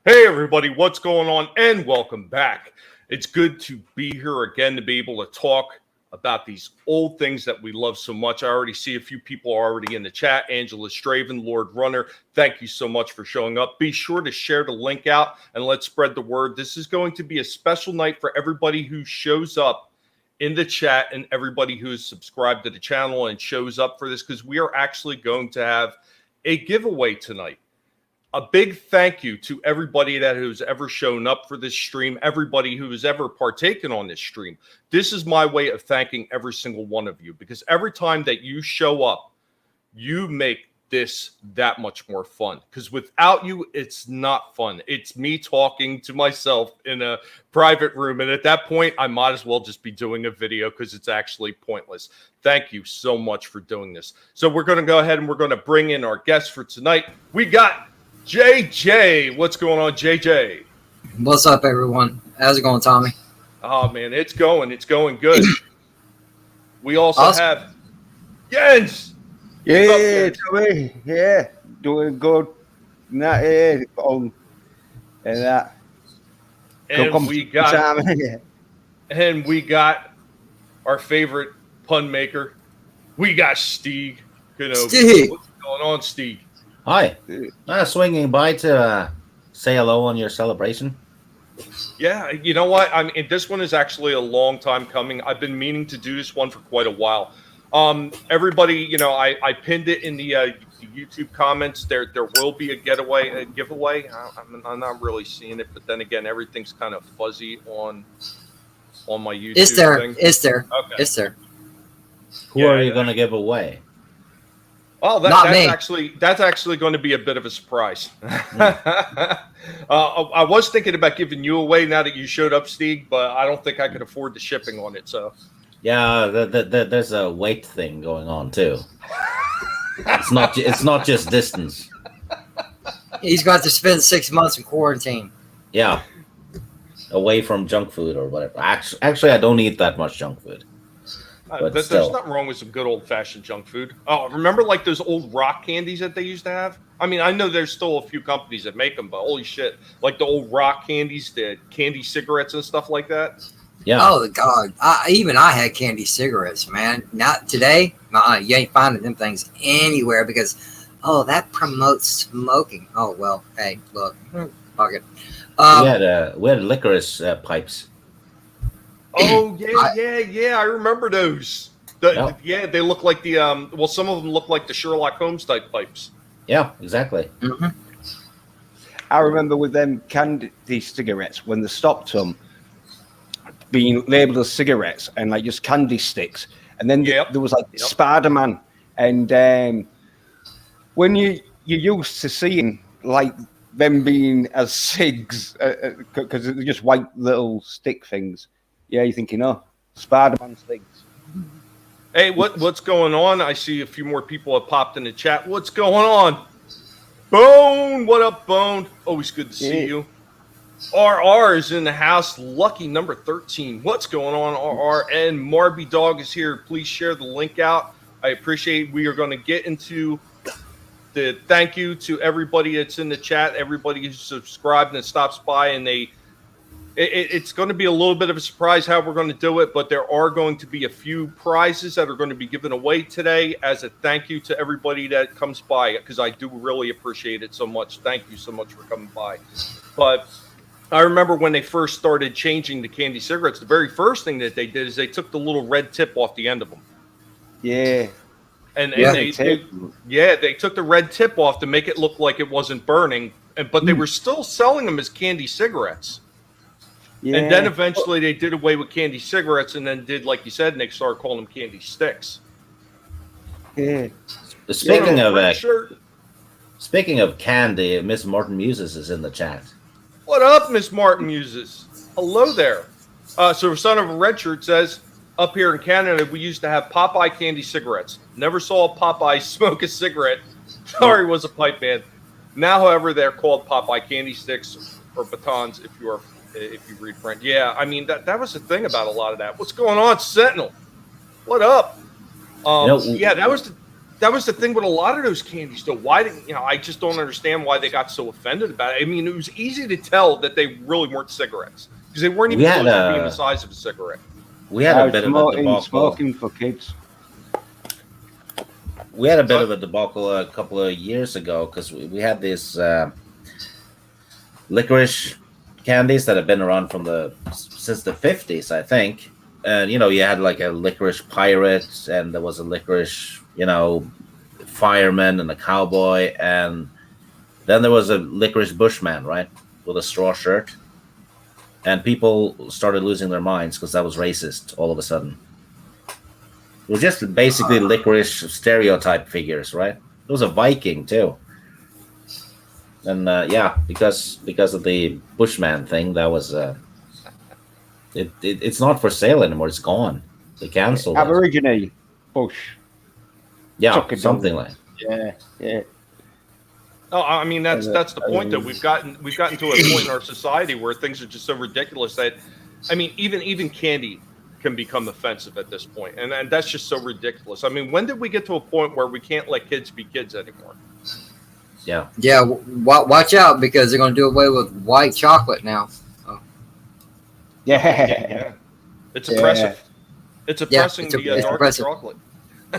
Hey everybody, what's going on? And welcome back. It's good to be here again to be able to talk about these old things that we love so much. I already see a few people are already in the chat. Angela Straven, Lord Runner, thank you so much for showing up. Be sure to share the link out and let's spread the word. This is going to be a special night for everybody who shows up in the chat and everybody who is subscribed to the channel and shows up for this, because we are actually going to have a giveaway tonight. A big thank you to everybody that has ever shown up for this stream, everybody who has ever partaken on this stream. This is my way of thanking every single one of you, because every time that you show up, you make this that much more fun. Because without you, it's not fun. It's me talking to myself in a private room. And at that point, I might as well just be doing a video because it's actually pointless. Thank you so much for doing this. So we're going to go ahead and we're going to bring in our guests for tonight. We got JJ. What's going on, JJ? What's up, everyone? How's it going, Tommy? Oh, man, it's going good. We also have Jens. Yeah, Tommy. Yeah, doing good. And that. And we got our favorite pun maker. We got Stieg. Stieg. What's going on, Stieg? Hi. Swinging by to say hello on your celebration. Yeah, you know what? I mean, this one is actually a long time coming. I've been meaning to do this one for quite a while. Everybody, I pinned it in the YouTube comments. There will be a giveaway. I'm not really seeing it, but then again, everything's kind of fuzzy on my YouTube. It's there. Thing. It's there. Okay. It's there. Who are you going to give away? Oh, that's actually going to be a bit of a surprise. I was thinking about giving you away now that you showed up, Stieg, but I don't think I could afford the shipping on it. So, yeah, there's a weight thing going on too. It's not just distance. He's got to spend 6 months in quarantine. Yeah, away from junk food or whatever. Actually, I don't eat that much junk food. There's nothing wrong with some good old-fashioned junk food. Oh, remember like those old rock candies that they used to have? I mean, I know there's still a few companies that make them, but holy shit. Like the old rock candies, the candy cigarettes and stuff like that. Yeah. Oh, God. I had candy cigarettes, man. Not today. You ain't finding them things anywhere because, that promotes smoking. Oh, well, hey, look. Fuck it. We had licorice pipes. Oh, yeah. I remember those. Yeah, they look like the, some of them look like the Sherlock Holmes type pipes. Yeah, exactly. Mm-hmm. I remember with them candy cigarettes, when they stopped them, being labeled as cigarettes and like just candy sticks. And then there was like Spider-Man. And when you're used to seeing like them being as cigs, because they're just white little stick things. Yeah, you're thinking, Spider-Man sticks. Hey, what's going on? I see a few more people have popped in the chat. What's going on? Bone, what up, Bone? Always good to see you. RR is in the house. Lucky number 13. What's going on, RR? And Marby Dog is here. Please share the link out. I appreciate it. We are going to get into the thank you to everybody that's in the chat, everybody who's subscribed and stops by, and it's going to be a little bit of a surprise how we're going to do it, but there are going to be a few prizes that are going to be given away today as a thank you to everybody that comes by, because I do really appreciate it so much. Thank you so much for coming by. But I remember when they first started changing the candy cigarettes, the very first thing that they did is they took the little red tip off the end of them. Yeah. And they took the red tip off to make it look like it wasn't burning, but they were still selling them as candy cigarettes. Yeah. And then eventually they did away with candy cigarettes and then did, like you said, Nick, started calling them candy sticks. Yeah. Speaking of candy, Miss Martin Muses is in the chat. What up, Miss Martin Muses? Hello there. So Son of a Red Shirt says, up here in Canada, we used to have Popeye candy cigarettes. Never saw Popeye smoke a cigarette. Sorry, was a pipe man. Now, however, they're called Popeye candy sticks or batons if you read French. Yeah, I mean, that was the thing about a lot of that. What's going on, Sentinel? What up? That was the thing with a lot of those candies, though. Why did I just don't understand why they got so offended about it. I mean, it was easy to tell that they really weren't cigarettes because they weren't even close to being the size of a cigarette. We had a bit of a debacle. Smoking for kids. We had a bit of a debacle a couple of years ago because we had these licorice candies that have been around since the 50s, I think. And you had like a licorice pirate, and there was a licorice, fireman and a cowboy, and then there was a licorice bushman, right, with a straw shirt. And people started losing their minds because that was racist all of a sudden. It was just basically licorice stereotype figures, right? It was a Viking too. And because of the bushman thing, that was it's not for sale anymore. It's gone. They canceled Aborigine bush. Yeah, something like. Yeah. Oh, I mean that's the point that we've gotten to a point in our society where things are just so ridiculous that, I mean, even candy can become offensive at this point, and that's just so ridiculous. I mean, when did we get to a point where we can't let kids be kids anymore? Yeah. Yeah. Watch out, because they're going to do away with white chocolate now. Oh. Yeah. It's oppressive. It's oppressing the dark oppressive. chocolate.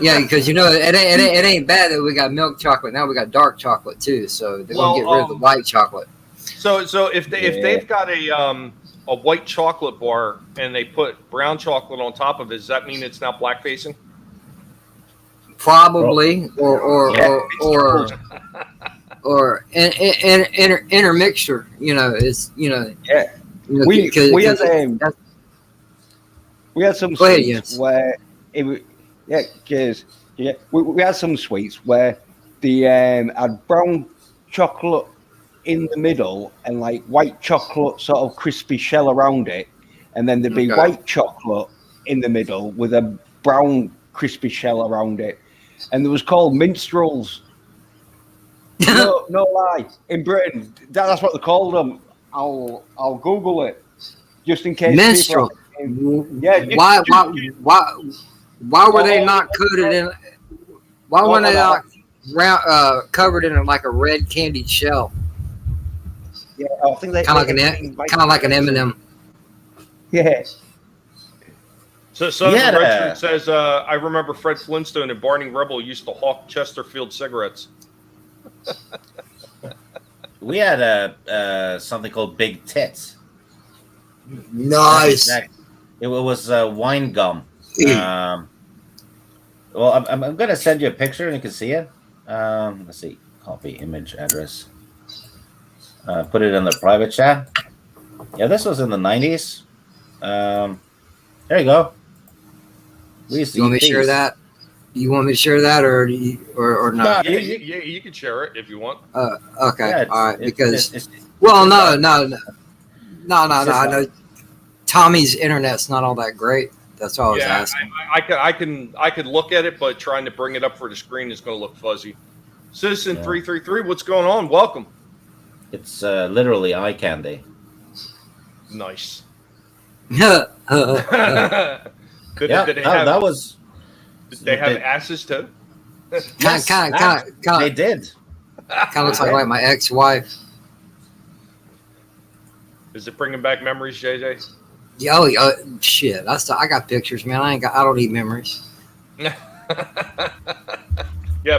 Yeah, because it ain't bad that we got milk chocolate. Now we got dark chocolate too. So they're gonna get rid of the white chocolate. So if they've got a white chocolate bar and they put brown chocolate on top of it, does that mean it's now black facing? Probably, or intermixture. It's Yeah. We had some sweets where it was. We had some sweets where the had brown chocolate in the middle and like white chocolate sort of crispy shell around it, and then there'd be white chocolate in the middle with a brown crispy shell around it, and it was called minstrels. No lie, in Britain that's what they called them. I'll Google it just in case. Minstrel. Why were they not coated in? Why were they not covered in like a red candied shell? Yeah, I think they kind of like an M&M. Yeah. So Redford says, I remember Fred Flintstone and Barney Rubble used to hawk Chesterfield cigarettes. We had something called Big Tits. Nice. It was wine gum. Well, I'm going to send you a picture and you can see it. Let's see. Copy image address. Put it in the private chat. Yeah, this was in the 90s. There you go. You want me to share that? You want me to share that or not? Yeah, you can share it if you want. Okay. Yeah, all right. Because no. Tommy's internet's not all that great. That's all I was asking. I could look at it, but trying to bring it up for the screen is going to look fuzzy. Citizen 333, what's going on? Welcome. It's literally eye candy. Nice. Yeah, Did they have asses too? Kind of. They did. Kind of looks like my ex-wife. Is it bringing back memories, JJ? Yeah, shit. I got pictures, man. I don't need memories. Yeah,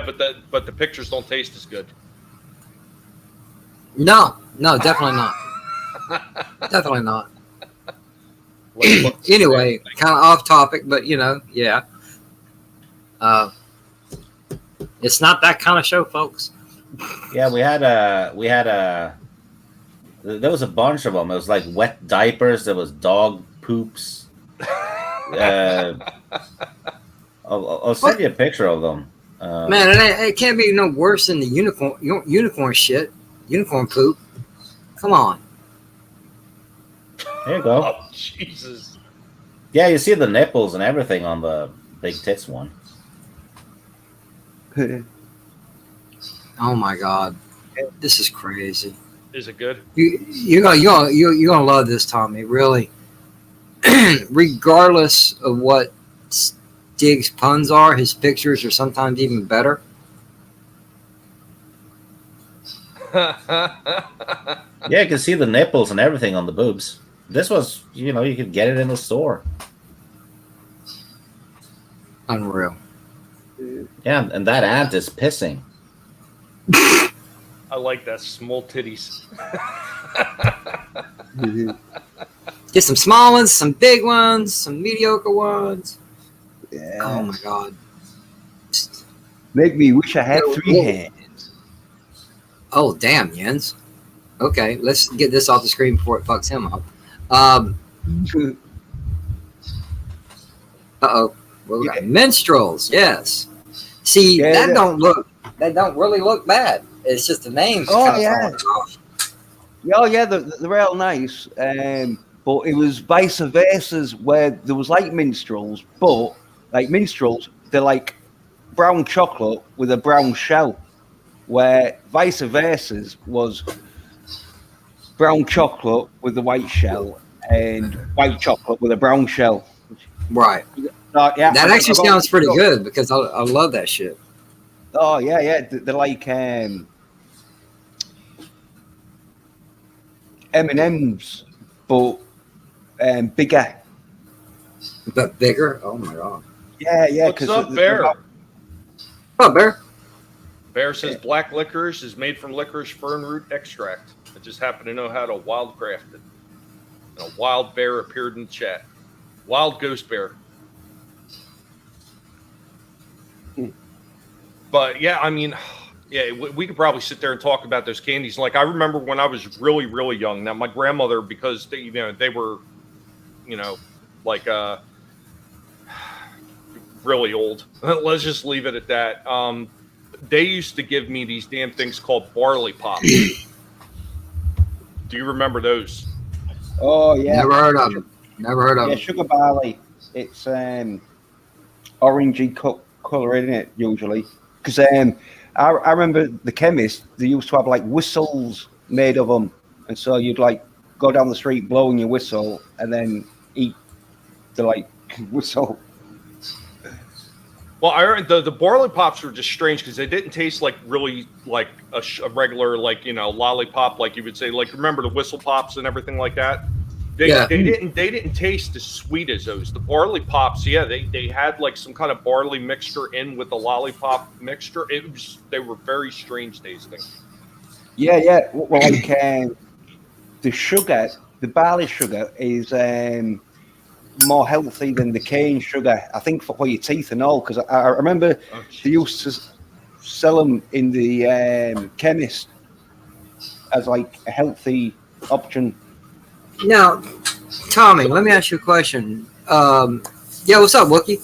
but the pictures don't taste as good. No, definitely not. Definitely not. Anyway, kind of off topic, but yeah. It's not that kind of show, folks. Yeah, we had there was a bunch of them. It was like wet diapers. There was dog poops. I'll send you a picture of them. Man, it can't be no worse than the unicorn shit. Unicorn poop. Come on. There you go. Oh, Jesus. Yeah, you see the nipples and everything on the Big Tits one. Oh my God, this is crazy. Is it good? You're gonna love this, Tommy. Really, regardless of what Diggs' puns are, his pictures are sometimes even better. Yeah, you can see the nipples and everything on the boobs. This was, you could get it in the store. Unreal. Yeah, and that ant is pissing. I like that, small titties. Get some small ones, some big ones, some mediocre ones. Yeah. Oh my god. Make me wish I had 3 hands. Oh damn, Jens. Okay, let's get this off the screen before it fucks him up. Uh-oh. Well, we got minstrels, yes. See, that don't really look bad. It's just the names. Oh yeah. Oh yeah, they're real nice. But it was vice versa, where there was like minstrels, but like minstrels, they're like brown chocolate with a brown shell, where vice versa was brown chocolate with a white shell and white chocolate with a brown shell. Right. Yeah, that actually sounds pretty good because I love that shit. Oh yeah. They're like M&M's, but bigger. But bigger? Oh my god. Yeah. What's up, Bear? What's up, Bear? Bear says black licorice is made from licorice fern root extract. I just happen to know how to wildcraft it. And a wild bear appeared in the chat. Wild ghost bear. But yeah, I mean, yeah, we could probably sit there and talk about those candies. Like I remember when I was really, really young. Now my grandmother, because they were, like really old. Let's just leave it at that. They used to give me these damn things called barley pop. Do you remember those? Oh yeah. Never heard of them. Yeah, sugar barley. It's orangey color in it usually. Because I remember the chemist, they used to have like whistles made of them, and so you'd like go down the street blowing your whistle and then eat the like whistle. Well, the barley pops were just strange because they didn't taste like really like a regular lollipop, like you would say. Like remember the whistle pops and everything like that. They didn't taste as sweet as those. The barley pops, yeah, they had like some kind of barley mixture in with the lollipop mixture. They were very strange tasting. Yeah. Well, like the sugar, the barley sugar is more healthy than the cane sugar. I think for your teeth and all. Because I remember they used to sell them in the chemist as like a healthy option. Now, Tommy, let me ask you a question. Yeah, what's up, Wookie?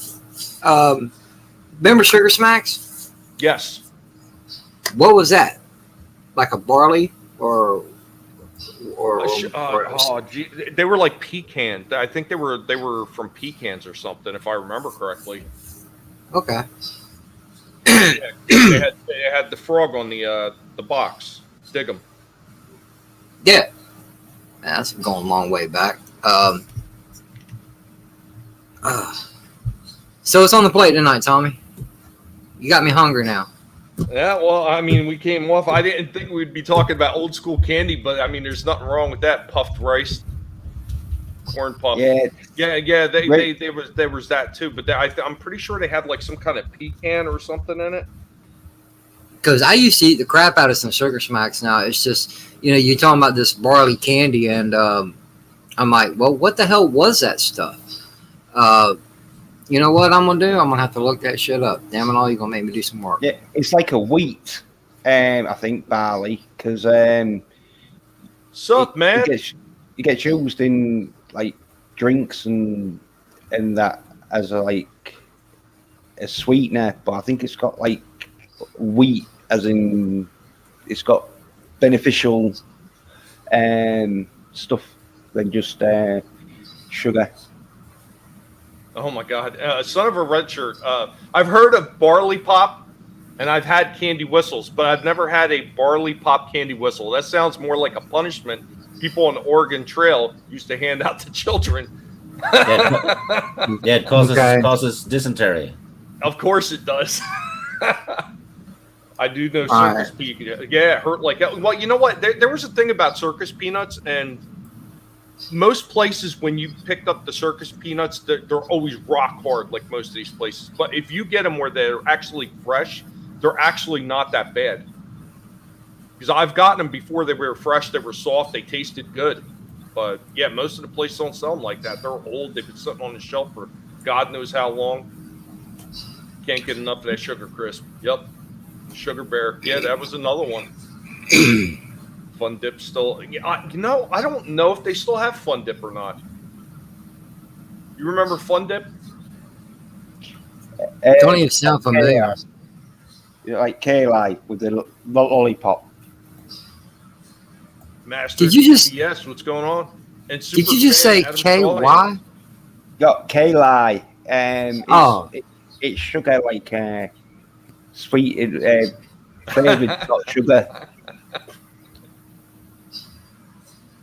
Remember Sugar Smacks? Yes. What was that? Like a barley or they were like pecan. I think they were from pecans or something, if I remember correctly. Okay. Yeah, they had the frog on the box. Dig 'em. Yeah. That's going a long way back. So it's on the plate tonight, Tommy. You got me hungry now. Yeah, well, I mean, we came off. I didn't think we'd be talking about old school candy, but I mean, there's nothing wrong with that. Puffed rice, corn puff. Yeah. There was that too, but I'm pretty sure they had like some kind of pecan or something in it. Because I used to eat the crap out of some Sugar Smacks. Now it's just you're talking about this barley candy, and I'm like, well, what the hell was that stuff? You know what I'm gonna do? I'm gonna have to look that shit up. Damn it all, you're gonna make me do some work. Yeah, it's like a wheat, I think barley, because Sup, man? It gets used in like drinks and that as a sweetener, but I think it's got like wheat, as in it's got beneficial stuff than just sugar. Oh my God, son of a red shirt. I've heard of barley pop, and I've had candy whistles, but I've never had a barley pop candy whistle. That sounds more like a punishment people on the Oregon Trail used to hand out to children. Yeah, it causes dysentery. Of course it does. I do know All circus peanuts. Yeah, it hurt like hell. Well, you know what? There was a thing about circus peanuts, and most places when you picked up the circus peanuts, they're always rock hard, like most of these places. But if you get them where they're actually fresh, they're actually not that bad. Because I've gotten them before they were fresh, they were soft, they tasted good. But yeah, most of the places don't sell them like that. They're old. They've been sitting on the shelf for God knows how long. Can't get enough of that sugar crisp. Yep. Sugar Bear. Yeah, that was another one. Fun Dip still. I don't know if they still have Fun Dip or not. You remember Fun Dip? Don't even sound familiar. Like K-Li with the lollipop. Master Did you just? Yes, what's going on? And Did you just say KY? Got K-Li. It's sugar like sweet flavored got sugar.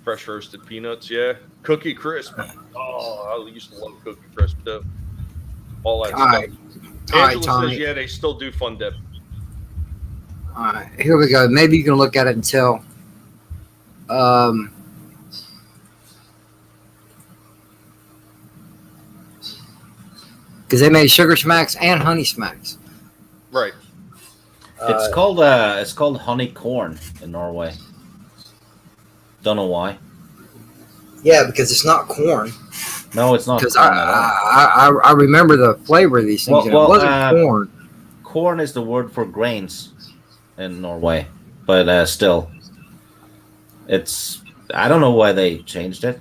Fresh roasted peanuts, yeah. Cookie Crisp. Oh, I used to love Cookie Crisp too. All that stuff. Angela Tommy. says, yeah, they still do Fun Dip. All right, here we go. Maybe you can look at it and tell. Because they made Sugar Smacks and Honey Smacks. Right. It's called honey corn in Norway. Don't know why. Yeah, because it's not corn. No, it's not. Because corn at all. I remember the flavor of these things. And it wasn't corn. Corn is the word for grains in Norway, but still, it's. I don't know why they changed it.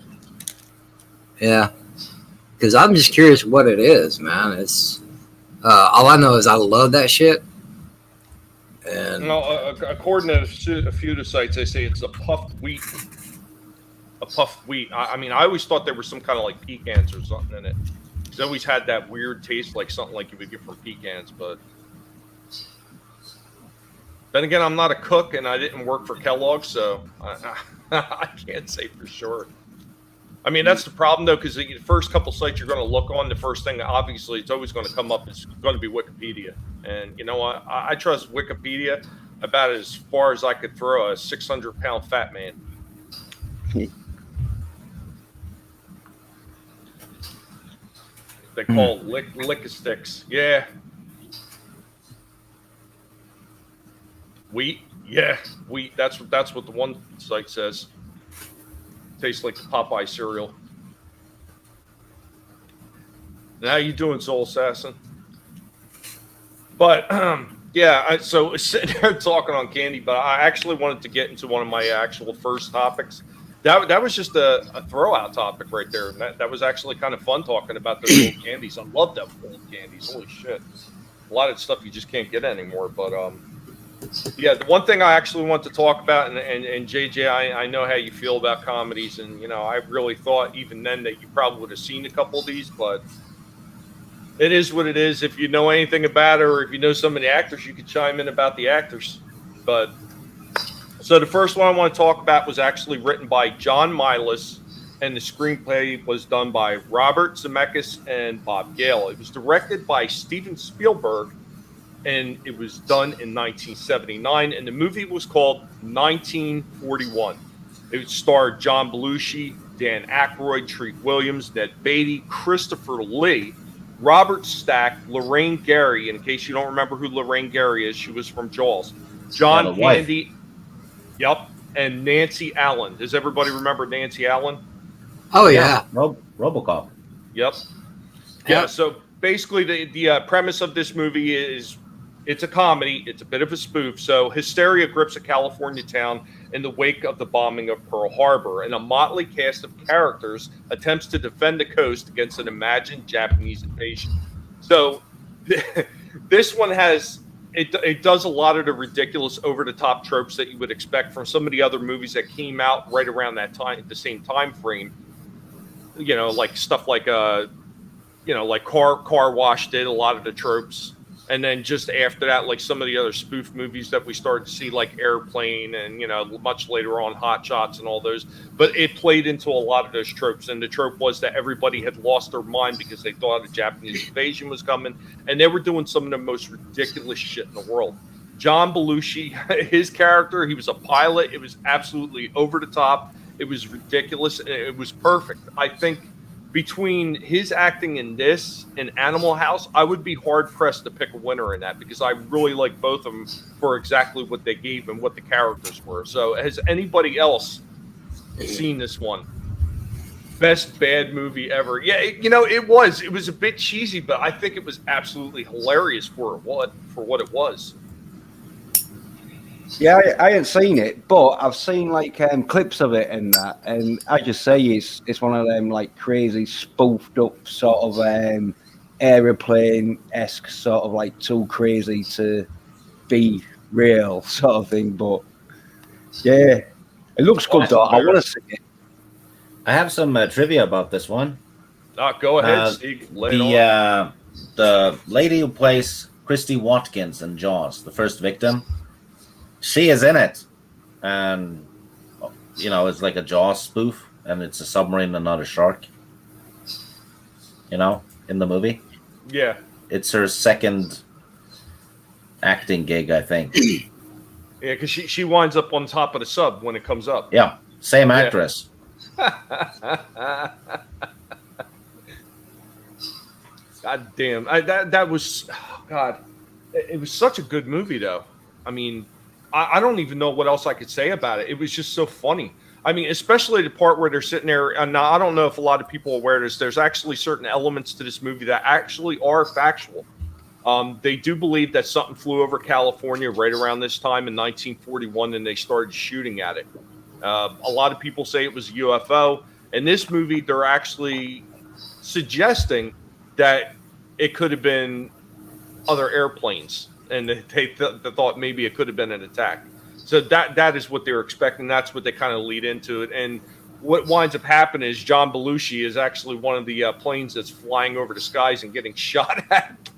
Yeah, because I'm just curious what it is, man. It's all I know is I love that shit. And according to a few of the sites, they say it's a puffed wheat. A puffed wheat. I mean, I always thought there was some kind of like pecans or something in it. It's always had that weird taste, like something like you would get from pecans. But then again, I'm not a cook, and I didn't work for Kellogg's, so I can't say for sure. I mean, that's the problem, though, because the first couple sites you're going to look on, the first thing, obviously, it's always going to come up is going to be Wikipedia. And, you know, I trust Wikipedia about as far as I could throw a 600-pound fat man. They call it lick-a-sticks. Yeah. Wheat? Yeah, wheat. That's what the one site says. Tastes like the Popeye cereal. And how you doing, Soul Assassin? But yeah, so sitting there talking on candy, but I actually wanted to get into one of my actual first topics. That was just a throw-out topic right there. And that was actually kind of fun talking about those old candies. I love them old candies. Holy shit. A lot of stuff you just can't get anymore. But yeah, the one thing I actually want to talk about, and JJ, I know how you feel about comedies, and you know, I really thought even then that you probably would have seen a couple of these, but it is what it is. If you know anything about it, or if you know some of the actors, you could chime in about the actors. But so the first one I want to talk about was actually written by John Milius, and the screenplay was done by Robert Zemeckis and Bob Gale. It was directed by Steven Spielberg, and it was done in 1979, and the movie was called 1941. It starred John Belushi, Dan Aykroyd, Treat Williams, Ned Beatty, Christopher Lee, Robert Stack, Lorraine Gary. In case you don't remember who Lorraine Gary is, she was from Jaws. John Candy, yep, and Nancy Allen. Does everybody remember Nancy Allen? Oh yeah, RoboCop. Yep. Yeah. So basically, the premise of this movie is it's a comedy. It's a bit of a spoof. So hysteria grips a California town in the wake of the bombing of Pearl Harbor, and a motley cast of characters attempts to defend the coast against an imagined Japanese invasion. So this one has it does a lot of the ridiculous, over-the-top tropes that you would expect from some of the other movies that came out right around that time, the same time frame. You know, like stuff like like Car Wash did a lot of the tropes. And then just after that, like some of the other spoof movies that we started to see, like Airplane and, much later on Hot Shots and all those. But it played into a lot of those tropes. And the trope was that everybody had lost their mind because they thought a Japanese invasion was coming. And they were doing some of the most ridiculous shit in the world. John Belushi, his character, he was a pilot. It was absolutely over the top. It was ridiculous. And it was perfect. I think between his acting in this and Animal House, I would be hard pressed to pick a winner in that because I really like both of them for exactly what they gave and what the characters were. So, has anybody else seen this one? Best bad movie ever? Yeah, it was a bit cheesy, but I think it was absolutely hilarious for what it was. Yeah, I ain't seen it, but I've seen like clips of it and that, and I just say it's one of them like crazy spoofed up sort of aeroplane-esque sort of like too crazy to be real sort of thing. But yeah, it looks good though. I want to see it. I have some trivia about this one. Go ahead, Steve. The lady who plays Christy Watkins in Jaws, the first victim. She is in it, and it's like a Jaws spoof, and it's a submarine and not a shark. In the movie. Yeah, it's her second acting gig, I think. Yeah, because she winds up on top of the sub when it comes up. Yeah, same actress. God damn, that was God. It was such a good movie, though. I mean. I don't even know what else I could say about it. It was just so funny. I mean, especially the part where they're sitting there. And now, I don't know if a lot of people are aware of this. There's actually certain elements to this movie that actually are factual. They do believe that something flew over California right around this time in 1941, and they started shooting at it. A lot of people say it was a UFO. In this movie, they're actually suggesting that it could have been other airplanes. And they thought maybe it could have been an attack. So that is what they're expecting. That's what they kind of lead into it. And what winds up happening is John Belushi is actually one of the planes that's flying over the skies and getting shot at.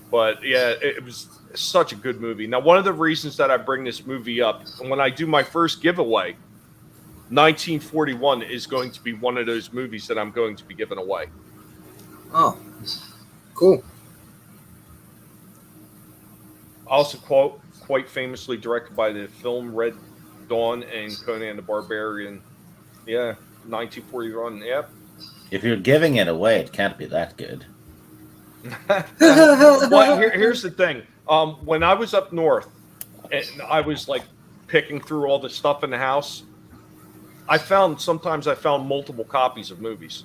But yeah, it was such a good movie. Now, one of the reasons that I bring this movie up, and when I do my first giveaway, 1941 is going to be one of those movies that I'm going to be giving away. Oh, cool. Also, quite famously directed by the film Red Dawn and Conan the Barbarian. Yeah, 1941. Yep. If you're giving it away, it can't be that good. Well, here's the thing. When I was up north, and I was like picking through all the stuff in the house, sometimes I found multiple copies of movies.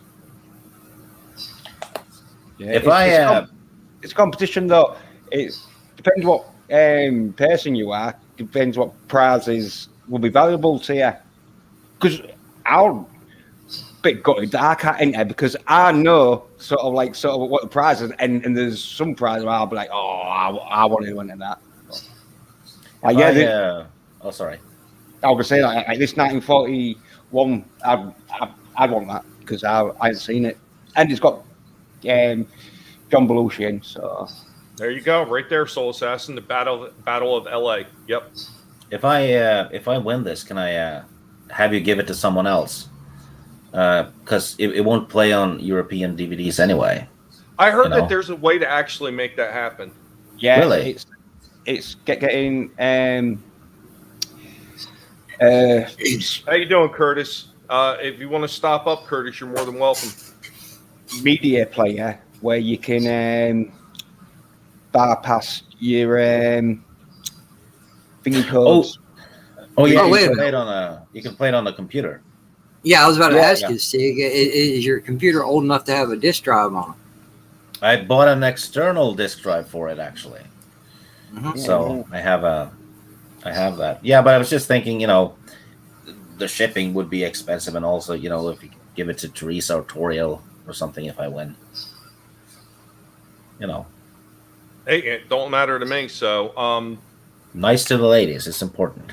Yeah, it's competition though. It depends what person you are. Depends what prizes will be valuable to you. Because I'll bit gutted that I can't enter because I know sort of what the prize is, and there's some prize where I'll be like, oh, I want to enter that. Sorry. I was gonna say like this 1941. I'd want that because I ain't seen it, and it's got John Belushi in. So there you go, right there, Soul Assassin, the Battle of L.A. Yep. If I win this, can I have you give it to someone else? Because it won't play on European DVDs anyway. I heard that there's a way to actually make that happen. Yeah, really? It's getting. How you doing, Curtis? If you want to stop up, Curtis, you're more than welcome. Media player where you can bypass your thingy codes. Oh yeah, wait you can play it on the computer. Yeah, I was about to ask you, Sig, is your computer old enough to have a disk drive on it? I bought an external disk drive for it, actually. Mm-hmm. So I have that. Yeah, but I was just thinking, the shipping would be expensive, and also, if you give it to Teresa or Toriel or something, if I win, Hey, it don't matter to me. So, nice to the ladies. It's important.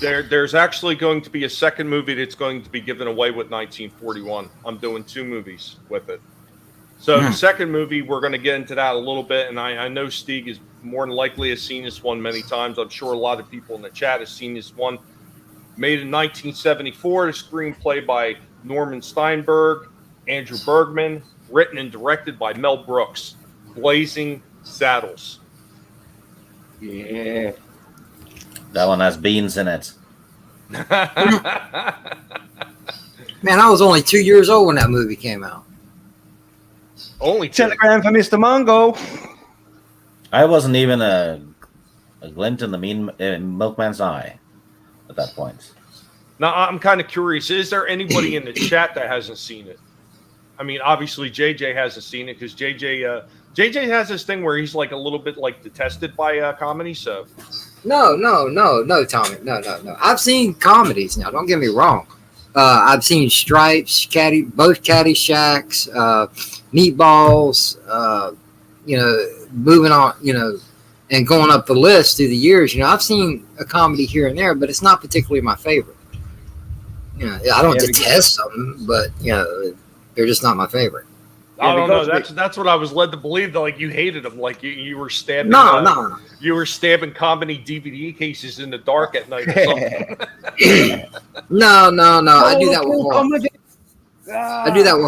There's actually going to be a second movie that's going to be given away with 1941. I'm doing 2 movies with it. So the second movie, we're going to get into that a little bit, and I know Stieg is more than likely has seen this one many times. I'm sure a lot of people in the chat have seen this one. Made in 1974, the screenplay by Norman Steinberg, Andrew Bergman, written and directed by Mel Brooks. Blazing Saddles. Yeah. That one has beans in it. Man, I was only 2 years old when that movie came out. Only Telegram for Mr. Mongo. I wasn't even a glint in the milkman's eye at that point. Now, I'm kind of curious. Is there anybody in the chat that hasn't seen it? I mean, obviously, JJ hasn't seen it because JJ has this thing where he's like a little bit like detested by comedy. So, No, Tommy. No. I've seen comedies now. Don't get me wrong. I've seen Stripes, both Caddyshack, Meatballs. Moving on, and going up the list through the years. I've seen a comedy here and there, but it's not particularly my favorite. I don't detest them, but they're just not my favorite. I don't know. That's what I was led to believe. That like you hated them, like you were stabbing. No. You were stabbing comedy DVD cases in the dark at night or something. No. I do that with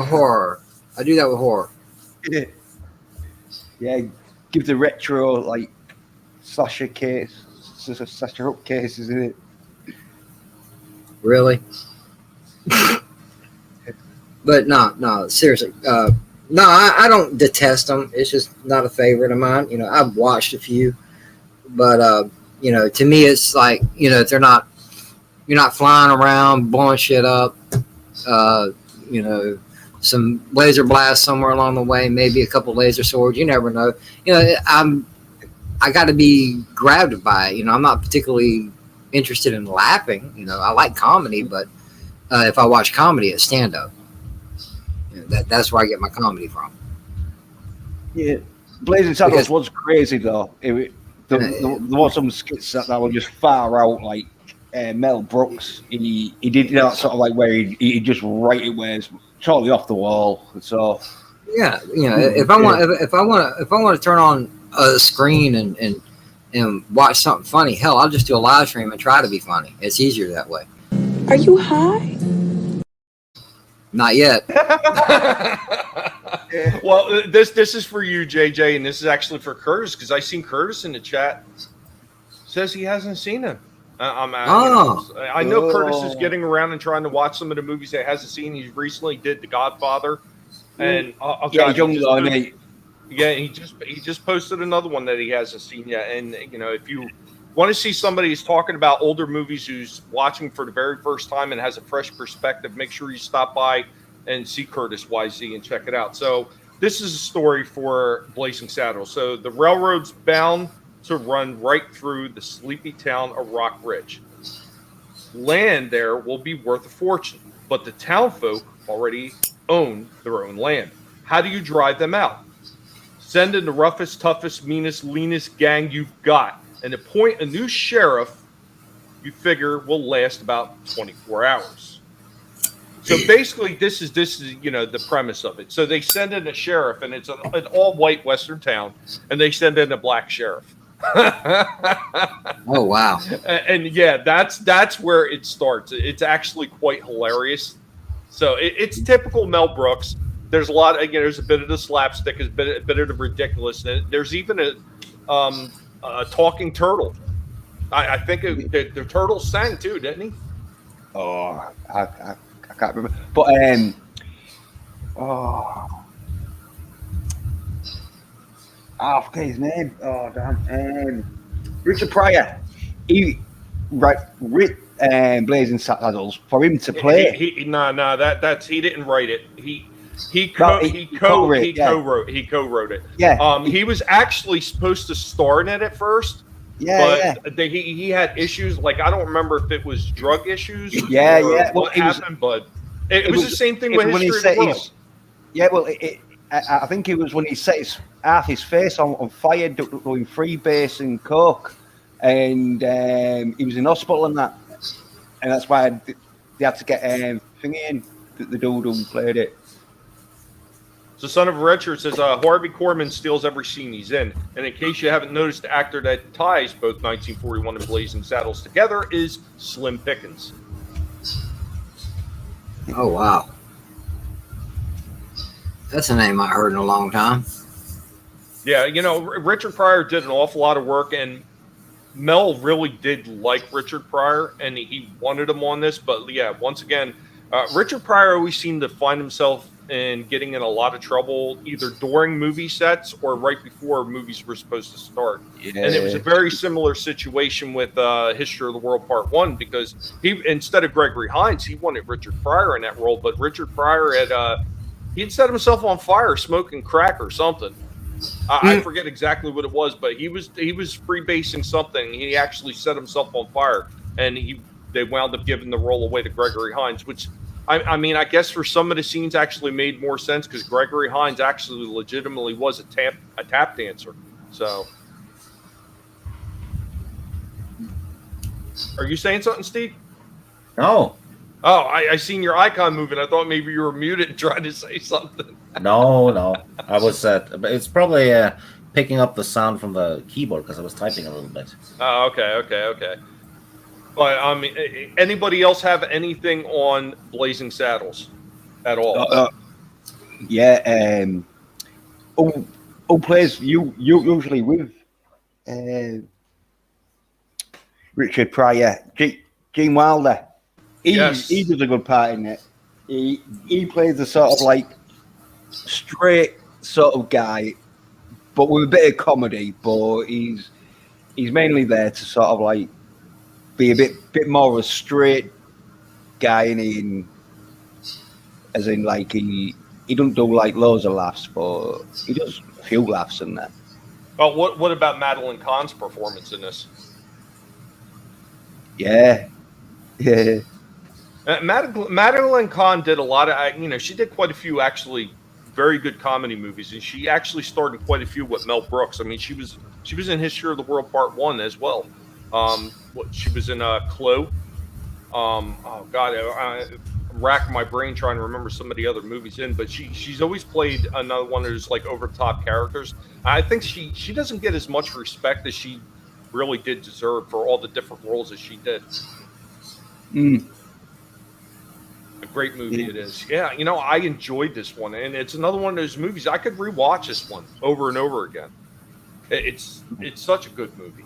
horror. I do that with horror. Yeah, give the retro like slasher up cases in it. Really? But no, seriously. No, I don't detest them. It's just not a favorite of mine. I've watched a few, but to me, it's like if you're not flying around blowing shit up. Some laser blast somewhere along the way, maybe a couple laser swords. You never know. I got to be grabbed by it. I'm not particularly interested in laughing. I like comedy, but if I watch comedy, it's stand up. That's where I get my comedy from. Yeah, Blazing Saddles was crazy though. There was some skits that were just far out, like Mel Brooks. He did that sort of like where he just right it was totally off the wall. So yeah, if I want to turn on a screen and watch something funny, hell, I'll just do a live stream and try to be funny. It's easier that way. Are you high? Not yet. Well, this is for you, JJ, and this is actually for Curtis because I seen Curtis in the chat says he hasn't seen him. I know Curtis is getting around and trying to watch some of the movies that he hasn't seen. He recently did The Godfather, and he just posted another one that he hasn't seen yet. And if you want to see somebody who's talking about older movies who's watching for the very first time and has a fresh perspective, make sure you stop by and see Curtis YZ and check it out. So this is a story for Blazing Saddles. So the railroad's bound to run right through the sleepy town of Rock Ridge. Land there will be worth a fortune, but the townfolk already own their own land. How do you drive them out? Send in the roughest, toughest, meanest, leanest gang you've got and appoint a new sheriff you figure will last about 24 hours. So basically this is the premise of it. So they send in a sheriff, and it's an all-white Western town, and they send in a black sheriff. Oh wow! And yeah, that's where it starts. It's actually quite hilarious. So it's typical Mel Brooks. There's a lot. There's a bit of the slapstick, a bit of the ridiculousness. There's even a talking turtle. I think the turtle sang too, didn't he? Oh, I can't remember. But I forget his name. Oh damn. Richard Pryor. He writ Blazing Saddles for him to play. He didn't write it. He co-wrote it. Yeah. He was actually supposed to star in it at first. Yeah, but he had issues. Like I don't remember if it was drug issues. Yeah. What happened? But it was the same thing with History of the World. Yeah, well, I think it was when he set half his face on fire doing freebase and coke, and he was in hospital and that, and that's why they had to get thing in the dude who played it. So Son of Richard says Harvey Korman steals every scene he's in. And in case you haven't noticed, the actor that ties both 1941 and Blazing Saddles together is Slim Pickens. Oh, wow. That's a name I heard in a long time. Yeah, you know, Richard Pryor did an awful lot of work, and Mel really did like Richard Pryor, and he wanted him on this. But yeah, once again, Richard Pryor always seemed to find himself in getting in a lot of trouble either during movie sets or right before movies were supposed to start. Yeah. And it was a very similar situation with History of the World Part 1, because he, instead of Gregory Hines, he wanted Richard Pryor in that role, but Richard Pryor he'd set himself on fire smoking crack or something. I forget exactly what it was, but he was freebasing something. He actually set himself on fire, and they wound up giving the role away to Gregory Hines, which I mean, I guess for some of the scenes actually made more sense because Gregory Hines actually legitimately was a tap dancer. So, are you saying something, Steve? No. Oh, I seen your icon moving. I thought maybe you were muted and trying to say something. No. I was it's probably picking up the sound from the keyboard because I was typing a little bit. Oh, okay. But anybody else have anything on Blazing Saddles at all? Yeah. Who plays you usually with Richard Pryor? Gene Wilder. He does a good part in it. He plays the sort of like straight sort of guy, but with a bit of comedy. But he's mainly there to sort of like be a bit more of a straight guy, and as in like he don't do like loads of laughs, but he does a few laughs in that. Oh, what about Madeline Kahn's performance in this? Yeah. Madeline Kahn did a lot of, she did quite a few actually very good comedy movies, and she actually starred in quite a few with Mel Brooks. I mean, she was in History of the World Part 1 as well. She was in Clue. Oh God, I'm racking my brain trying to remember some of the other movies but she's always played another one of those like over the top characters. I think she doesn't get as much respect as she really did deserve for all the different roles that she did. A great movie it is. Yeah, I enjoyed this one, and it's another one of those movies I could rewatch this one over and over again. It's such a good movie.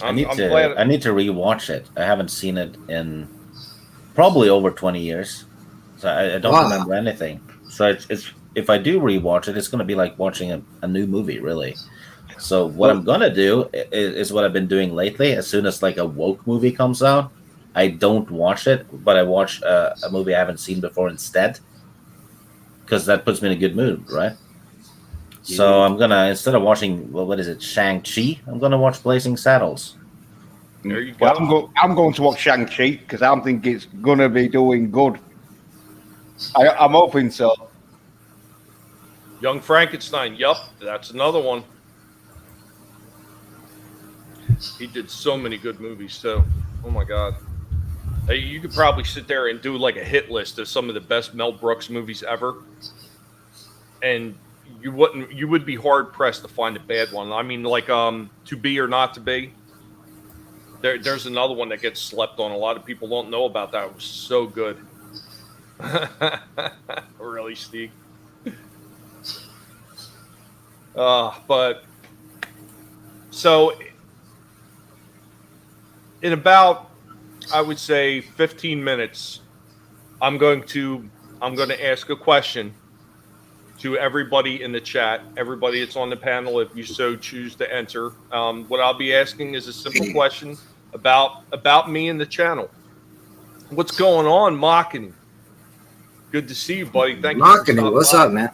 I need to rewatch it. I haven't seen it in probably over 20 years, so I don't remember anything. So it's if I do rewatch it, it's going to be like watching a new movie, really. So what I'm going to do is what I've been doing lately. As soon as like a woke movie comes out, I don't watch it, but I watch a movie I haven't seen before instead, because that puts me in a good mood, right? Yeah. So I'm gonna, instead of watching Shang-Chi, I'm gonna watch Blazing Saddles. There you go. Well, I'm going to watch Shang-Chi because I think it's gonna be doing good. I'm hoping so. Young Frankenstein, that's another one. He did so many good movies too. Oh my God. You could probably sit there and do like a hit list of some of the best Mel Brooks movies ever, and you would be hard pressed to find a bad one. I mean, like To Be or Not to Be. There's another one that gets slept on. A lot of people don't know about that. It was so good. Really, Steve. But so in about, I would say 15 minutes, I'm going to ask a question to everybody in the chat, everybody that's on the panel, if you so choose to enter. What I'll be asking is a simple question about me and the channel. What's going on, Mocking? Good to see you, buddy. Thank you. Mocking, what's up, man?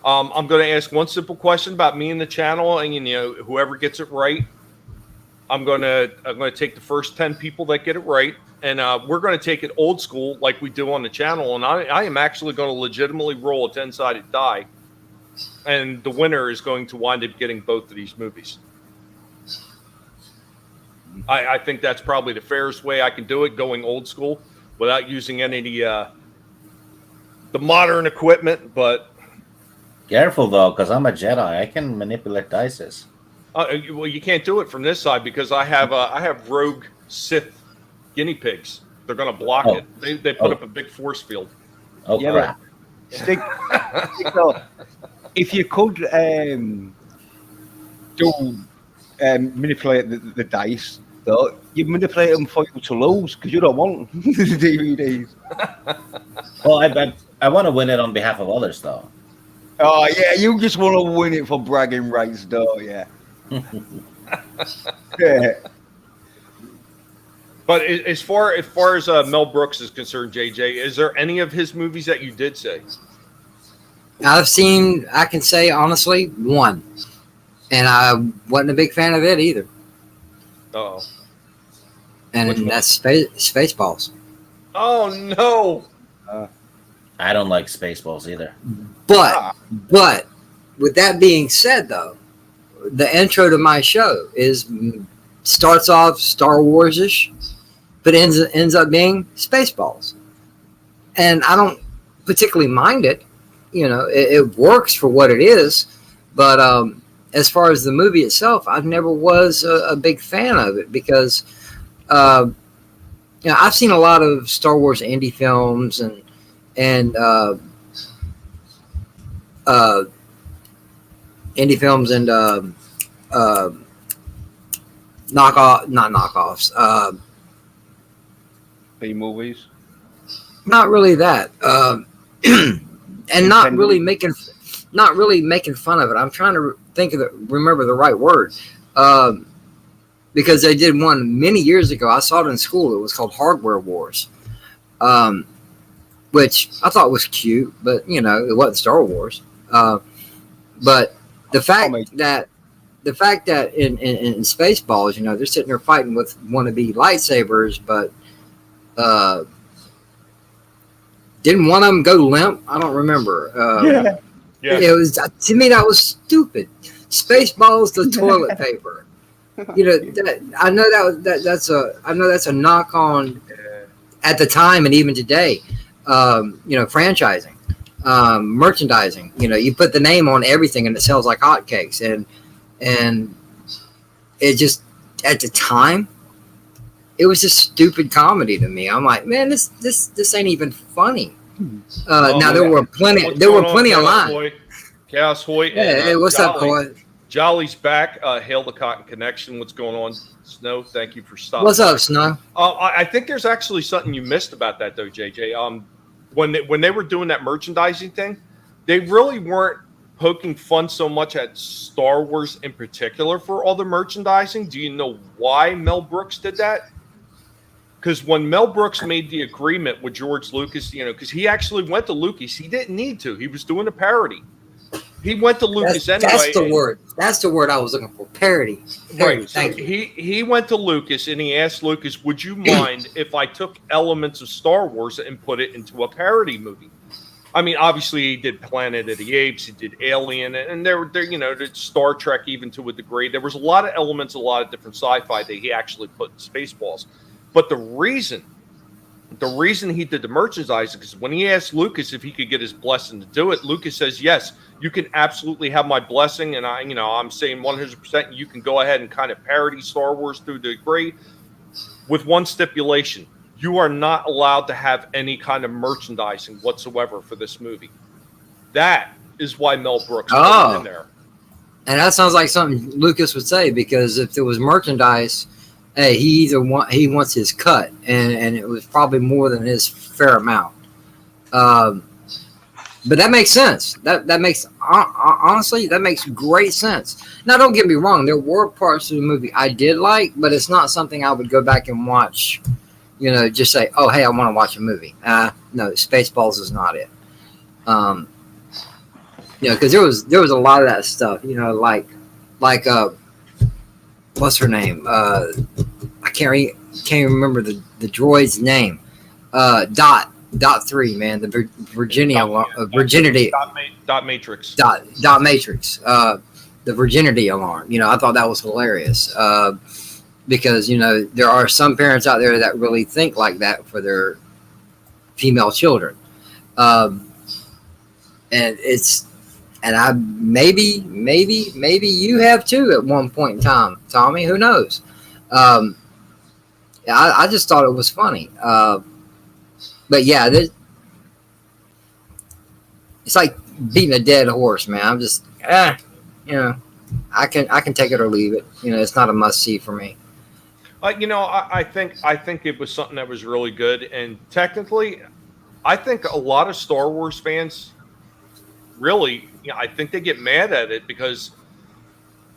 I'm going to ask one simple question about me and the channel, and whoever gets it right, I'm going to take the first 10 people that get it right, and we're going to take it old school like we do on the channel. And I am actually going to legitimately roll a 10-sided die, and the winner is going to wind up getting both of these movies. I think that's probably the fairest way I can do it, going old school without using any of the modern equipment. But Careful though, because I'm a Jedi. I can manipulate dices. Well, you can't do it from this side because I have rogue Sith guinea pigs. They're going to block it. They put up a big force field. Oh crap! So, if you could manipulate the dice, though, you manipulate them for you to lose because you don't want the DVDs. Well, I want to win it on behalf of others, though. Oh yeah, you just want to win it for bragging rights, though. Yeah. Yeah. But as far as Mel Brooks is concerned, JJ, is there any of his movies that you did say? I've seen, I can say honestly, one. And I wasn't a big fan of it either. Uh-oh. And that's Spaceballs. Oh, no. I don't like Spaceballs either. But with that being said, though, the intro to my show starts off Star Wars-ish, but ends up being Spaceballs. And I don't particularly mind it. You know, it works for what it is. But as far as the movie itself, I never was a big fan of it because, you know, I've seen a lot of Star Wars indie films and indie films and not knockoffs. B movies. Not really that. And not really making fun of it. I'm trying to remember the right word. Because they did one many years ago. I saw it in school. It was called Hardware Wars. Which I thought was cute, but you know, it wasn't Star Wars. But the fact that in Spaceballs, you know, they're sitting there fighting with wannabe lightsabers, but didn't one of them go limp? I don't remember. Yeah. It was, to me, that was stupid. Spaceballs, the toilet paper. You know, I know that's a knock on at the time and even today. You know, franchising, merchandising. You know, you put the name on everything and it sells like hotcakes. And it just, at the time, it was just stupid comedy to me. I'm like, man, this ain't even funny. Now there were plenty of lines. Chaos Hoyt. Hey, what's up, Hoyt? Jolly's back. Hail the Cotton Connection. What's going on, Snow? Thank you for stopping. What's up, Snow? I think there's actually something you missed about that, though, JJ. When they were doing that merchandising thing, they really weren't poking fun so much at Star Wars in particular for all the merchandising. Do you know why Mel Brooks did that? Because when Mel Brooks made the agreement with George Lucas, you know, because he actually went to Lucas, he didn't need to. He was doing a parody. He went to Lucas anyway. That's the word. That's the word I was looking for. Parody. Right. Thank you. He went to Lucas and he asked Lucas, "Would you mind if I took elements of Star Wars and put it into a parody movie?" I mean, obviously he did Planet of the Apes, he did Alien, and there you know, did Star Trek even to a degree. There was a lot of elements, a lot of different sci-fi that he actually put in Spaceballs. But the reason he did the merchandising is when he asked Lucas if he could get his blessing to do it, Lucas says, "Yes, you can absolutely have my blessing." And I'm saying 100% you can go ahead and kind of parody Star Wars to a degree with one stipulation. You are not allowed to have any kind of merchandising whatsoever for this movie. That is why Mel Brooks put it in there. And that sounds like something Lucas would say, because if there was merchandise, hey, he wants his cut, and it was probably more than his fair amount. But that makes sense. That makes honestly, that makes great sense. Now, don't get me wrong. There were parts of the movie I did like, but it's not something I would go back and watch. You know, just say, "Oh, hey, I want to watch a movie." No, Spaceballs is not it. You know, because there was a lot of that stuff. You know, like what's her name? I can't remember the droid's name. Dot 3, man. The virginity. Dot Matrix. Dot Matrix. The virginity alarm. You know, I thought that was hilarious. Because, you know, there are some parents out there that really think like that for their female children. And it's and I maybe you have too at one point in time, Tommy. Who knows? I just thought it was funny. But yeah, it's like beating a dead horse, man. I'm just, you know, I can take it or leave it. You know, it's not a must see for me. You know, I think it was something that was really good, and technically, I think a lot of Star Wars fans really, you know, I think they get mad at it because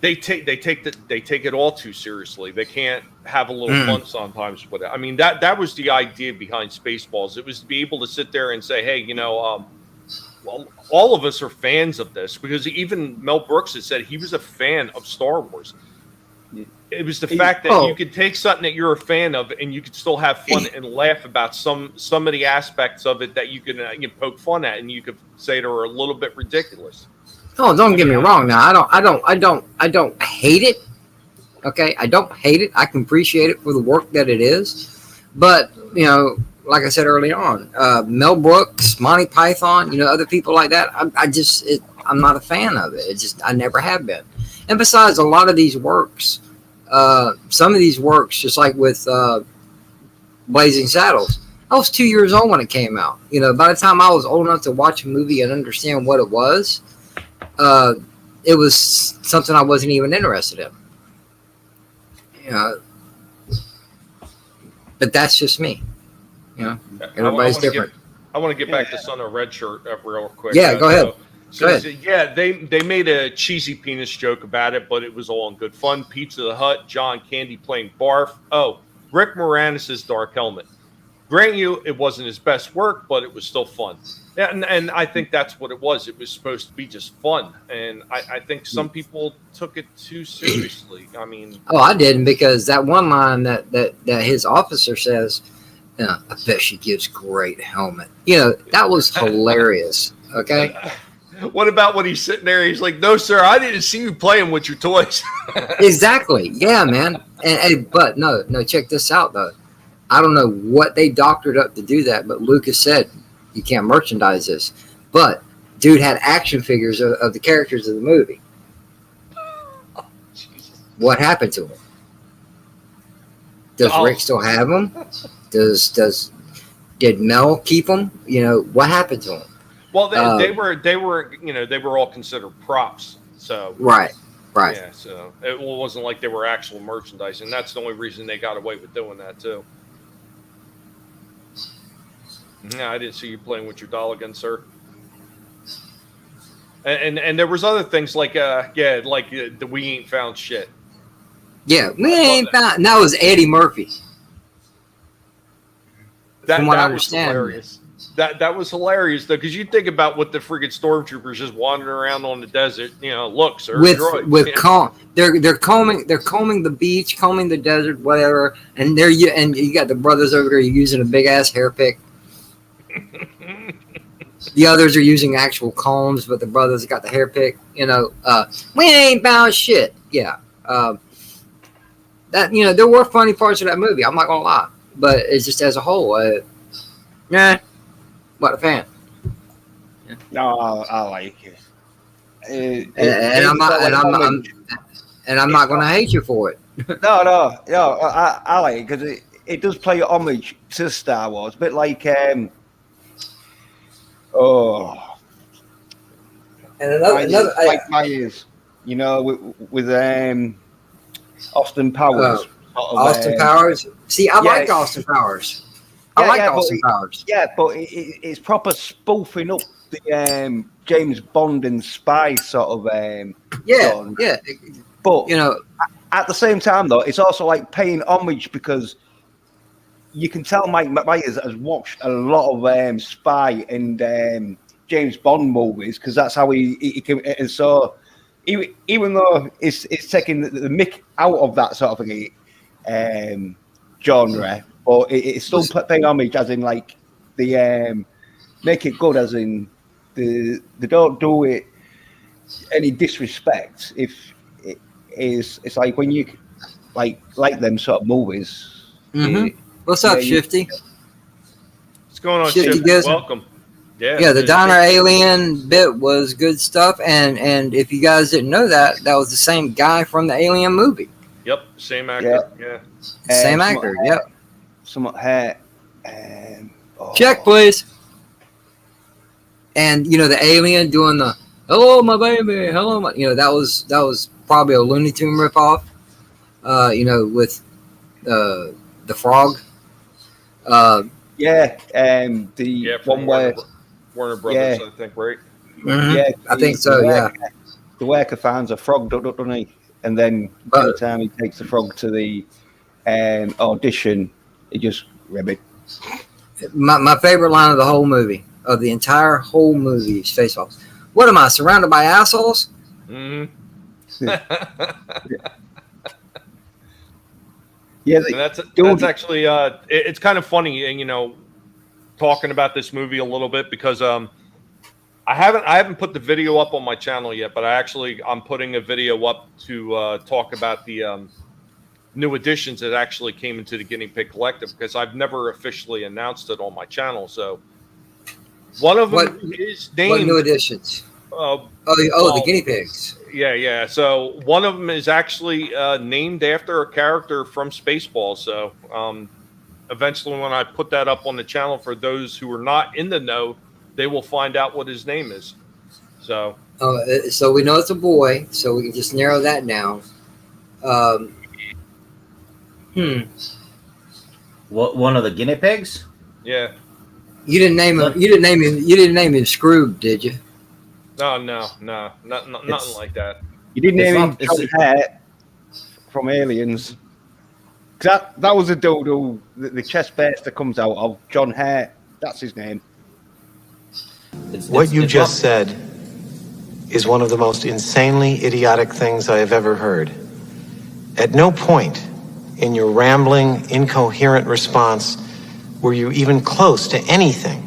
they take it all too seriously. They can't have a little fun sometimes with it. I mean, that was the idea behind Spaceballs. It was to be able to sit there and say, hey, you know, well, all of us are fans of this, because even Mel Brooks has said he was a fan of Star Wars. It was the fact that you could take something that you're a fan of and you could still have fun and laugh about some of the aspects of it that you can poke fun at, and you could say they're a little bit ridiculous. Oh, don't get me wrong. Now, I don't hate it. Okay, I don't hate it. I can appreciate it for the work that it is. But you know, like I said early on, Mel Brooks, Monty Python, you know, other people like that. I'm not a fan of it. I never have been. And besides, a lot of these works, some of these works, just like with Blazing Saddles, I was 2 years old when it came out. You know, by the time I was old enough to watch a movie and understand what it was something I wasn't even interested in. You know, but that's just me. You know, everybody's different. I want to get back to Son of Red Shirt real quick. Yeah, go ahead. Go ahead. Yeah, they made a cheesy penis joke about it, but it was all in good fun. Pizza the Hut, John Candy playing Barf. Oh, Rick Moranis' Dark Helmet. Grant you, it wasn't his best work, but it was still fun. Yeah, and I think that's what it was. It was supposed to be just fun, and I think some people took it too seriously. I mean, I didn't, because that one line that his officer says, I bet she gives great helmet. You know, that was hilarious. Okay. What about when he's sitting there? He's like, "No, sir, I didn't see you playing with your toys." Exactly. Yeah, man. But no. Check this out though. I don't know what they doctored up to do that, but Lucas said you can't merchandise this. But dude had action figures of the characters of the movie. What happened to him? Does Rick still have them? Did Mel keep them? You know, what happened to him? Well, they were all considered props. So right. Yeah, so it wasn't like they were actual merchandise, and that's the only reason they got away with doing that too. Yeah, I didn't see you playing with your doll again, sir. And there was other things like the We Ain't Found Shit. Yeah, we ain't found. And that was Eddie Murphy. That was hilarious. That was hilarious though, because you think about what the friggin' stormtroopers just wandering around on the desert. You know, look, sir, they're combing the beach, combing the desert, whatever, and you got the brothers over there using a big ass hair pick. The others are using actual combs, but the brothers got the hair pick. You know, we ain't found shit. Yeah, that there were funny parts of that movie. I'm not gonna lie, but it's just as a whole, what a fan. Yeah. No, I like it. I'm not going to hate you for it. No, I like it because it does play homage to Star Wars, a bit like And another like Myers, you know, with Austin Powers. Austin Powers. See, I like Austin Powers. I like Austin Powers. Yeah, but it's proper spoofing up the James Bond and spy sort of. Genre. Yeah. But at the same time, though, it's also like paying homage because you can tell Mike Myers has watched a lot of spy and James Bond movies because that's how he can. And so, even though it's taking the mick out of that sort of thing, genre. But it's still paying homage, as in like the make it good, as in they don't do it any disrespect. If it's like when you like them sort of movies. Mm-hmm. What's up, Shifty? What's going on, Shifty? Welcome. Yeah, the Donner alien bit was good stuff, and if you guys didn't know that, that was the same guy from the Alien movie. Yep, same actor. Yeah. Same actor. Yep. Somewhat hair. Check, please. And the alien doing the "Hello, my baby, hello, my," that was probably a Looney Tune ripoff. With the frog. The from one where Warner Brothers, I think, right? Mm-hmm. Yeah, I think so. The worker finds a frog, doesn't he? And then every time he takes the frog to the audition, he just ribbit. My favorite line of the whole movie, of the entire whole movie, is Spaceballs. What am I, surrounded by assholes? Mm-hmm. That's actually it's kind of funny, and talking about this movie a little bit because I haven't put the video up on my channel yet, but I'm putting a video up to talk about the new additions that actually came into the Guinea Pig Collective, because I've never officially announced it on my channel. So one of them is named. What new additions? The guinea pigs. Yeah. So one of them is actually named after a character from Spaceballs. So eventually, when I put that up on the channel, for those who are not in the know, they will find out what his name is. So. So we know it's a boy. So we can just narrow that down. What, one of the guinea pigs? Yeah. You didn't name him. You didn't name him Scrooge, did you? No, nothing like that. You didn't name him John Hurt from Aliens. That was a dodo. The chest burster comes out of John Hurt. That's his name. What you just said is one of the most insanely idiotic things I have ever heard. At no point in your rambling, incoherent response were you even close to anything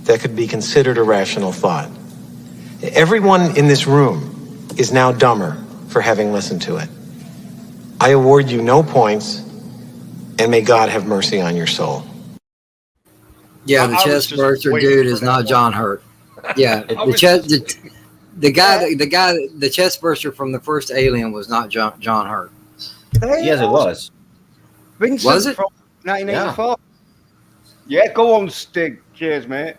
that could be considered a rational thought. Everyone in this room is now dumber for having listened to it. I award you no points, and may God have mercy on your soul. Yeah, the chest burster dude is not John Hurt. Yeah, the chest burster from the first Alien was not John Hurt. Yes, it was. Vincent Was it? from 1984? Yeah, go on, Stig. Cheers, mate.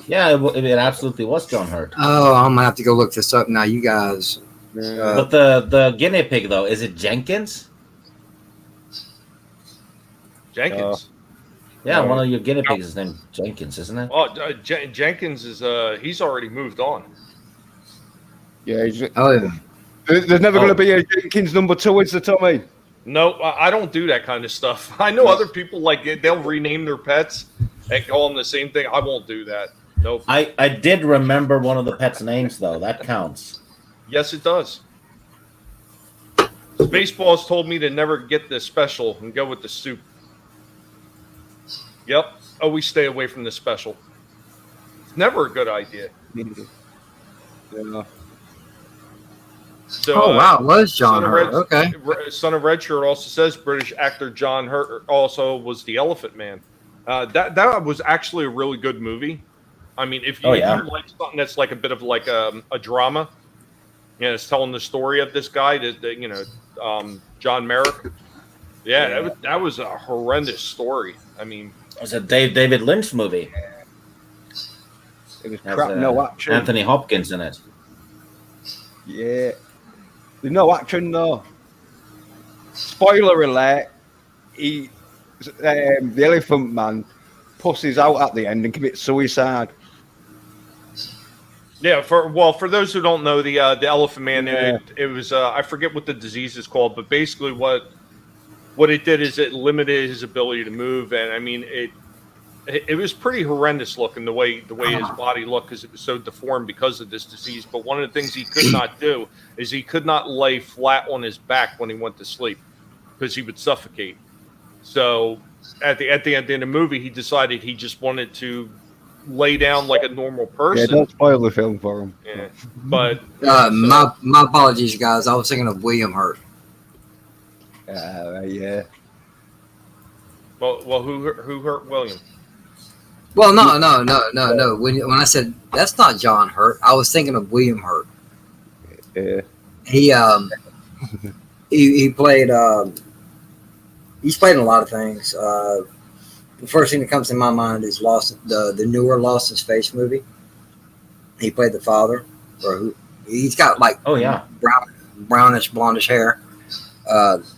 Yeah, it absolutely was John Hurt. Oh, I'm gonna have to go look this up now. You guys. But the guinea pig, though, is it Jenkins? Jenkins. Yeah, one of your guinea pigs is named Jenkins, isn't it? Oh, Jenkins is he's already moved on. Yeah. Yeah. There's never going to be a Jenkins number 2, is there, Tommy? No, I don't do that kind of stuff. I know other people they'll rename their pets and call them the same thing. I won't do that. Nope. I did remember one of the pets' names, though. That counts. Yes, it does. Spaceballs told me to never get the special and go with the soup. Yep. Always stay away from the special. It's never a good idea. Yeah. So, wow, it was John Hurt. Okay. Son of Red Shirt also says British actor John Hurt also was the Elephant Man. That was actually a really good movie. I mean, if you like something that's like a bit of like a drama, it's telling the story of this guy, John Merrick. Yeah, that was a horrendous story. I mean, it was a David Lynch movie. It was crap, no action. Anthony Hopkins in it. Yeah. There's no action, though. Spoiler alert. The Elephant Man pusses out at the end and commits suicide. Yeah, for those who don't know, the Elephant Man, it was I forget what the disease is called, but basically what it did is it limited his ability to move, and I mean it was pretty horrendous looking the way his body looked, because it was so deformed because of this disease. But one of the things he could not do is he could not lay flat on his back when he went to sleep, because he would suffocate. So at the end of the movie, he decided he just wanted to lay down like a normal person. Yeah, don't spoil the film for him. Yeah, but my apologies, guys. I was thinking of William Hurt. Yeah. Well, who hurt William? Well, no. When I said that's not John Hurt, I was thinking of William Hurt. Yeah. He played. He's played in a lot of things. The first thing that comes to my mind is the newer Lost in Space movie. He played the father, he's got like brownish blondish hair.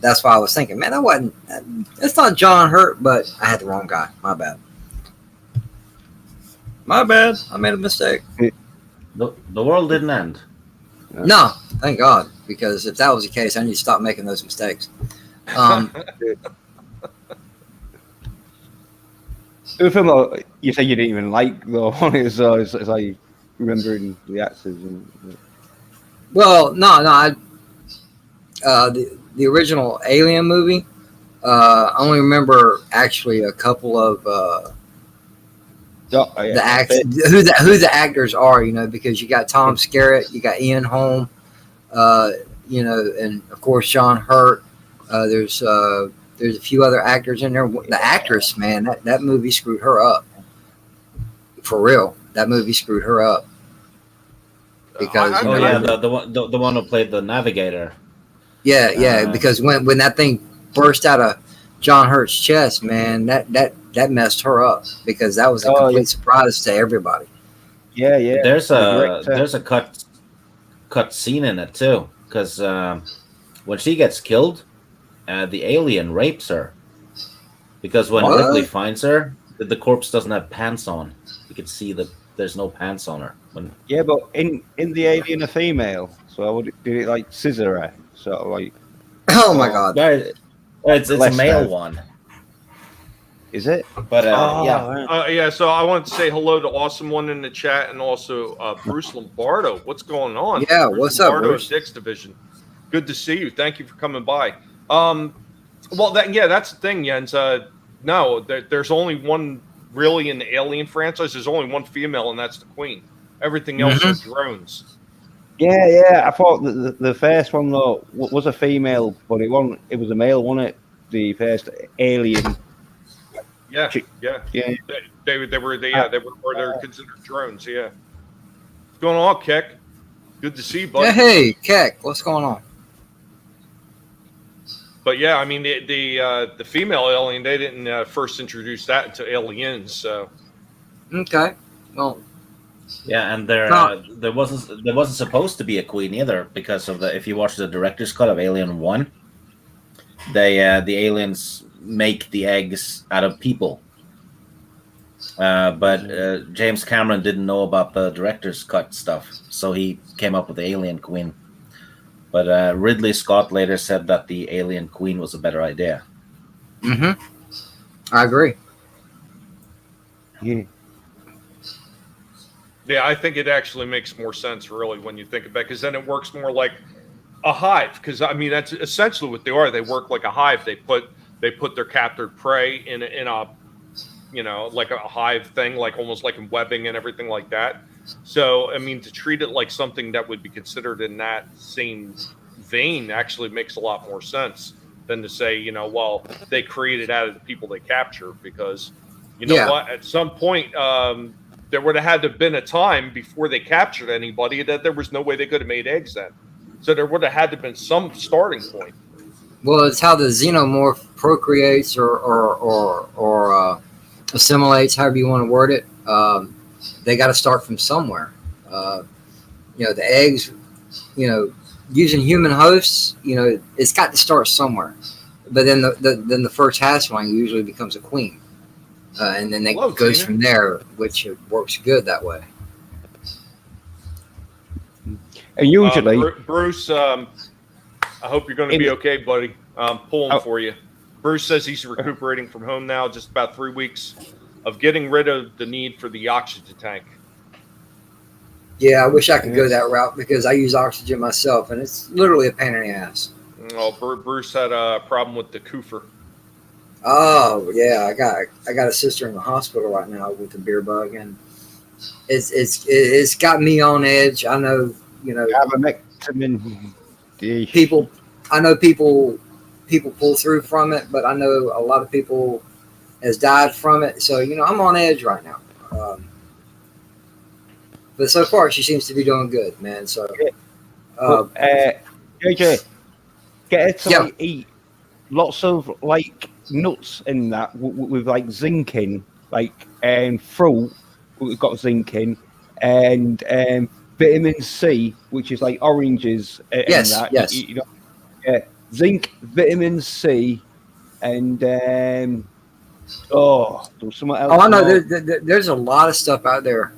That's why I was thinking, man, that's not John Hurt, but I had the wrong guy. My bad. I made a mistake. The world didn't end. No, thank God, because if that was the case, I need to stop making those mistakes. The film you say you didn't even like though, as I remembering the actors. Well, no. The original Alien movie. I only remember actually a couple of who the actors are. Because you got Tom Skerritt, you got Ian Holm, and of course John Hurt. There's a few other actors in there. The actress, man, that movie screwed her up. For real, that movie screwed her up. Because the one who played the navigator. Yeah. Because when that thing burst out of John Hurt's chest, man, that messed her up because that was a complete surprise to everybody. Yeah. There's a cut scene in it too, because when she gets killed, the alien rapes her. Because when Ripley finds her, the corpse doesn't have pants on. You can see that there's no pants on her. Yeah, but in the alien, a female. So did it like scissor her? Sort of like. Oh my God! It's a male one. Is it? But So I want to say hello to Awesome One in the chat, and also Bruce Lombardo. What's going on? Yeah, Bruce what's Lombardo up, Bruce? Dick's Division. Good to see you. Thank you for coming by. That's the thing, Jens. No, there's only one really in the Alien franchise. There's only one female, and that's the Queen. Everything else are drones. Yeah. I thought the first one though was a female, but it wasn't. It was a male, wasn't it? The first Alien. Yeah. They were considered drones. Yeah. What's going on, Keck? Good to see you, buddy. Yeah, hey, Keck, what's going on? But yeah, I mean the female alien, they didn't first introduce that into Aliens. So okay, well, yeah, and there wasn't supposed to be a queen either because of if you watch the director's cut of Alien 1, the aliens make the eggs out of people. But James Cameron didn't know about the director's cut stuff, so he came up with the alien queen. But Ridley Scott later said that the alien queen was a better idea. Mm-hmm. I agree. Yeah. Yeah, I think it actually makes more sense, really, when you think about it, because then it works more like a hive. Because I mean, that's essentially what they are. They work like a hive. They put their captured prey in a like a hive thing, like almost like in webbing and everything like that. So I mean, to treat it like something that would be considered in that same vein actually makes a lot more sense than to say, well, they created out of the people they capture, because what, at some point. There would have had to have been a time before they captured anybody that there was no way they could have made eggs then. So there would have had to have been some starting point. Well, it's how the xenomorph procreates or assimilates, however you want to word it. They got to start from somewhere. The eggs, using human hosts, it's got to start somewhere. But then the first hatchling usually becomes a queen. And then it goes from there, which works good that way. And usually, Bruce, I hope you're going to be okay, buddy. Pulling for you. Bruce says he's recuperating from home now, just about 3 weeks of getting rid of the need for the oxygen tank. Yeah, I wish I could go that route because I use oxygen myself, and it's literally a pain in the ass. Well, Bruce had a problem with the Coofer. Oh yeah, I got a sister in the hospital right now with the beer bug, and it's got me on edge. I know, people. I know people pull through from it, but I know a lot of people has died from it. So, I'm on edge right now. But so far, she seems to be doing good, man. So, JJ, get her to Yeah. like eat lots of like nuts in that with like zinc in, like fruit. We've got zinc in, and vitamin C, which is like oranges in Yes, that. yes. You know, zinc, vitamin C, and there was something else. Oh, I know. There's a lot of stuff out there.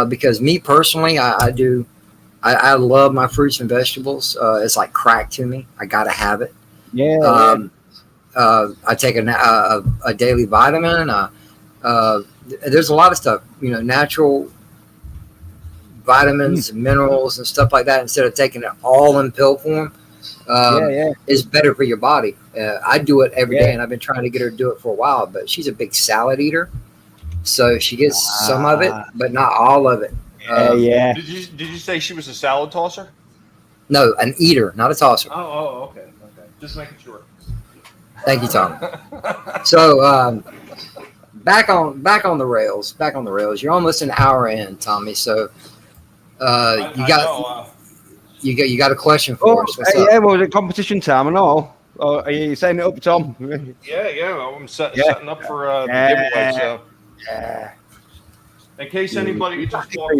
Because me personally, I love my fruits and vegetables. It's like crack to me. I gotta have it. Yeah. I take a daily vitamin. There's a lot of stuff, natural vitamins, minerals, and stuff like that. Instead of taking it all in pill form, is better for your body. I do it every day, and I've been trying to get her to do it for a while. But she's a big salad eater, so she gets some of it, but not all of it. Did you say she was a salad tosser? No, an eater, not a tosser. Oh, okay. Just making sure. Thank you, Tom. So back on the rails. You're almost an hour in, Tommy. So you got a question for us? What's up? Yeah, well, it's competition time and all. Are you setting it up, Tom? Yeah. I'm setting up for the giveaway. So, in case anybody just walked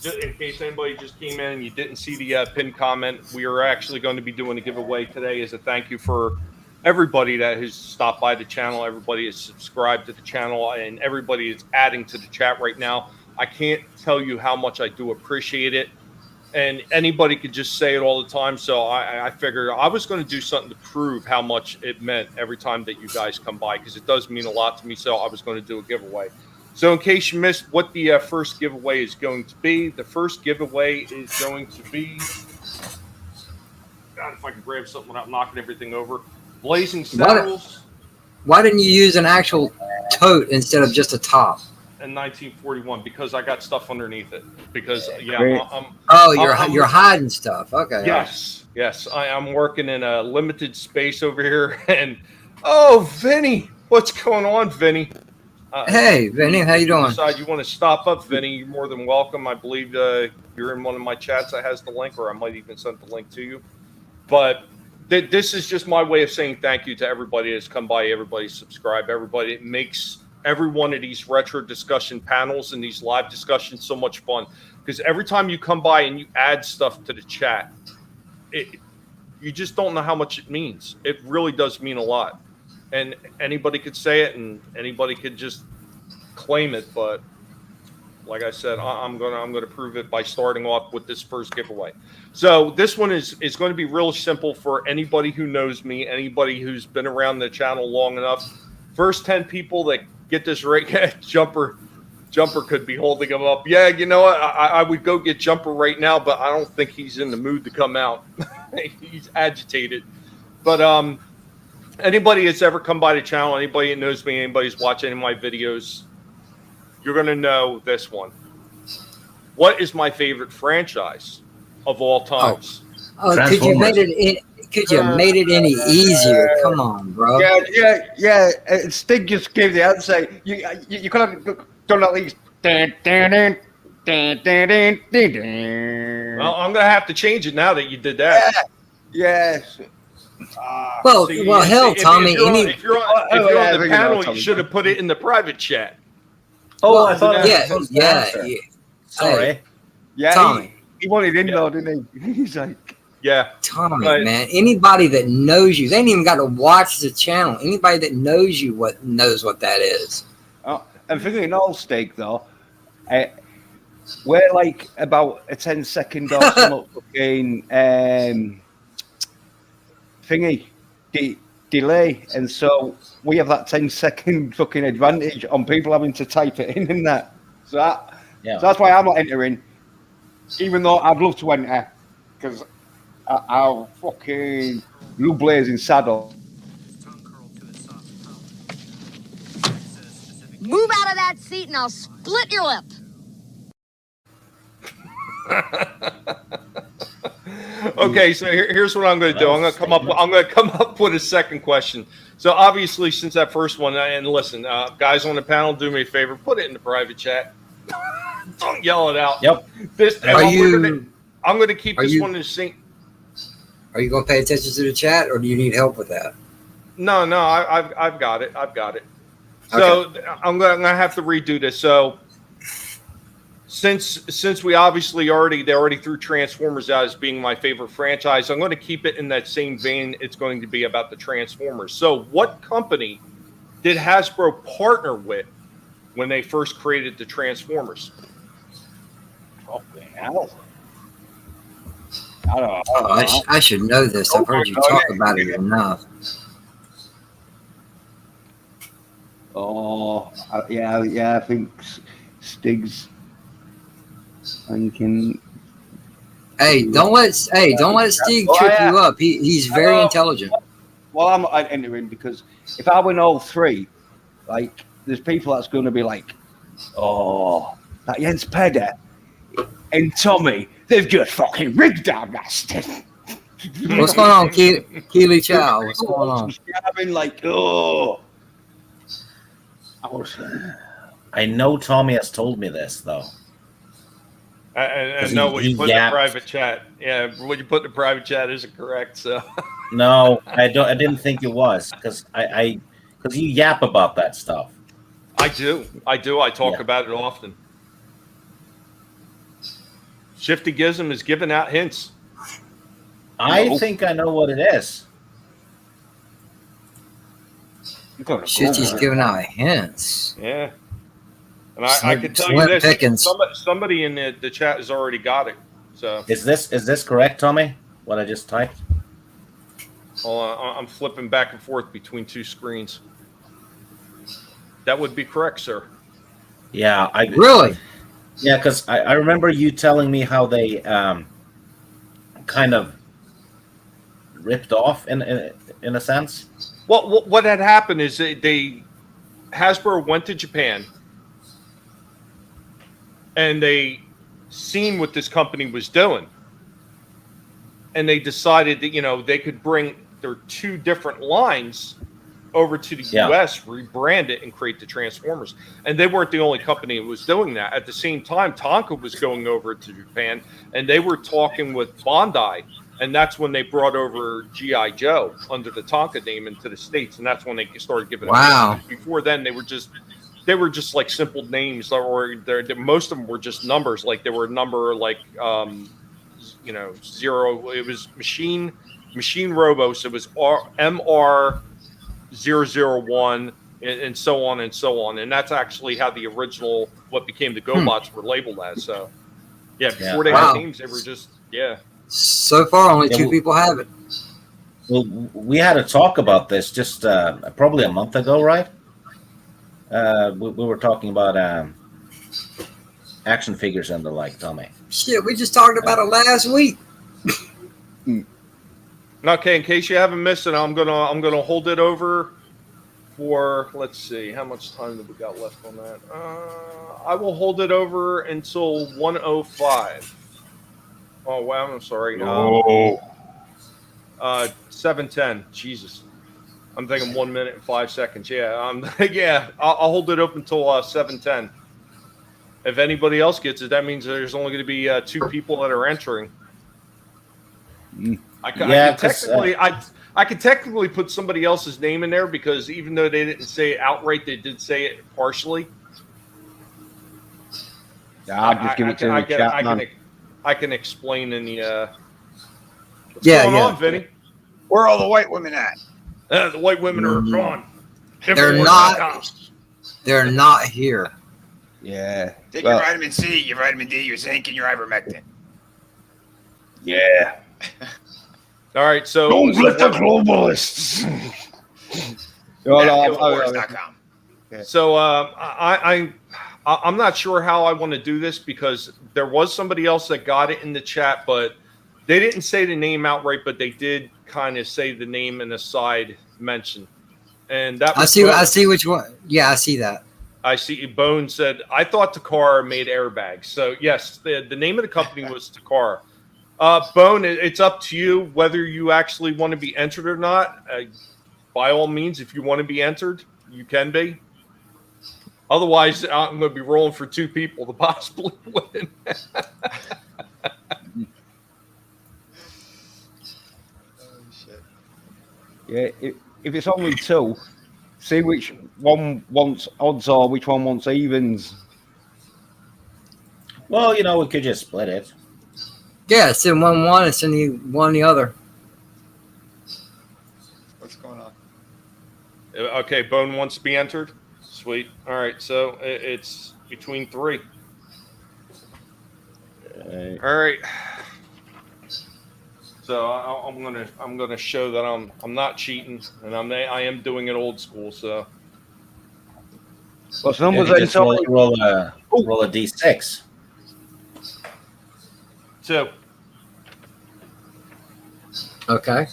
in, in case anybody just came in and you didn't see the pinned comment, we are actually going to be doing a giveaway today as a thank you for everybody that has stopped by the channel, everybody has subscribed to the channel, and everybody is adding to the chat right now. I can't tell you how much I do appreciate it. And anybody could just say it all the time. So I figured I was going to do something to prove how much it meant every time that you guys come by, because it does mean a lot to me. So I was going to do a giveaway. So in case you missed what the first giveaway is going to be, the first giveaway is going to be, God, if I can grab something without knocking everything over, Blazing Saddles. Why didn't you use an actual tote instead of just a top? In 1941, because I got stuff underneath it. Because you're hiding stuff. Okay. Yes. I'm working in a limited space over here, and Vinny, what's going on, Vinny? Hey, Vinny, how you doing? Decide you want to stop up, Vinny? You're more than welcome. I believe you're in one of my chats that has the link, or I might even send the link to you. But this is just my way of saying thank you to everybody that's come by, everybody subscribe, everybody. It makes every one of these retro discussion panels and these live discussions so much fun, because every time you come by and you add stuff to the chat, you just don't know how much it means. It really does mean a lot, and anybody could say it and anybody could just claim it. But like I said, I'm gonna prove it by starting off with this first giveaway. So this one is going to be real simple for anybody who knows me, anybody who's been around the channel long enough. First 10 people that get this right, Jumper could be holding him up. Yeah, you know what? I would go get Jumper right now, but I don't think he's in the mood to come out. He's agitated. But anybody that's ever come by the channel, anybody that knows me, anybody who's watching any of my videos, you're going to know this one. What is my favorite franchise of all times? Could you made it any easier? Come on, bro. Yeah. Stig just gave the answer. You could have done at least. Well, I'm gonna have to change it now that you did that. Yes. Hell, Tommy. If you're on the panel, you should have put it in the private chat. I thought. Yeah. Sorry. Yeah, Tommy. He wanted in though, didn't he? He's like, yeah. Tommy, man. Anybody that knows you, they ain't even got to watch the channel. Anybody that knows you knows what that is. Oh, and figuring all steak though, we're like about a 10-second or something fucking delay, and so we have that 10-second fucking advantage on people having to type it in and that. So that's why I'm not entering, even though I'd love to enter, because I'll fucking blue blazing saddle. Move out of that seat and I'll split your lip. Okay, so here's what I'm going to do. I'm going to come up with a second question. So obviously, since that first one, and listen, guys on the panel, do me a favor, put it in the private chat. Don't yell it out. Yep. I'm going to keep this one in sync. Are you going to pay attention to the chat, or do you need help with that? No, I've got it. I've got it. So okay. I'm going to have to redo this. So since we obviously they already threw Transformers out as being my favorite franchise, I'm going to keep it in that same vein. It's going to be about the Transformers. So what company did Hasbro partner with when they first created the Transformers? What the hell? I don't know. I should know this. I've heard you talk about it enough. Oh, I think Stig's thinking. Hey, don't let Stig trip you up. He's very intelligent. Well, I'm entering because if I win all three, like, there's people that's going to be like, oh, that Jens Peder and Tommy, they've just fucking rigged our bastard. What's going on, Keely Chow? What's going on? I've been like, oh. I know Tommy has told me this, though. I know what you put in the private chat. Yeah, what you put in the private chat isn't correct. So no, I didn't think it was because you yap about that stuff. I do. I talk about it often. Shifty Gizm is giving out hints. I think I know what it is. Shifty's giving out hints. Yeah. And I can tell you this: somebody in the chat has already got it. So is this correct, Tommy? What I just typed? Hold on, I'm flipping back and forth between two screens. That would be correct, sir. Yeah, really. Yeah, because I remember you telling me how they kind of ripped off in a sense. Well, what had happened is Hasbro went to Japan. And they seen what this company was doing. And they decided that, they could bring their two different lines over to the U.S., rebrand it, and create the Transformers. And they weren't the only company that was doing that. At the same time, Tonka was going over to Japan, and they were talking with Bandai. And that's when they brought over G.I. Joe under the Tonka name into the States. And that's when they started giving it. Before then, they were just like simple names, or most of them were just numbers. Like there were a number like 0. It was Machine Robos. It was MR001 and so on and so on. And that's actually how the original what became the GoBots were labeled as. So before they had names, they were just So far, only two people have it. Well, we had a talk about this just probably a month ago, right? We were talking about action figures and the like, Tommy. Shit, we just talked about it last week. Okay, in case you haven't missed it, I'm gonna hold it over for, let's see, how much time have we got left on that? I will hold it over until 1:05. Oh wow, I'm sorry. 7:10. Jesus. I'm thinking 1 minute and 5 seconds. Yeah, I'll hold it open until 7:10. If anybody else gets it, that means there's only going to be 2 people that are entering. I could technically put somebody else's name in there because even though they didn't say it outright, they did say it partially. Yeah, I'll just give it to the chat, man. I can explain in the. What's going on, Vinny? Where are all the white women at? The white women are gone. They're not. They're not here. Yeah. Take your vitamin C, your vitamin D, your zinc, and your ivermectin. Yeah. All right. So don't let the globalists. So I'm not sure how I want to do this because there was somebody else that got it in the chat, but they didn't say the name outright, but they did kind of say the name in a side mention. And that was I see which one. Yeah, I see that. I see. Bone said, I thought Takara made airbags. So yes, the name of the company was Takara. Bone, it's up to you whether you actually want to be entered or not. By all means, if you want to be entered, you can be. Otherwise, I'm going to be rolling for 2 people to possibly win. Yeah, if it's only 2, see which one wants odds or which one wants evens. Well, we could just split it. Yeah, send one, and send you one the other. What's going on? Okay, Bone wants to be entered. Sweet. All right, so it's between 3. All right. So I'm gonna show that I'm not cheating, and I am doing it old school. So What's the numbers? Just roll a d6. 2. Okay.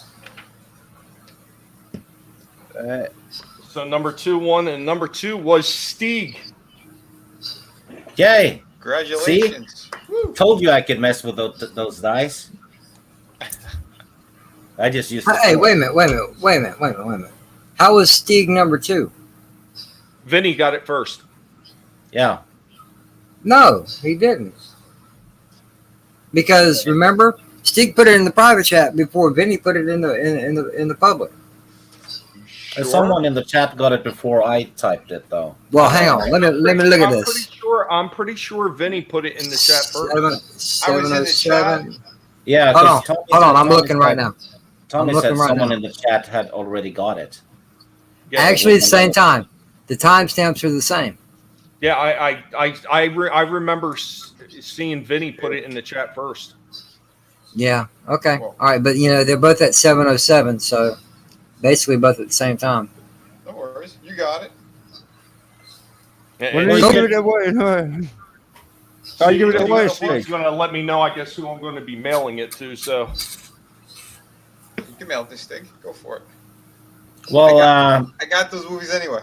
So number 2 won, and number 2 was Stieg. Yay! Congratulations. See? Told you I could mess with those dice. I just used to. Hey, wait a minute. How was Stieg number 2? Vinny got it first. Yeah. No, he didn't. Because remember, Stieg put it in the private chat before Vinny put it in the public. Sure. Someone in the chat got it before I typed it, though. Well, hang on. Let me look at this. I'm pretty sure Vinny put it in the chat first. 707. Yeah. Hold on. I'm looking right now. Tommy said someone in the chat had already got it. Yeah, actually, at the same time. The timestamps are the same. Yeah, I remember seeing Vinny put it in the chat first. Yeah. Okay. All right, but they're both at 7:07, so basically both at the same time. No worries. You got it. When are you giving it away? Are you giving it away, He's going to let me know, I guess, who I'm going to be mailing it to. So You can mail this thing. Go for it. Well, I got those movies anyway.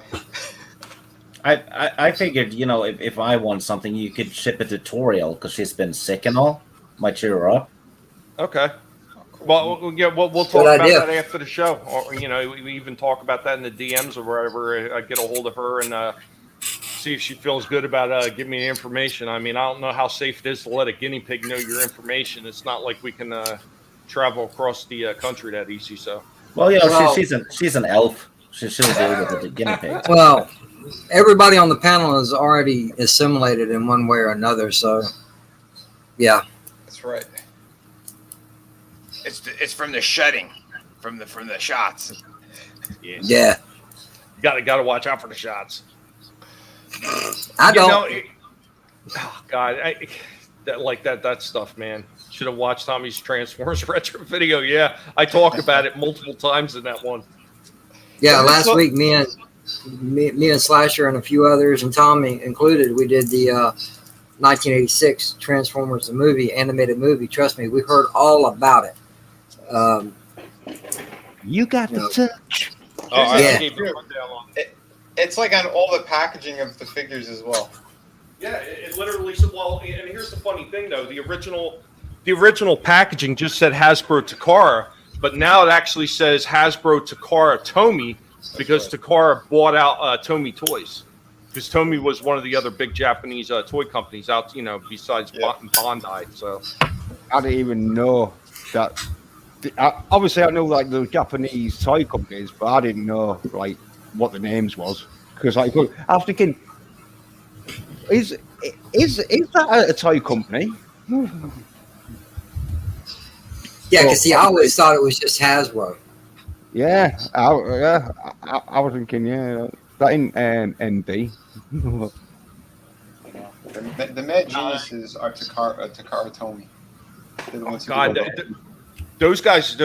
I figured, if I want something, you could ship a tutorial because she's been sick and all. Might cheer her up. okay. Well, yeah, we'll talk about that after the show. Or, we even talk about that in the DMs or wherever. I get a hold of her and see if she feels good about giving me the information. I mean, I don't know how safe it is to let a guinea pig know your information. It's not like we can travel across the country that easy. So, well, she's an elf. She'll deal with the guinea pigs. Well, everybody on the panel is already assimilated in one way or another. So, yeah, That's right. It's from the shedding, from the shots. yeah. Got to watch out for the shots. I don't. Oh God, that stuff, man. Should have watched Tommy's Transformers retro video. Yeah, I talk about it multiple times in that one. Yeah, last week me and Slasher and a few others, and Tommy included, we did the 1986 Transformers the movie, animated movie. Trust me, we heard all about it. You got the touch. Oh, Yeah. I gave you a rundown on it. It's like on all the packaging of the figures as well. Yeah, it literally said. Well, and here's the funny thing, though: the original packaging just said Hasbro Takara, but now it actually says Hasbro Takara Tomy because Takara bought out Tomy Toys. Because Tomy was one of the other big Japanese toy companies out, besides Bandai. So I didn't even know that. Obviously, I know like the Japanese toy companies, but I didn't know like what the names was. Because I was thinking, is that a toy company? Yeah, because see, I always thought it was just Hasbro. Yeah, I was thinking, that ain't NB. The Mad Geniuses are Takara Tomy. They're the ones who God, do it. those guys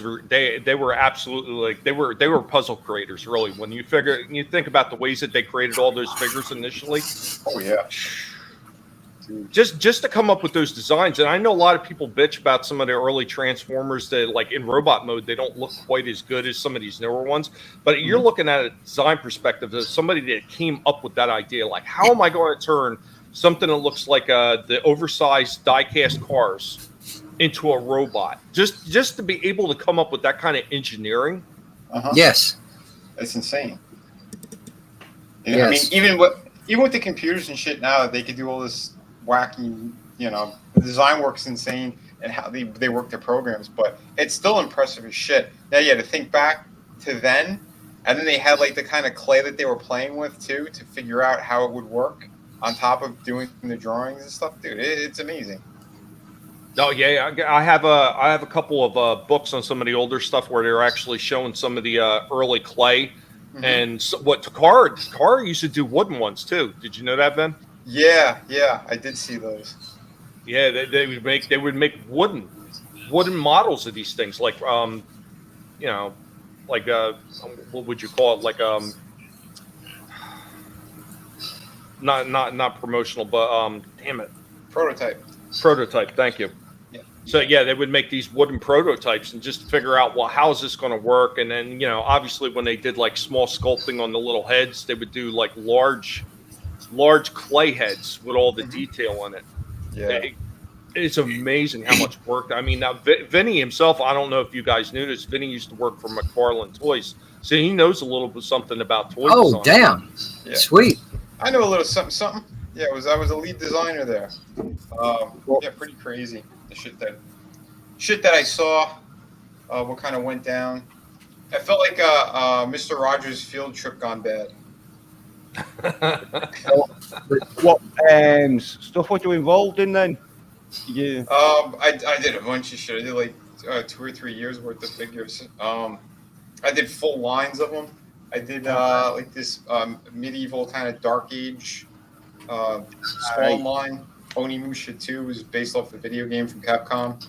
were they were absolutely like they were puzzle creators, really. When you think about the ways that they created all those figures initially. Oh yeah. Just to come up with those designs, and I know a lot of people bitch about some of the early Transformers that, like in robot mode, they don't look quite as good as some of these newer ones. But you're looking at a design perspective as somebody that came up with that idea. Like, how am I going to turn something that looks like the oversized die-cast cars into a robot. Just to be able to come up with that kind of engineering. Yes. It's insane. Yes. I mean, even with the computers and shit now, they could do all this wacky, the design work's insane and how they work their programs, but it's still impressive as shit. Now, to think back to then, and then they had like the kind of clay that they were playing with too to figure out how it would work on top of doing the drawings and stuff, dude. It's amazing. Oh yeah, I have a couple of books on some of the older stuff where they're actually showing some of the early clay. And what Takara used to do wooden ones too. Did you know that, Ben? Yeah, I did see those. Yeah, they would make wooden models of these things, like what would you call it? Like not promotional, but damn it, prototype. Thank you. Yeah. So they would make these wooden prototypes and just figure out, well, how is this going to work? And then obviously when they did like small sculpting on the little heads, they would do like large clay heads with all the detail in it. Yeah. It's amazing how much work. I mean, now Vinny himself, I don't know if you guys knew this. Vinny used to work for McFarlane Toys, so he knows a little bit something about toy design. Damn! Yeah. Sweet. I know a little something. Yeah, I was a lead designer there. Pretty crazy. The shit that I saw. What kind of went down? I felt like Mr. Rogers' field trip gone bad. What stuff were you involved in then? Yeah. I did a bunch of shit. I did like 2 or 3 years worth of figures. I did full lines of them. I did like this medieval kind of dark age Spawn line. Onimusha 2 was based off the video game from Capcom,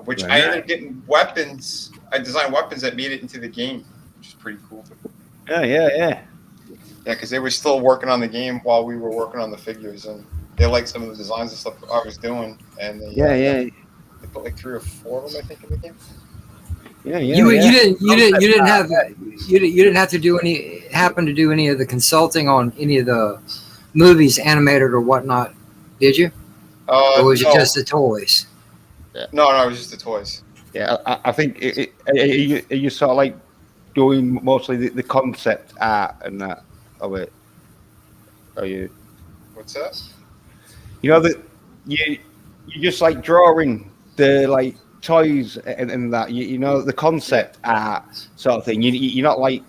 which I ended up getting weapons. I designed weapons that made it into the game, which is pretty cool. Yeah, because they were still working on the game while we were working on the figures, and they liked some of the designs and stuff I was doing, and they put like 3 or 4 of them, I think, in the game. You didn't have to happen to do any of the consulting on any of the movies, animated or whatnot, did you? Or was it just the toys? No, it was just the toys. Yeah, I think you sort of like doing mostly the concept art and that of it. Are you? What's that? That you just like drawing the like toys and that the concept art sort of thing. You're not like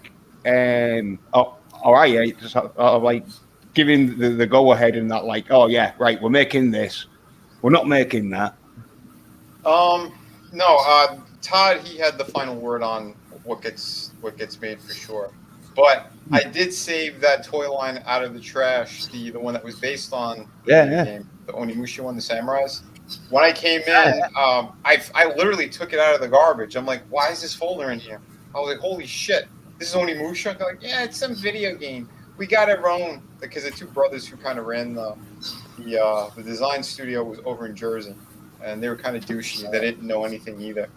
just sort of like giving the go ahead and that like, oh yeah, right, we're making this, we're not making that. No, Todd, he had the final word on what gets made for sure. But I did save that toy line out of the trash, the one that was based on the game, the Onimusha one, the Samurais. When I came in, I literally took it out of the garbage. I'm like, why is this folder in here? I was like, holy shit, this is Onimusha? They're like, yeah, it's some video game. We got it wrong, because the 2 brothers who kind of ran the design studio was over in Jersey, and they were kind of douchey. They didn't know anything either.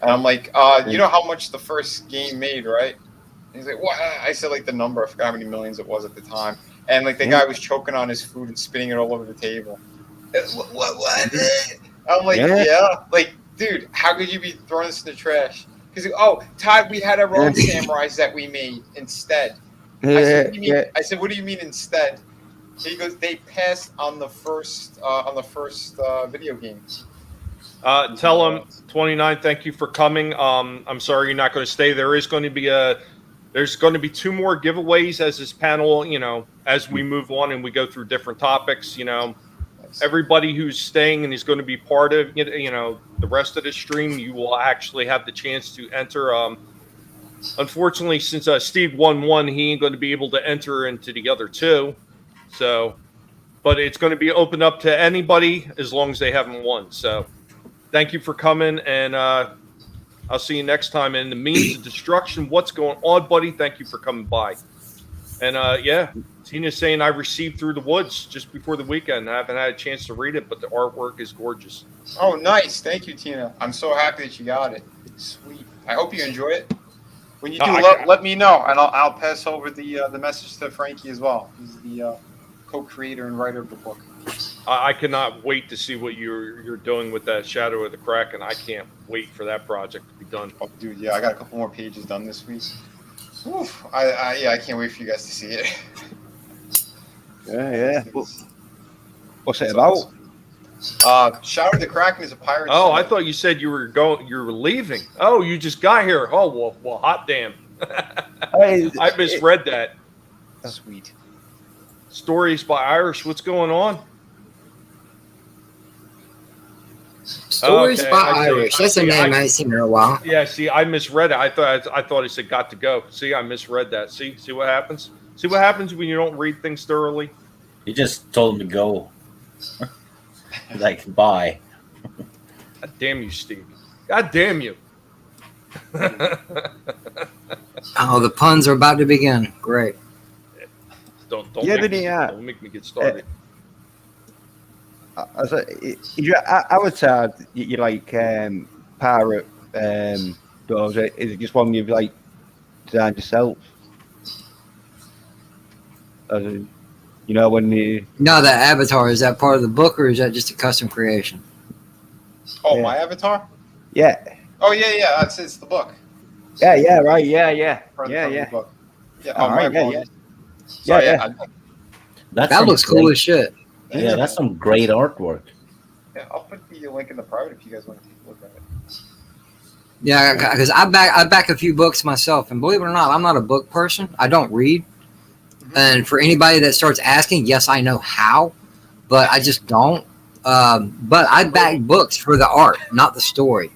And I'm like, you know how much the first game made, right? And he's like, what? I said like the number. I forgot how many millions it was at the time. And like the guy was choking on his food and spitting it all over the table. What? I'm like, yeah. Like, dude, how could you be throwing this in the trash? Because, Todd, we had our own Samurais that we made instead. I said, what do you mean instead? He goes, they passed on the first video game. Tell him 29. Thank you for coming. I'm sorry you're not going to stay. There's going to be 2 more giveaways as this panel, as we move on and we go through different topics. Everybody who's staying and is going to be part of the rest of the stream, you will actually have the chance to enter. Unfortunately, since Steve won 1, he ain't going to be able to enter into the other 2. So, but it's going to be open up to anybody as long as they haven't won. So, thank you for coming, and I'll see you next time. And the means of destruction, what's going on, buddy? Thank you for coming by. And Tina's saying I received Through the Woods just before the weekend. I haven't had a chance to read it, but the artwork is gorgeous. Oh, nice. Thank you, Tina. I'm so happy that you got it. Sweet. I hope you enjoy it. When you do, let me know, and I'll pass over the message to Frankie as well. He's the co-creator and writer of the book. I cannot wait to see what you're doing with that Shadow of the Kraken. I can't wait for that project to be done. Oh, dude, yeah, I got a couple more pages done this week. Oof, I can't wait for you guys to see it. Yeah. What's it about? Shadow of the Kraken is a pirate. Oh, ship. I thought you said you were leaving. Oh, you just got here. Oh, well, hot damn. I misread that. Sweet. Stories by Irish. What's going on? Stories Okay, by I see. Irish. That's a name I ain't seen in a while. Yeah, see, I misread it. I thought it said got to go. See, I misread that. See what happens? See what happens when you don't read things thoroughly? You just told him to go. Like, bye. God damn you, Steve. God damn you. Oh, the puns are about to begin. Great. Don't make me get started. Is your avatar, you like pirate doors? Is it just one you've like designed yourself? You know, when you No, that avatar, is that part of the book or is that just a custom creation? Oh, my avatar? Yeah. Oh, yeah. It's the book. Yeah, right. Yeah. From Yeah. the book. Yeah. All my right, yeah. apologies. Yeah, Sorry, yeah. That looks cool as shit. Yeah, that's some great artwork. Yeah, I'll put the link in the private if you guys want to take a look at it. Yeah, because I back a few books myself, and believe it or not, I'm not a book person. I don't read. And for anybody that starts asking, yes, I know how, but I just don't. But I back books for the art, not the story.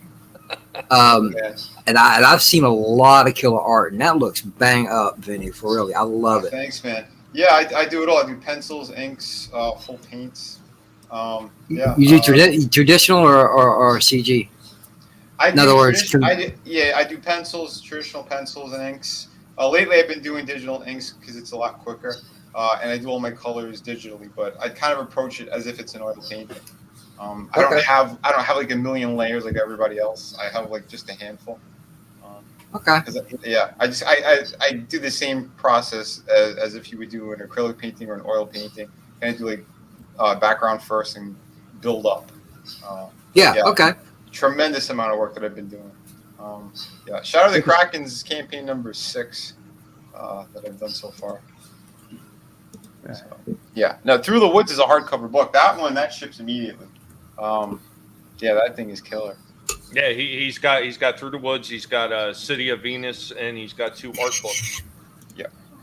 And I've seen a lot of killer art, and that looks bang up, Vinny, for really. I love it. Thanks, man. Yeah, I do it all. I do pencils, inks, full paints. Yeah. You do traditional or CG? In other words, I do pencils, traditional pencils and inks. Lately, I've been doing digital inks because it's a lot quicker, and I do all my colors digitally. But I kind of approach it as if it's an oil painting. I don't have like a million layers like everybody else. I have like just a handful. Okay. I do the same process as if you would do an acrylic painting or an oil painting. And I do like background first and build up. Okay. Tremendous amount of work that I've been doing. Shadow of the Kraken's campaign number 6 that I've done so far. Now Through the Woods is a hardcover book. That ships immediately. That thing is killer. Yeah, he's got Through the Woods. He's got City of Venus, and he's got 2 art books.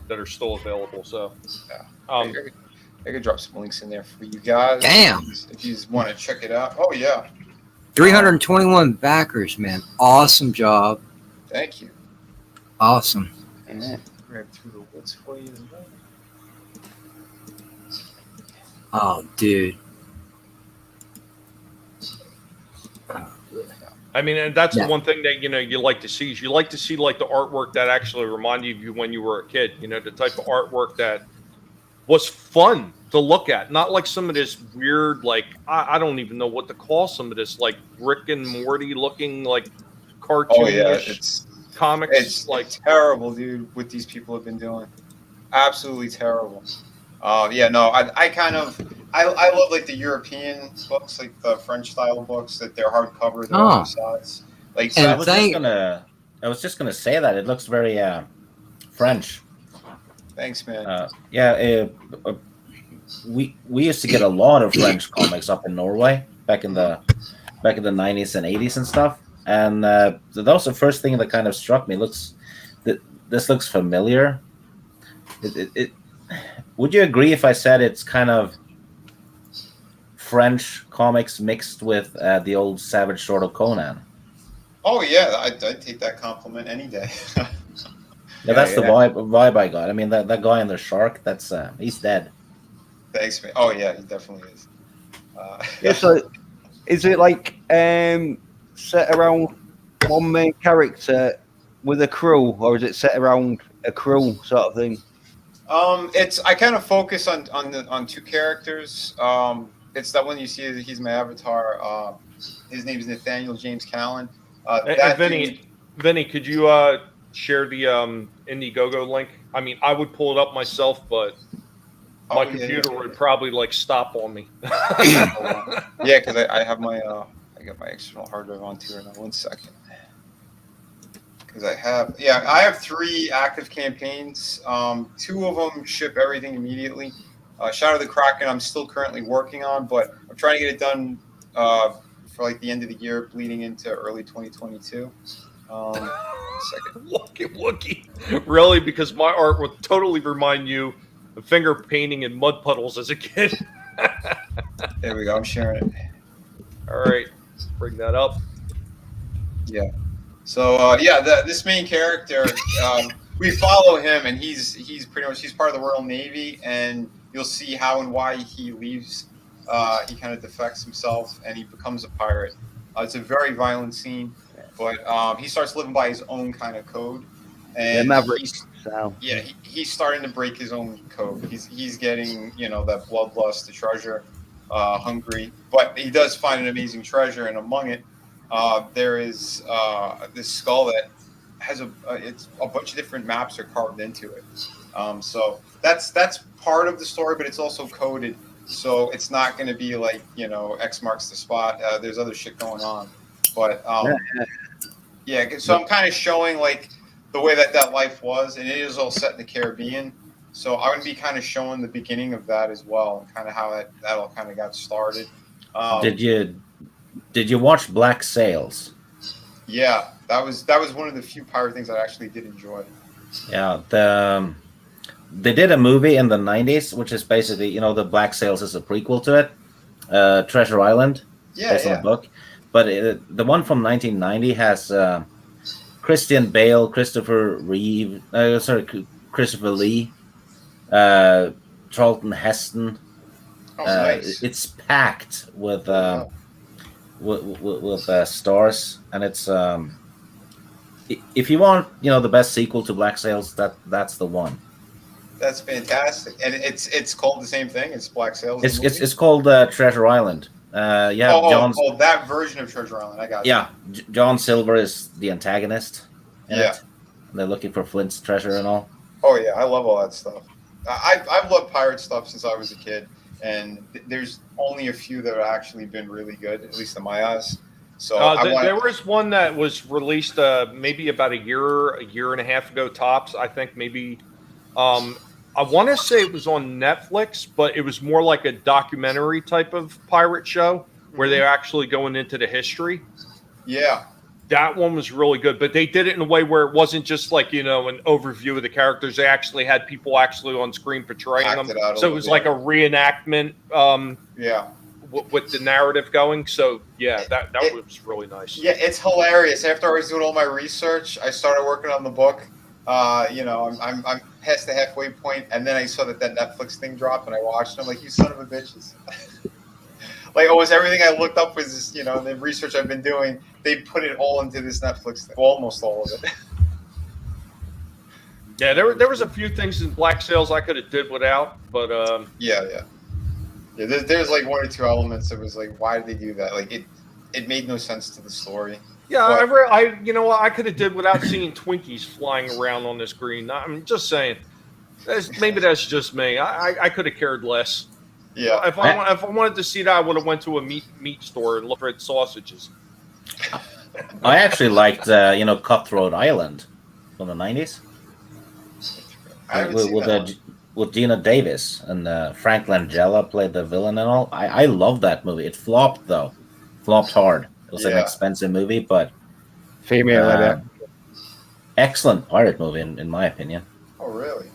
That are still available. So I could drop some links in there for you guys. Damn. If you want to check it out. Oh yeah. 321 backers, man. Awesome job. Thank you. Awesome. Grab Through the Woods for you as well. Oh, dude. I mean, and that's the one thing that you like to see is you like to see like the artwork that actually reminded you when you were a kid. The type of artwork that was fun to look at, not like some of this weird, like I don't even know what to call some of this, like Rick and Morty looking like cartoonish comics. It's terrible, dude. What these people have been doing, absolutely terrible. I love like the European books, like the French style books that they're hardcover, they're on sides. Like, so I was just gonna say that it looks very French. Thanks, man. We used to get a lot of French comics up in Norway back in the 90s and 80s and stuff, and that was the first thing that kind of struck me. This looks familiar. Would you agree if I said it's kind of French comics mixed with the old Savage Sword of Conan? Oh yeah, I'd take that compliment any day. That's the vibe I got. I mean, that guy in the shark, that's he's dead. Thanks, man. Oh yeah, he definitely is. So is it like set around one main character with a crew, or is it set around a crew sort of thing? I kind of focus on 2 characters. It's that one you see. He's my avatar. His name is Nathaniel James Callan. Vinny, could you share the Indiegogo link? I mean, I would pull it up myself, but My computer would probably like stop on me. Yeah, because I have my I got my external hard drive on too right now. 1 second. Because I have 3 active campaigns. 2 of them ship everything immediately. Shadow of the Kraken I'm still currently working on, but I'm trying to get it done for like the end of the year, bleeding into early 2022. Second. Wookie. Really? Because my art would totally remind you of finger painting in mud puddles as a kid. There we go. I'm sharing it. All right. Bring that up. Yeah. So this main character, we follow him, and he's pretty much part of the Royal Navy, and you'll see how and why he leaves. He kind of defects himself, and he becomes a pirate. It's a very violent scene, but he starts living by his own kind of code, and he's starting to break his own code. He's getting that bloodlust, the treasure hungry, but he does find an amazing treasure, and among it. There is this skull that has it's a bunch of different maps are carved into it. So that's part of the story, but it's also coded. So it's not going to be like, X marks the spot. There's other shit going on. But so I'm kind of showing like the way that life was, and it is all set in the Caribbean. So I'm going to be kind of showing the beginning of that as well, and kind of how that all kind of got started. Did you watch Black Sails? Yeah, that was one of the few pirate things I actually did enjoy. Yeah, they did a movie in the 90s, which is basically, the Black Sails is a prequel to it, Treasure Island, based on a book. But the one from 1990 has Christian Bale, Christopher Lee, Charlton Heston. Nice. It's packed with stars, and it's if you want the best sequel to Black Sails, that's the one. That's fantastic, and it's called the same thing. It's Black Sails. It's called Treasure Island. That version of Treasure Island. I got you. Yeah, John Silver is the antagonist. In Yeah, it. And they're looking for Flint's treasure and all. Oh yeah, I love all that stuff. I've loved pirate stuff since I was a kid, and there's only a few that have actually been really good, at least in my eyes. So there was one that was released maybe about a year and a half ago tops. I think maybe. I want to say it was on Netflix, but it was more like a documentary type of pirate show where they're actually going into the history. Yeah. That one was really good, but they did it in a way where it wasn't just like, an overview of the characters. They actually had people actually on screen portraying them. So it was like a reenactment with the narrative going. So, yeah, that was really nice. Yeah, it's hilarious. After I was doing all my research, I started working on the book. I'm past the halfway point, and then I saw that Netflix thing dropped, and I watched it. I'm like, you son of a bitches. Like, almost everything I looked up was this, the research I've been doing, they put it all into this Netflix thing. Well, almost all of it. Yeah, there was a few things in Black Sails I could have did without, but Yeah. There's like 1 or 2 elements that was like, why did they do that? Like, it made no sense to the story. Yeah, I could have did without seeing Twinkies flying around on the screen. I'm just saying, maybe that's just me. I could have cared less. Yeah. If I wanted to see that, I would have went to a meat store and looked for sausages. I actually liked Cutthroat Island from the 90s. With Gina Davis and Frank Langella played the villain and all. I love that movie. It flopped though, hard. It was an expensive movie, but excellent pirate movie in my opinion. Oh, really?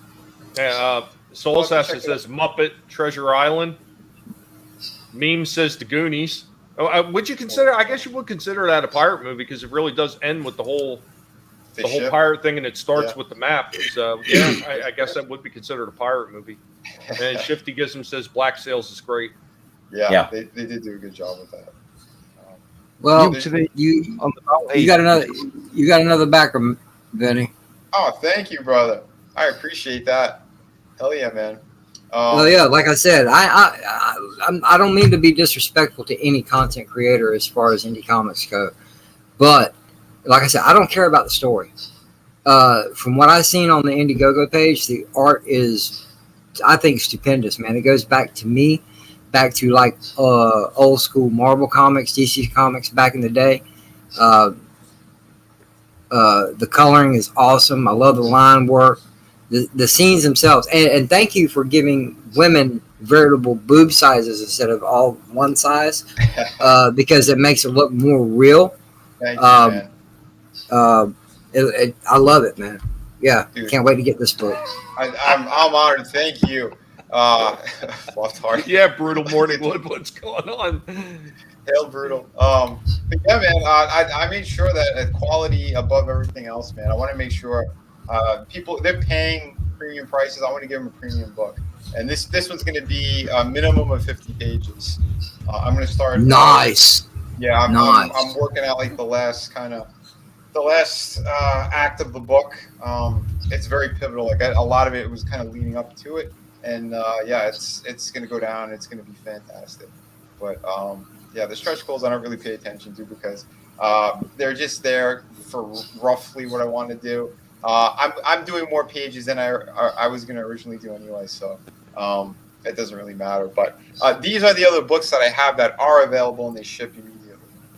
Yeah. Soul Assassin says Muppet Treasure Island. Meme says The Goonies. Would you consider? I guess you would consider that a pirate movie because it really does end with the whole pirate thing, and it starts with the map. So I guess that would be considered a pirate movie. And Shifty Gizm says Black Sails is great. Yeah. They did do a good job with that. Well, you got another backer, Vinny. Oh, thank you, brother. I appreciate that. Hell yeah, man. Well, yeah, like I said, I don't mean to be disrespectful to any content creator as far as indie comics go, but like I said, I don't care about the story. From what I've seen on the Indiegogo page, the art is I think stupendous, man. It goes back to like old school Marvel comics, DC comics back in the day. The coloring is awesome. I love the line work, the scenes themselves, and thank you for giving women veritable boob sizes instead of all one size, because it makes it look more real. Thank you, man. I love it, man. Yeah, Dude. can't wait to get this book. I'm honored. Thank you. Fluffed heart. Yeah, Brutal Morningwood. What's going on? Hail Brutal. But yeah, man. I made sure that quality above everything else, man. I want to make sure people, they're paying premium prices. I want to give them a premium book, and this one's going to be a minimum of 50 pages. I'm going to start. Nice. Yeah, I'm working out like the last act of the book. It's very pivotal. Like a lot of it was kind of leading up to it, and yeah, it's going to go down. It's going to be fantastic. But yeah, the stretch goals I don't really pay attention to because they're just there for roughly what I want to do. I'm doing more pages than I was going to originally do anyway, so it doesn't really matter. But these are the other books that I have that are available and they ship immediately.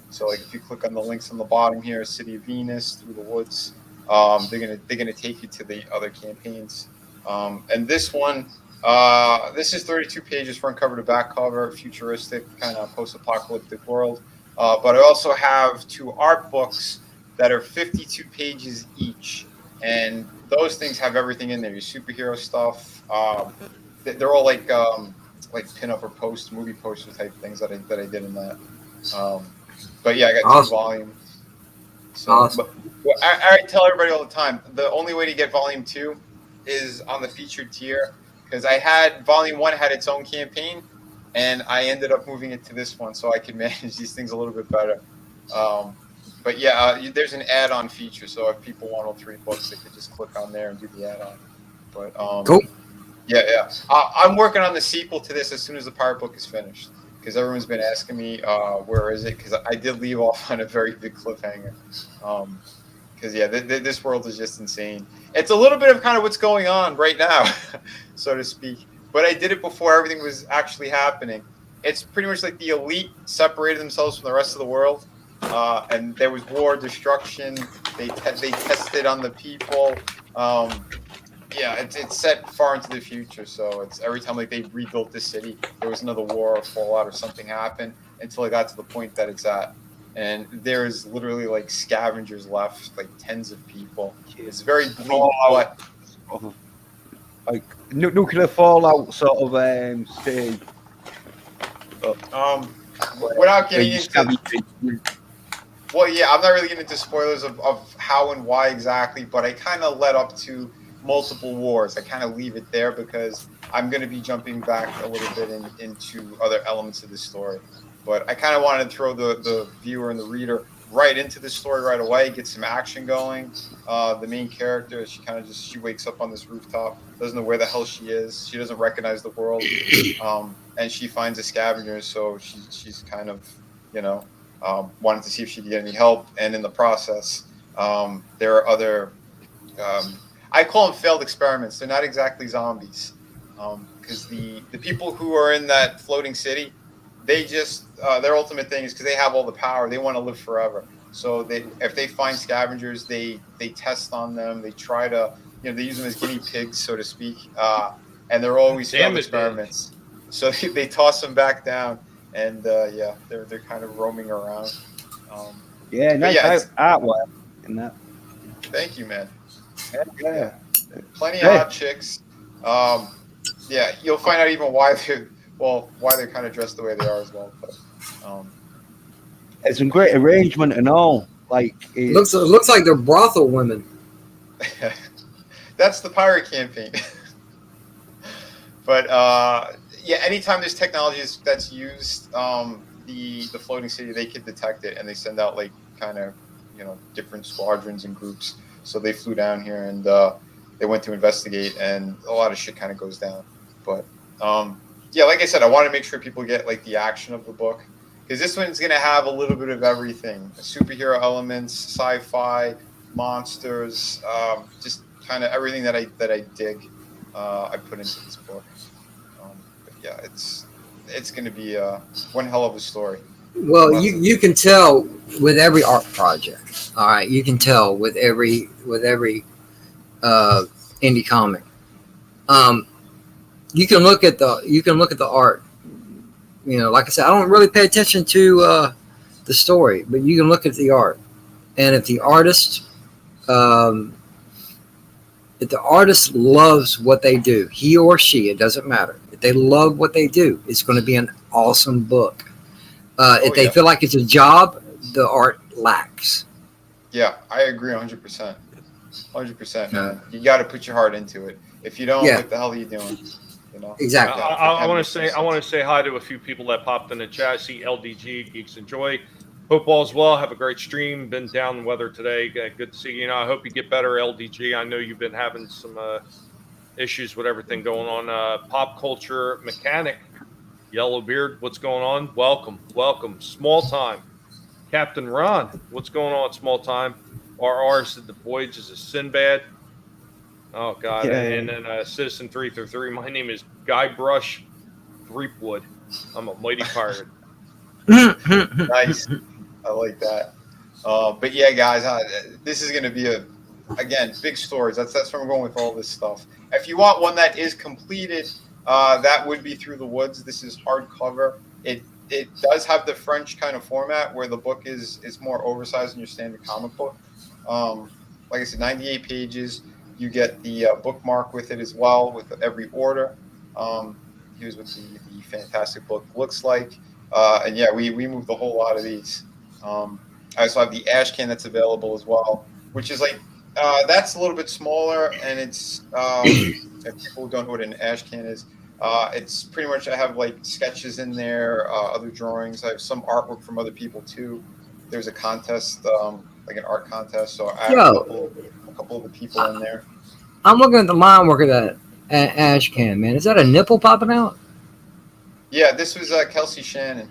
So like if you click on the links on the bottom here, City of Venus, Through the Woods, they're gonna take you to the other campaigns. And this one, this is 32 pages front cover to back cover, futuristic kind of post-apocalyptic world. But I also have 2 art books that are 52 pages each, and those things have everything in there. Your superhero stuff. They're all like pin-up or movie poster type things that I did in that. But yeah, I got awesome. 2 volumes. So, awesome. But I tell everybody all the time, the only way to get volume 2 is on the featured tier, because I had volume 1 had its own campaign, and I ended up moving it to this one so I could manage these things a little bit better. But yeah, there's an add-on feature, so if people want all 3 books, they could just click on there and do the add-on. But cool. Yeah. I'm working on the sequel to this as soon as the Pirate book is finished, because everyone's been asking me where is it, because I did leave off on a very big cliffhanger. Because yeah, this world is just insane. It's a little bit of kind of what's going on right now, so to speak. But I did it before everything was actually happening. It's pretty much like the elite separated themselves from the rest of the world, and there was war, destruction. They tested on the people. Yeah, it's set far into the future, so it's every time like they rebuilt the city, there was another war or fallout or something happened until it got to the point that it's at. And there's literally like scavengers left, like tens of people. It's very bleak, but like nuclear fallout sort of stage. Without getting into, well, yeah, I'm not really getting into spoilers of how and why exactly, but I kind of led up to multiple wars. I kind of leave it there because I'm going to be jumping back a little bit into other elements of the story. But I kind of wanted to throw the viewer and the reader right into the story right away, get some action going. The main character, she wakes up on this rooftop, doesn't know where the hell she is. She doesn't recognize the world, and she finds a scavenger. So she's kind of, wanting to see if she can get any help. And in the process, there are other, I call them failed experiments. They're not exactly zombies, because the people who are in that floating city, they just their ultimate thing is because they have all the power. They want to live forever. So if they find scavengers, they test on them. They try to, they use them as guinea pigs, so to speak. And they're always failed experiments. So they toss them back down, and yeah, they're kind of roaming around. Nice artwork in that. Thank you, man. Yeah. Plenty of hot chicks. Yeah, you'll find out even why they're kind of dressed the way they are as well. But it's some great arrangement and all. Like it looks like they're brothel women. That's the pirate campaign. But yeah, anytime there's technology that's used, the floating city, they can detect it, and they send out like kind of different squadrons and groups. So they flew down here and they went to investigate, and a lot of shit kind of goes down. But yeah, like I said, I want to make sure people get like the action of the book, because this one's going to have a little bit of everything: superhero elements, sci-fi, monsters, just kind of everything that I dig. I put into this book. But yeah, it's going to be one hell of a story. Well, you can tell with every art project. All right, you can tell with every indie comic. You can look at the art. You know, like I said, I don't really pay attention to the story, but you can look at the art, and if the artist loves what they do, he or she, it doesn't matter. If they love what they do, it's going to be an awesome book. If they feel like it's a job, the art lacks. Yeah, I agree 100%. 100%, man. You got to put your heart into it. If you don't, what the hell are you doing? You know? Exactly. I want to say hi to a few people that popped in the chat. I see LDG Geeks Enjoy. Hope all's well. Have a great stream. Been down in weather today. Good to see you. I hope you get better, LDG. I know you've been having some issues with everything going on. Pop Culture Mechanic, Yellowbeard, what's going on? Welcome. Small Time. Captain Ron, what's going on, Small Time? RR said the Voyage is a Sinbad. Oh, God. Yeah. And then Citizen 333, my name is Guybrush Threepwood. I'm a mighty pirate. Nice. I like that. But yeah, guys, this is going to be again, big stories. That's where we're going with all this stuff. If you want one that is completed, that would be Through the Woods. This is hardcover. It does have the French kind of format where the book is more oversized than your standard comic book. Like I said, 98 pages. You get the bookmark with it as well, with every order. Here's what the fantastic book looks like. And yeah, we moved a whole lot of these. I also have the ash can that's available as well, which is like, that's a little bit smaller. And it's, if people don't know what an ash can is, it's pretty much, I have like sketches in there, other drawings. I have some artwork from other people too. There's a contest, like an art contest. So I have a couple of the people in there. I'm looking at the line work of that ash can, man. Is that a nipple popping out? Yeah, this was Kelsey Shannon.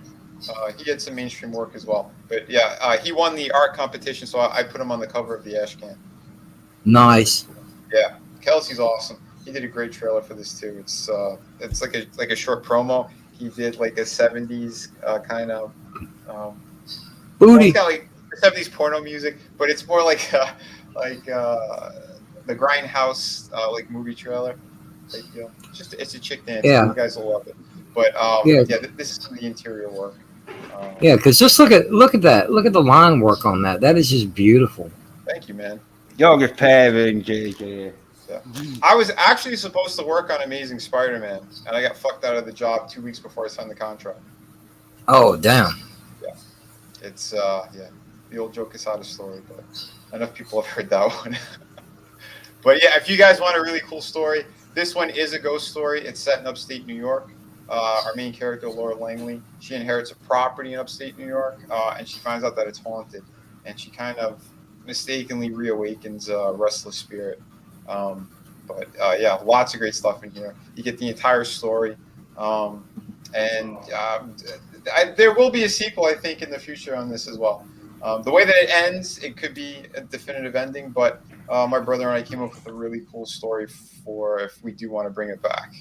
He had some mainstream work as well. But yeah, he won the art competition, so I put him on the cover of the ash can. Nice. Yeah, Kelsey's awesome. He did a great trailer for this too. It's like a short promo. He did like a 70s kind of booty. It's got like 70s porno music, but it's more like the Grindhouse like movie trailer. Like, you know, it's a chick dance. Yeah. You guys will love it. But this is some of the interior work. Yeah, because just look at that. Look at the line work on that. That is just beautiful. Thank you, man. You're repairing, JJ. Yeah. I was actually supposed to work on Amazing Spider-Man, and I got fucked out of the job 2 weeks before I signed the contract. Oh, damn. Yeah. It's the old Joe Quesada story, but enough people have heard that one. But yeah, if you guys want a really cool story, this one is a ghost story. It's set in upstate New York. Our main character, Laura Langley, she inherits a property in upstate New York, and she finds out that it's haunted, and she kind of mistakenly reawakens a restless spirit. But yeah, lots of great stuff in here. You get the entire story, and there will be a sequel, I think, in the future on this as well. The way that it ends, it could be a definitive ending, but my brother and I came up with a really cool story for if we do want to bring it back.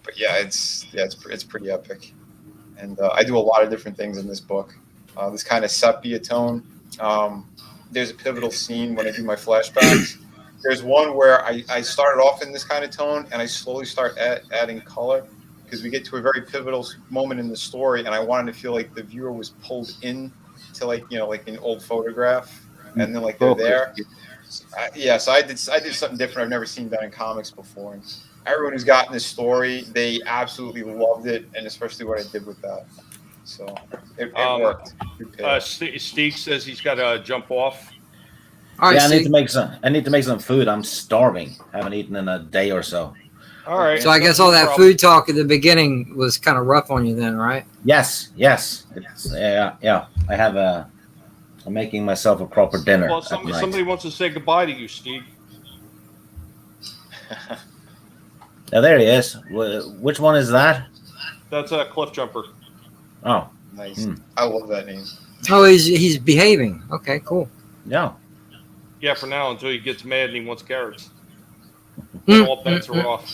But yeah, it's pretty epic, and I do a lot of different things in this book. This kind of sepia tone. There's a pivotal scene when I do my flashbacks. There's one where I started off in this kind of tone, and I slowly start adding color because we get to a very pivotal moment in the story, and I wanted to feel like the viewer was pulled in to like an old photograph, and then like they're there. So I did something different I've never seen done in comics before. And everyone who's gotten this story, they absolutely loved it, and especially what I did with that. So it worked. Steve says he's got to jump off. All right, I need to make some food. I'm starving. Haven't eaten in a day or so. All right. So I guess all that food talk at the beginning was kind of rough on you then, right? Yes. Yeah. I'm making myself a proper dinner. Well, somebody wants to say goodbye to you, Steve. Now there he is. Which one is that? That's a Cliff Jumper. Oh, nice. I love that name. Oh, he's behaving. Okay, cool. Yeah. Yeah, for now until he gets mad and he wants carrots. when all bets are off.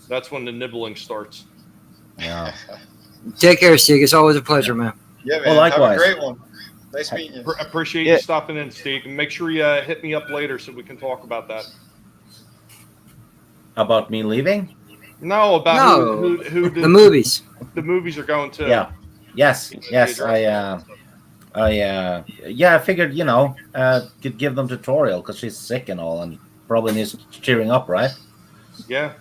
That's when the nibbling starts. Yeah. Take care, Sig. It's always a pleasure, man. Yeah, man. Well, likewise. Have a great one. Nice meeting you. Appreciate you stopping in, Steve. And make sure you hit me up later so we can talk about that. About me leaving? No, about who the movies. The movies are going to. Yeah. Yes. I figured, could give them tutorial because she's sick and all, and probably needs cheering up, right? Yeah.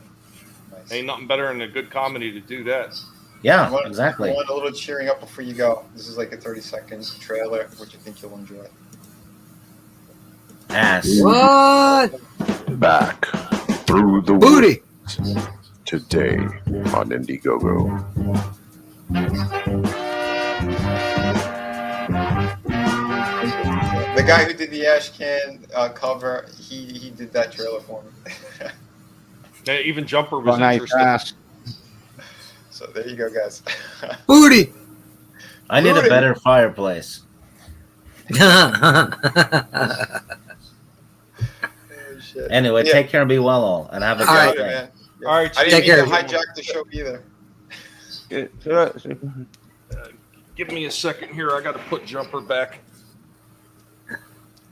Nice. Ain't nothing better than a good comedy to do that. Yeah, exactly. I want a little cheering up before you go. This is like a 30-second trailer, which I think you'll enjoy. Ass. What? Back through the Booty. woods today on Indiegogo. The guy who did the Ash Can cover, he did that trailer for me. Yeah, even Jumper was Nice interested. ass. So there you go, guys. Booty. I need a better fireplace. Shit. Anyway, take care and be well all, and have a All right, great day. man. All right, I didn't Take mean to care. hijack the show either. Give me a second here. I got to put Jumper back.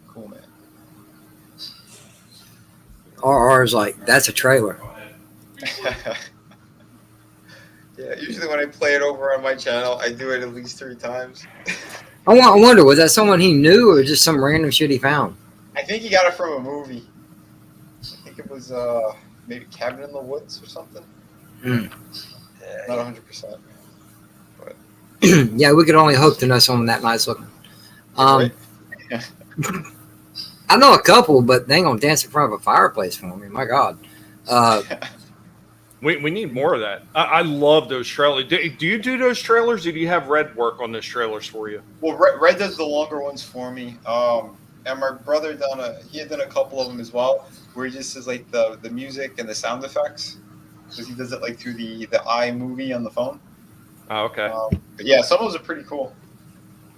Cool, man. RR's like, that's a trailer. Yeah, usually when I play it over on my channel, I do it at least 3 times. I wonder, was that someone he knew or just some random shit he found? I think he got it from a movie. I think it was maybe Cabin in the Woods or something. Mm. Not 100%. Yeah, we could only hope to know someone that nice looking. Right? I know a couple, but they ain't gonna dance in front of a fireplace for me. My God. We need more of that. I love those trailers. Do you do those trailers, or do you have Red work on those trailers for you? Well, Red does the longer ones for me. And my brother had done a couple of them as well, where he just does like the music and the sound effects, because he does it like through the iMovie on the phone. Oh, okay. But yeah, some of those are pretty cool.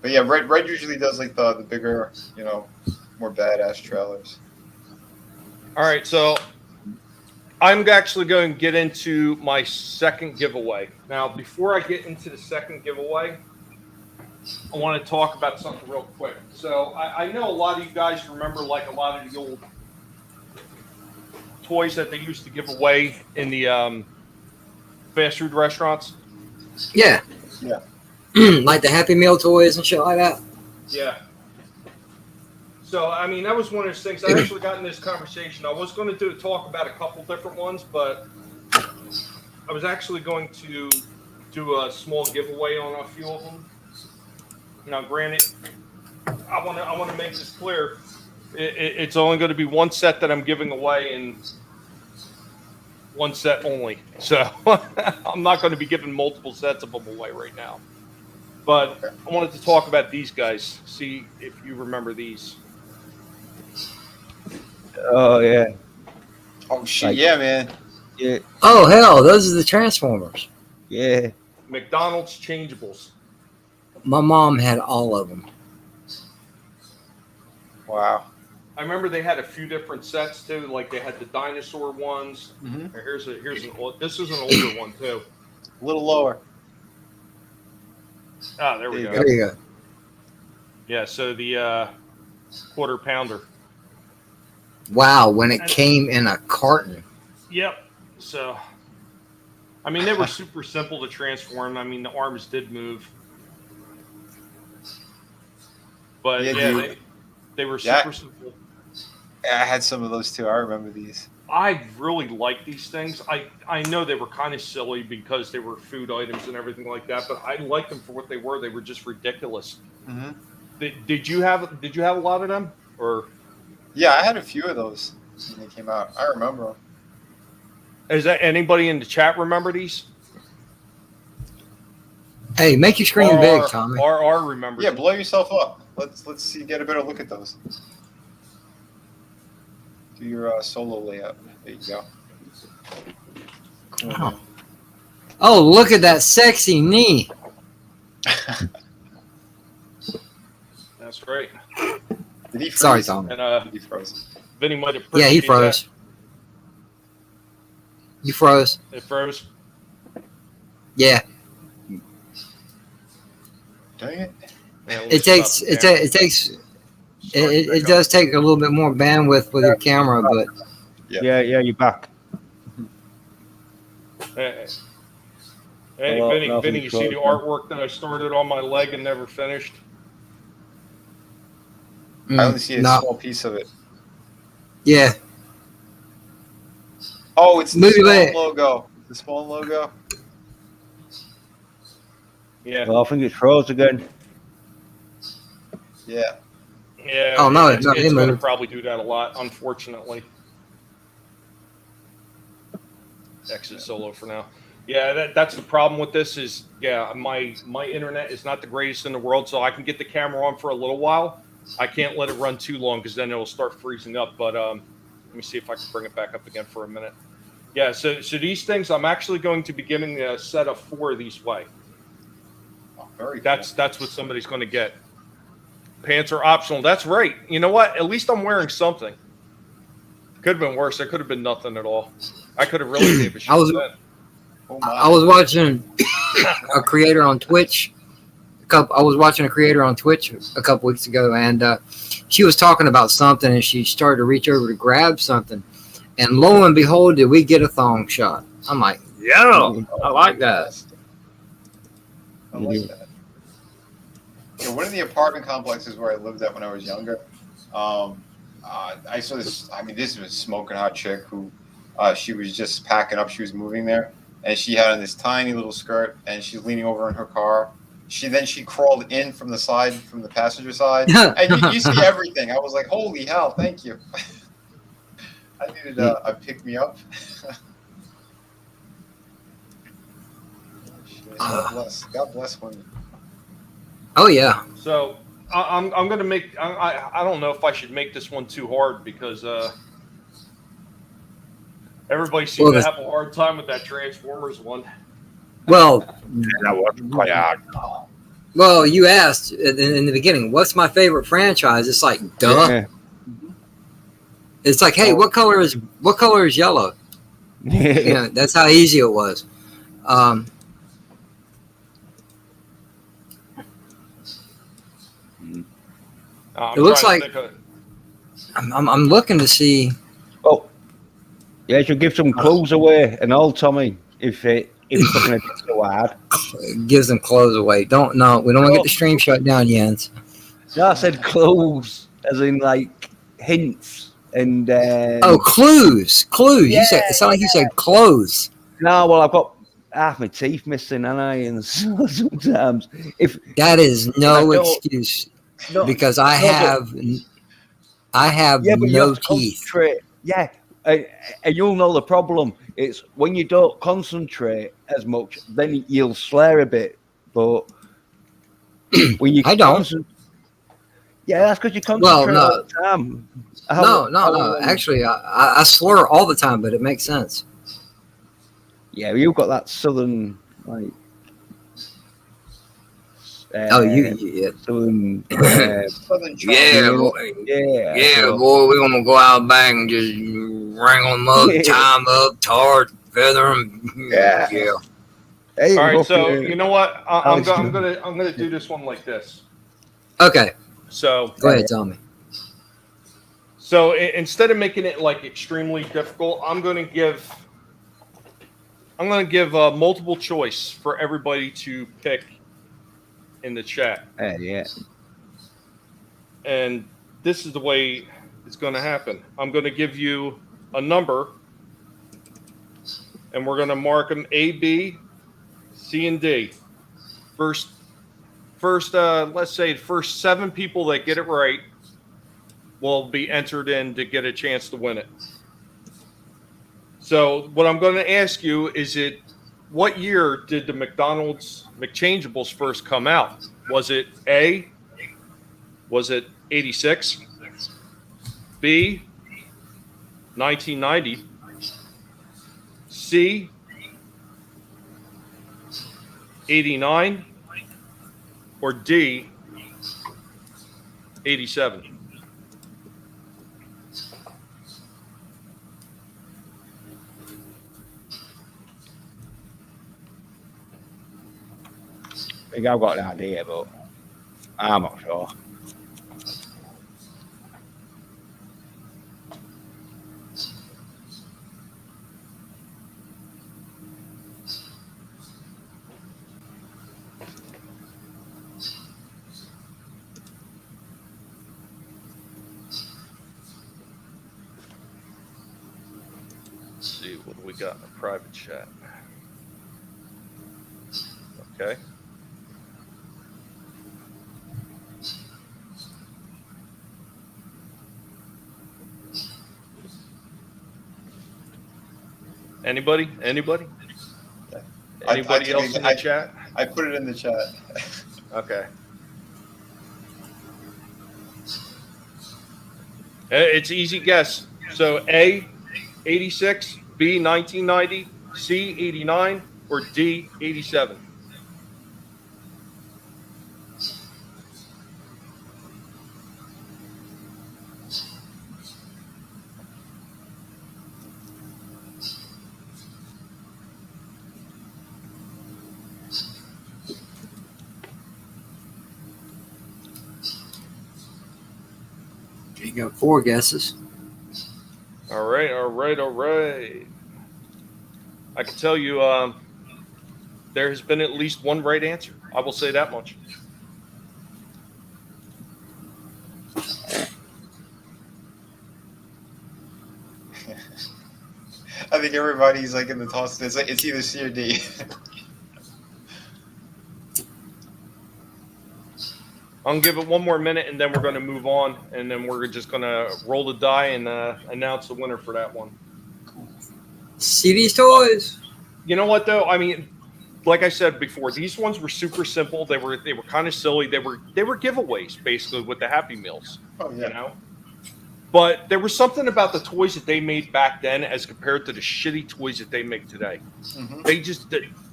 But yeah, Red usually does like the bigger, more badass trailers. All right, so I'm actually going to get into my second giveaway. Now, before I get into the second giveaway, I want to talk about something real quick. So I know a lot of you guys remember like a lot of the old toys that they used to give away in the fast food restaurants. Yeah. Yeah. Like the Happy Meal toys and shit like that. Yeah. So, I mean, that was one of those things. I actually got in this conversation. I was going to talk about a couple different ones, but I was actually going to do a small giveaway on a few of them. Now, granted, I want to make this clear. It's only going to be one set that I'm giving away, and one set only. So I'm not going to be giving multiple sets of them away right now. But I wanted to talk about these guys. See if you remember these. Oh yeah. Oh shit! Yeah, man. Yeah. Oh hell, those are the Transformers. Yeah. McDonald's changeables. My mom had all of them. Wow. I remember they had a few different sets too. Like they had the dinosaur ones. Mm-hmm. This is an older one too. A little lower. Ah, there we go. There you go. Yeah, so the quarter pounder. Wow, when it came in a carton. Yep. So, I mean, they were super simple to transform. I mean, the arms did move. But yeah, they were super simple. Yeah, I had some of those too. I remember these. I really like these things. I know they were kind of silly because they were food items and everything like that, but I liked them for what they were. They were just ridiculous. Mm-hmm. Did you have a lot of them, or? Yeah, I had a few of those when they came out. I remember them. Is that anybody in the chat remember these? Hey, make your screen big, Tommy. R remembers. Yeah, blow yourself up. Let's see. Get a better look at those. Do your solo layout. There you go. Cool. Oh, look at that sexy knee. That's right. Did he freeze? Sorry, Tom. And He froze. Vinny might have. Yeah, he froze. You froze. It froze. Yeah. Dang it. Yeah, It takes. It does take a little bit more bandwidth with your camera, but Yeah, you're back. Hey, Well, Vinny, nothing Vinny, you see the close, man. artwork that I started on my leg and never finished? I only see a no. small piece of it. Yeah. Oh, it's the Movie Spawn leg. logo. The Spawn logo. Yeah. Well, I think it's froze again. Yeah. Yeah. Oh, no, it's no, going it to moved. probably do that a lot, unfortunately. Exit solo for now. Yeah, that's the problem with this is, yeah, my internet is not the greatest in the world, so I can get the camera on for a little while. I can't let it run too long because then it'll start freezing up. But let me see if I can bring it back up again for a minute. Yeah, so these things, I'm actually going to be giving a set of 4 of these away. Oh, very That's what somebody's going to get. Pants are optional. That's right. You know what? At least I'm wearing something. Could have been worse. It could have been nothing at all. I could have really gave a shit. I was watching a creator on Twitch. I was watching a creator on Twitch a couple weeks ago, and she was talking about something, and she started to reach over to grab something, and lo and behold, did we get a thong shot? I'm like, yeah, I like that. I like that. Yeah, one of the apartment complexes where I lived at when I was younger, I saw this. I mean, this was a smoking hot chick who she was just packing up. She was moving there, and she had on this tiny little skirt, and she's leaning over in her car. She crawled in from the side, from the passenger side, and you see everything. I was like, holy hell, thank you. I needed a pick me up. God bless women. Oh yeah. So I'm going to make. I don't know if I should make this one too hard because everybody seemed to have a hard time with that Transformers one. Well, that was quite hard. Well, you asked in the beginning, what's my favorite franchise? It's like, duh. Yeah. It's like, hey, what color is yellow? You know, that's how easy it was. It looks like I'm looking to see. Oh, yeah, you should give some clues away and all, Tommy. If it's looking a bit too hard, it gives them clothes away. We don't want to get the stream shut down, Jens. No, I said clues, as in like hints and. Clues. Yeah, You said it sounded like you said clothes. No, well, I've got half my teeth missing, and and sometimes if that is no excuse. No, because I have no teeth. Yeah, and you'll know the problem. It's when you don't concentrate as much, then you'll slur a bit. But when you I don't. Yeah, that's because you concentrate all the time. No. Actually, I slur all the time, but it makes sense. Yeah, you've got that southern like. Southern. Southern boy. Boy, we're gonna go out back and just wrangle them up, tie them up, tar, feather them. Yeah. Hey, all right, so you know what? I'm gonna do this one like this. Okay. So go ahead, tell me. So instead of making it like extremely difficult, I'm gonna give multiple choice for everybody to pick in the chat. Yeah. And this is the way it's going to happen. I'm going to give you a number, and we're going to mark them A, B, C, and D. First, let's say the first 7 people that get it right will be entered in to get a chance to win it. So what I'm going to ask you is what year did the McDonald's McChangeables first come out? Was it A? Was it 86? B? 1990? C? 89? Or D? 87? think I've got an idea, but I'm not sure. Let's see, what do we got in the private chat? Okay. Anybody? Anybody else in the chat? I put it in the chat. Okay. It's easy guess. So A, 86, B, 1990, C, 89, or D, 87. You got 4 guesses. All right. I can tell you there has been at least one right answer. I will say that much. I think everybody's like in the toss. It's either C or D. I'm gonna give it one more minute, and then we're gonna move on, and then we're just gonna roll the die and announce the winner for that one. See these toys. You know what though? I mean, like I said before, these ones were super simple. They were kind of silly. They were giveaways basically with the Happy Meals. Oh yeah. You know. But there was something about the toys that they made back then as compared to the shitty toys that they make today. Mm-hmm.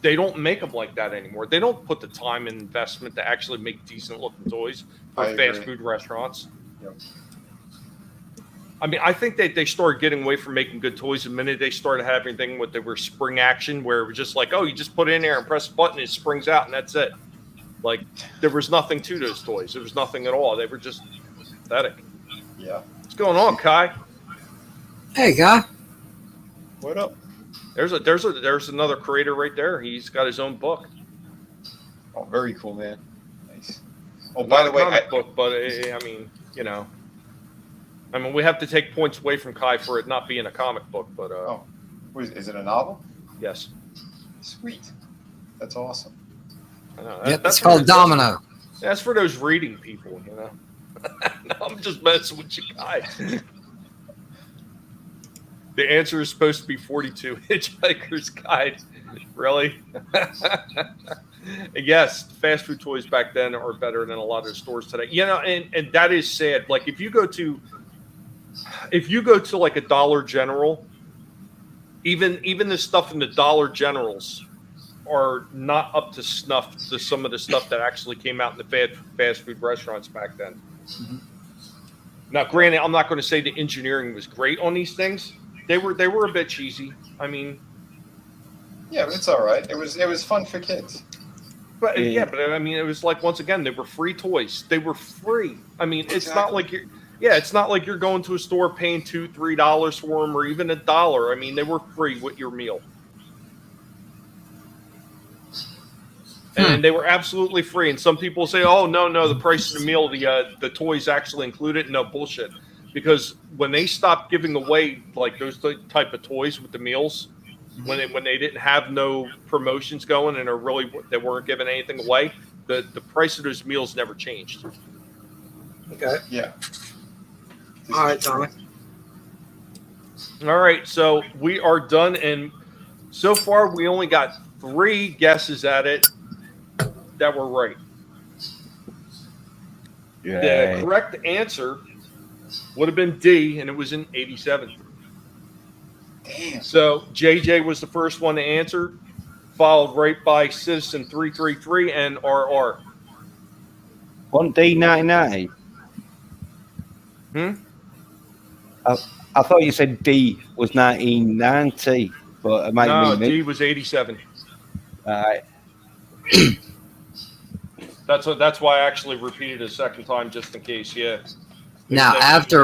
They don't make them like that anymore. They don't put the time and investment to actually make decent looking toys for fast food restaurants. Yep. I mean, I think they started getting away from making good toys the minute they started having everything with they were spring action, where it was just like, oh, you just put it in there and press a button, it springs out, and that's it. Like, there was nothing to those toys. There was nothing at all. They were just pathetic. Yeah. What's going on, Kai? Hey, guy. What up? There's another creator right there. He's got his own book. Oh, very cool, man. Nice. Oh, Not by the way, comic book, but I mean, you know, I mean, we have to take points away from Kai for it not being a comic book, but oh, is it a novel? Yes. Sweet. That's awesome. I know. Yep, That's it's called Domino. That's for those reading people, you know. No, I'm just messing with you, Kai. The answer is supposed to be 42. Hitchhiker's Guide. Really? Yes, fast food toys back then are better than a lot of the stores today. You know, and that is sad. Like if you go to like a Dollar General, even the stuff in the Dollar Generals are not up to snuff to some of the stuff that actually came out in the fast food restaurants back then. Mm-hmm. Now, granted, I'm not going to say the engineering was great on these things. They were a bit cheesy. I mean, yeah, but it's all right. It was fun for kids. But but I mean, it was like once again, they were free toys. They were free. I mean, it's not like it's not like you're going to a store paying $2, $3 for them, or even $1. I mean, they were free with your meal. And they were absolutely free. And some people say, "Oh, no, the price of the meal, the toys actually included." No, bullshit. Because when they stopped giving away like those type of toys with the meals, when they didn't have no promotions going and they weren't giving anything away, the price of those meals never changed. Okay. Yeah. All right, Tommy. All right, so we are done, and so far we only got 3 guesses at it that were right. Yeah. The correct answer would have been D, and it was in 87. Damn. So JJ was the first one to answer, followed right by Citizen 333 and RR. One D 1990. I thought you said D was 1990, but it might No, be me. D was 87. All right. That's why I actually repeated a second time just in case. Yeah. Now after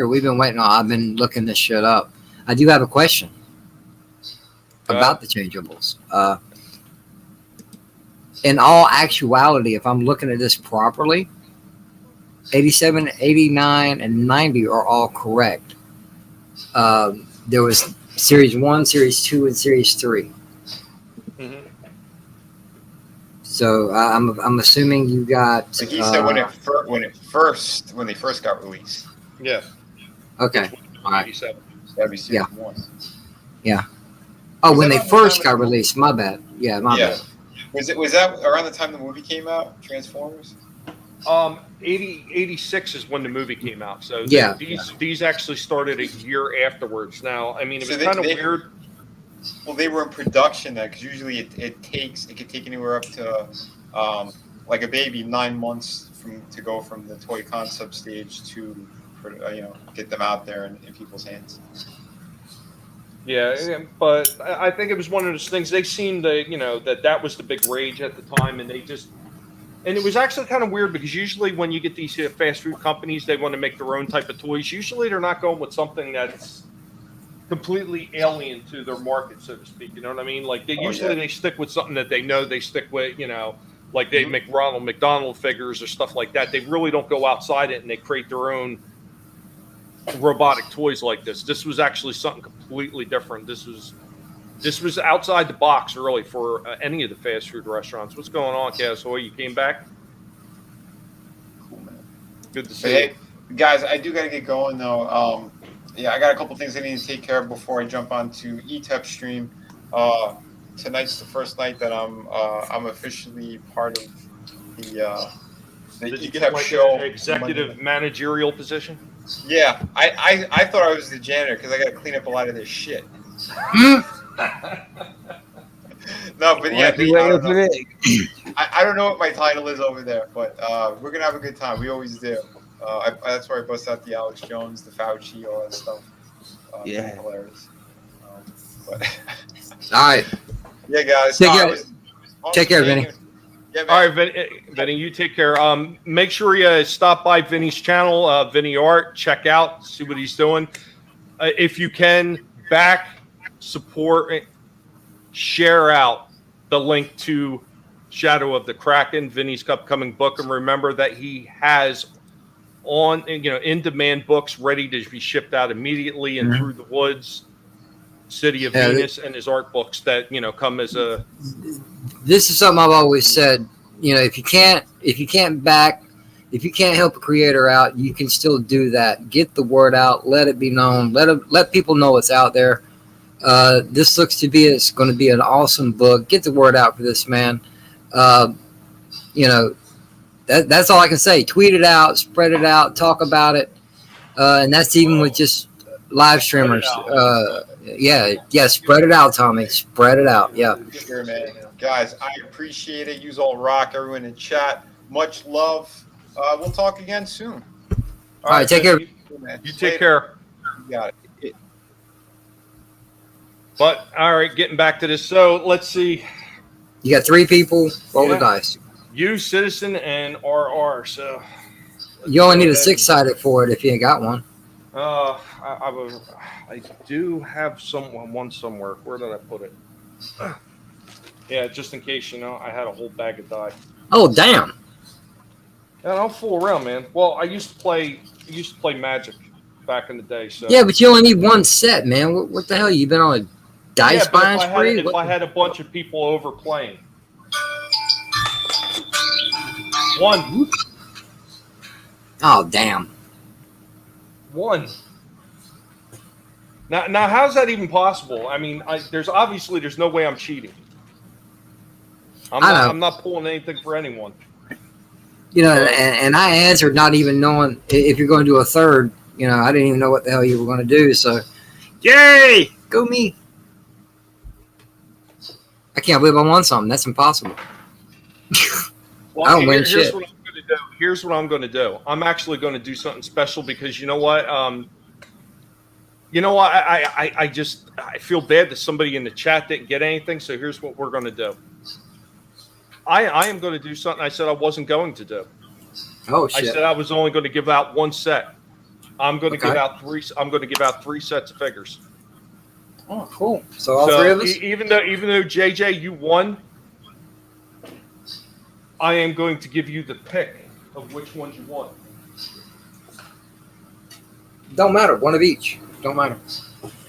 we've been waiting on, I've been looking this shit up. I do have a question about the changeables. In all actuality, if I'm looking at this properly, 87, 89, and 90 are all correct. There was Series 1, Series 2, and Series 3. Mm-hmm. So I'm assuming you got. Like he said when they first got released. Yeah. Okay. All right. 87. That'd be Series 1. Yeah. Oh, Was when that they around the first time got of the movie? released. My bad. Yeah, my bad. Was that around the time the movie came out, Transformers? 86 is when the movie came out. So Yeah. these actually started a year afterwards. Now, I mean, it was So kind of weird. Well, they were in production then, because usually it could take anywhere up to like a baby 9 months to go from the toy concept stage to get them out there in people's hands. Yeah, but I think it was one of those things. They seemed that was the big rage at the time, and and it was actually kind of weird because usually when you get these fast food companies, they want to make their own type of toys. Usually they're not going with something that's completely alien to their market, so to speak. You know what I mean? Like they stick with something that they know they stick with. Like they make Ronald McDonald figures or stuff like that. They really don't go outside it and they create their own robotic toys like this. This was actually something completely different. This was outside the box, really, for any of the fast food restaurants. What's going on, Casoy? You came back? Cool, man. Good to see Hey, you. guys, I do got to get going, though. I got a couple things I need to take care of before I jump onto ETEP stream. Tonight's the first night that I'm officially part of the Did you ETEP get like show. an executive managerial position? Yeah, I thought I was the janitor because I got to clean up a lot of this shit. No, but yeah, I don't know what my title is over there, but we're gonna have a good time. We always do. That's where I bust out the Alex Jones, the Fauci, all that stuff. Yeah, hilarious. All right. Yeah, guys. Take care, Vinny. Yeah, all right, Vinny, you take care. Make sure you stop by Vinny's channel, Vinny Art. Check out, see what he's doing. If you can, support, share out the link to Shadow of the Kraken, Vinny's upcoming book, and remember that he has in-demand books ready to be shipped out immediately, and Through the Woods, City of Venus, and his art books that come as a. This is something I've always said. If you can't help a creator out, you can still do that. Get the word out. Let it be known. Let people know it's out there. This looks to be it's going to be an awesome book. Get the word out for this man. That's all I can say. Tweet it out, spread it out, talk about it, and that's even with just live streamers. Spread it out, Tommy. Spread it out. Yeah. Sure, man. Guys, I appreciate it. Use all rock. Everyone in chat. Much love. We'll talk again soon. All right, take care. You take care. You got it. But all right, getting back to this. So let's see. You got 3 people. Roll the dice. You, Citizen, and RR. So you only need a 6-sided for it if you ain't got one. I do have one somewhere. Where did I put it? Yeah, just in case I had a whole bag of die. Oh damn! And I'll fool around, man. Well, I used to play Magic back in the day. So yeah, but you only need one set, man. What the hell? You been on a dice buying spree? If I had a bunch of people over playing. One. Oh damn. One. Now, how's that even possible? I mean, there's no way I'm cheating. I'm not pulling anything for anyone. And I answered not even knowing if you're going to do a third. I didn't even know what the hell you were going to do. So, yay, go me! I can't believe I won something. That's impossible. Well, I don't win shit. Here's what I'm going to do. I'm actually going to do something special because you know what? I feel bad that somebody in the chat didn't get anything. So here's what we're going to do. I am going to do something I said I wasn't going to do. Oh shit! I said I was only going to give out one set. I'm going to Okay. give out three. I'm going to give out 3 sets of figures. Oh, cool. So all three of us. Even though JJ you won, I am going to give you the pick of which ones you want. Don't matter. One of each. Don't matter.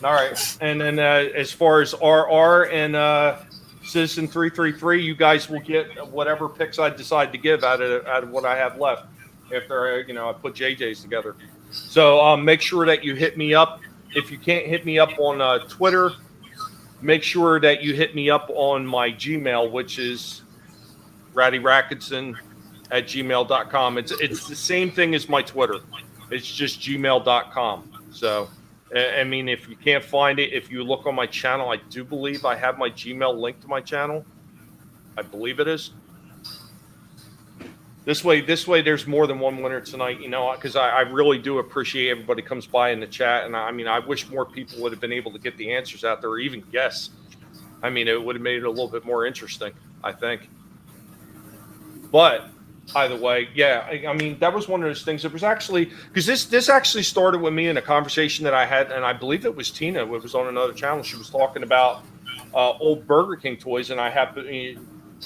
All right. And then as far as RR and Citizen 333, you guys will get whatever picks I decide to give out of what I have left after I put JJ's together. So make sure that you hit me up. If you can't hit me up on Twitter, make sure that you hit me up on my Gmail, which is rattyrackinson@gmail.com. It's the same thing as my Twitter. It's just gmail.com. So, I mean, if you can't find it, if you look on my channel, I do believe I have my Gmail linked to my channel. I believe it is. This way, there's more than one winner tonight, because I really do appreciate everybody comes by in the chat. And I mean, I wish more people would have been able to get the answers out there or even guess. I mean, it would have made it a little bit more interesting, I think. But either way, yeah, I mean, that was one of those things. It was actually, because this actually started with me in a conversation that I had, and I believe it was Tina. It was on another channel. She was talking about old Burger King toys, and I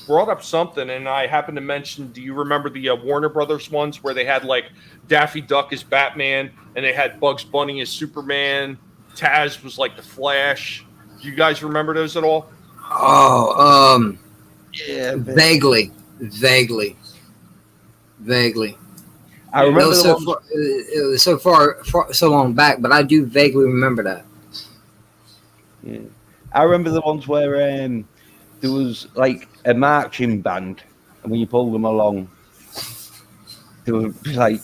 brought up something, and I happened to mention, do you remember the Warner Brothers ones where they had like Daffy Duck as Batman, and they had Bugs Bunny as Superman, Taz was like the Flash? Do you guys remember those at all? Oh, yeah, vaguely. I remember it was so long back, but I do vaguely remember that. Yeah, I remember the ones where there was like a marching band, and when you pulled them along, they were like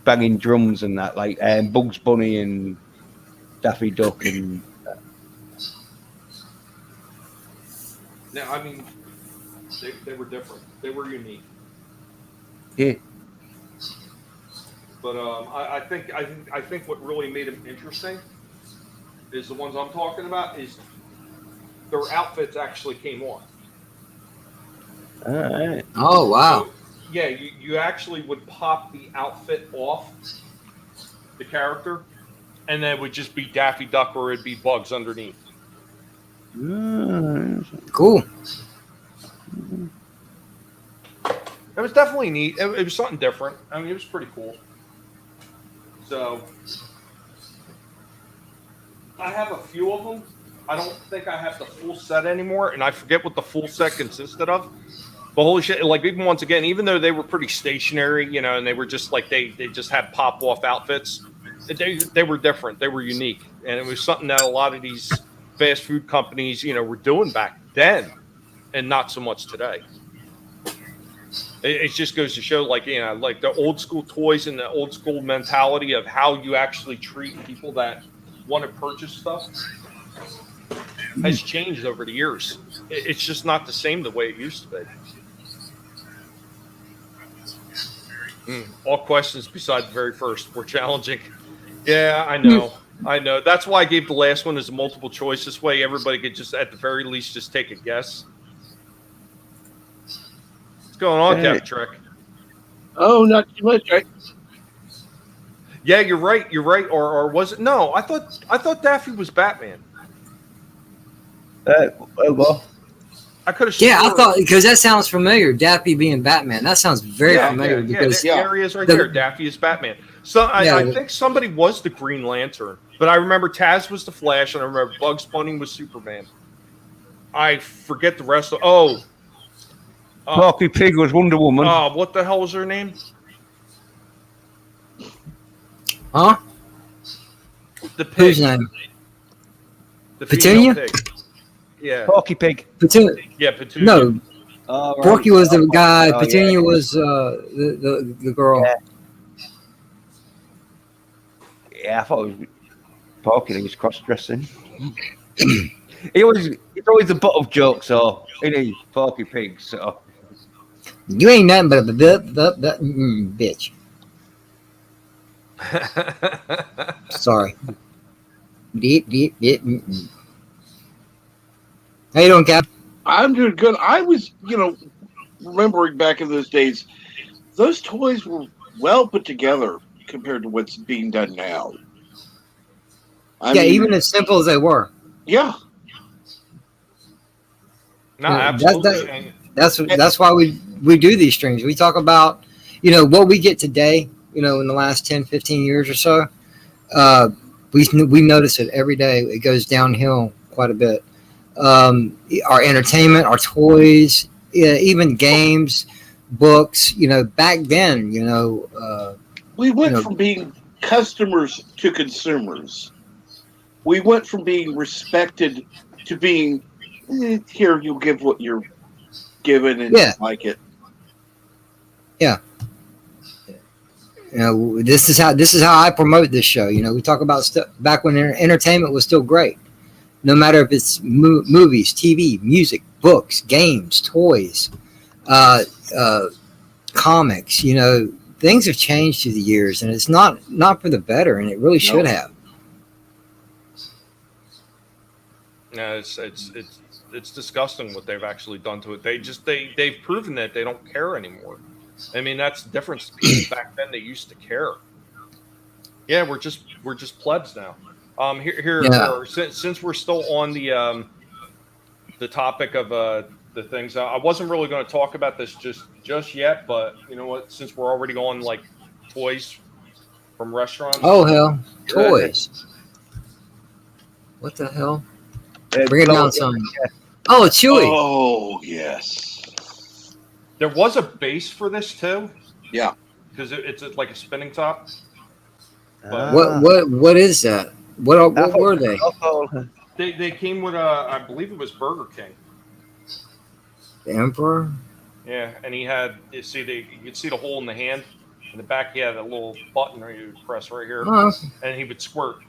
banging drums and that, like Bugs Bunny and Daffy Duck and. No, I mean, they were different. They were unique. Yeah. But I think what really made them interesting is the ones I'm talking about is their outfits actually came on. All right. Oh wow. So, yeah, you actually would pop the outfit off the character, and then it would just be Daffy Duck or it'd be Bugs underneath. Cool. It was definitely neat. It was something different. I mean, it was pretty cool. So, I have a few of them. I don't think I have the full set anymore, and I forget what the full set consisted of. But holy shit, like even once again, even though they were pretty stationary, and they were just like they just had pop-off outfits, they were different. They were unique. And it was something that a lot of these fast food companies, were doing back then and not so much today. It just goes to show, like the old school toys and the old school mentality of how you actually treat people that want to purchase stuff has changed over the years. It's just not the same the way it used to be. All questions besides the very first were challenging. Yeah, I know. That's why I gave the last one as a multiple choice. This way everybody could just, at the very least, just take a guess. What's going on, Captain Trek? Oh, not too much, right? Yeah, you're right. Or was it? No, I thought Daffy was Batman. Well, I could have. Yeah, I thought, because that sounds familiar. Daffy being Batman. That sounds very familiar. Because there he is right there. Daffy is Batman. So I think somebody was the Green Lantern, but I remember Taz was the Flash, and I remember Bugs Bunny was Superman. I forget the rest of. Porky Pig was Wonder Woman. What the hell was her name? Huh? The pig. Whose name? The Petunia? Pig. Yeah. Porky Pig. Petunia. Yeah, Petunia. No. Right. Porky was the guy. Petunia was the girl. Yeah, I thought it was Porky. He was cross-dressing. He's always a butt of jokes, so he Porky Pig. So you ain't nothing but a bitch. Sorry. How you doing, Cap? I'm doing good. I was, remembering back in those days, those toys were well put together compared to what's being done now. I mean, even as simple as they were. Yeah. No, absolutely. That's why we do these streams. We talk about, what we get today, in the last 10, 15 years or so. We notice it every day. It goes downhill quite a bit. Our entertainment, our toys, even games, books, back then, we went from being customers to consumers. We went from being respected to being, here, you give what you're given and like it. Yeah. This is how I promote this show. We talk about stuff back when entertainment was still great. No matter if it's movies, TV, music, books, games, toys, comics. Things have changed through the years, and it's not for the better, and it really should have. No, it's disgusting what they've actually done to it. They've proven that they don't care anymore. I mean, that's the difference. People back then, they used to care. Yeah, we're just plebs now. Since we're still on the topic of the things, I wasn't really going to talk about this just yet, but you know what? Since we're already on like toys from restaurants. Oh hell, toys! What the hell? Bring it down, son. Oh, Chewy. Oh yes. There was a base for this too. Yeah. Because it's like a spinning top. What is that? What were they? They came with I believe it was Burger King. The Emperor. Yeah, and he had you could see the hole in the hand. In the back, he had a little button where you would press right here, and he would squirt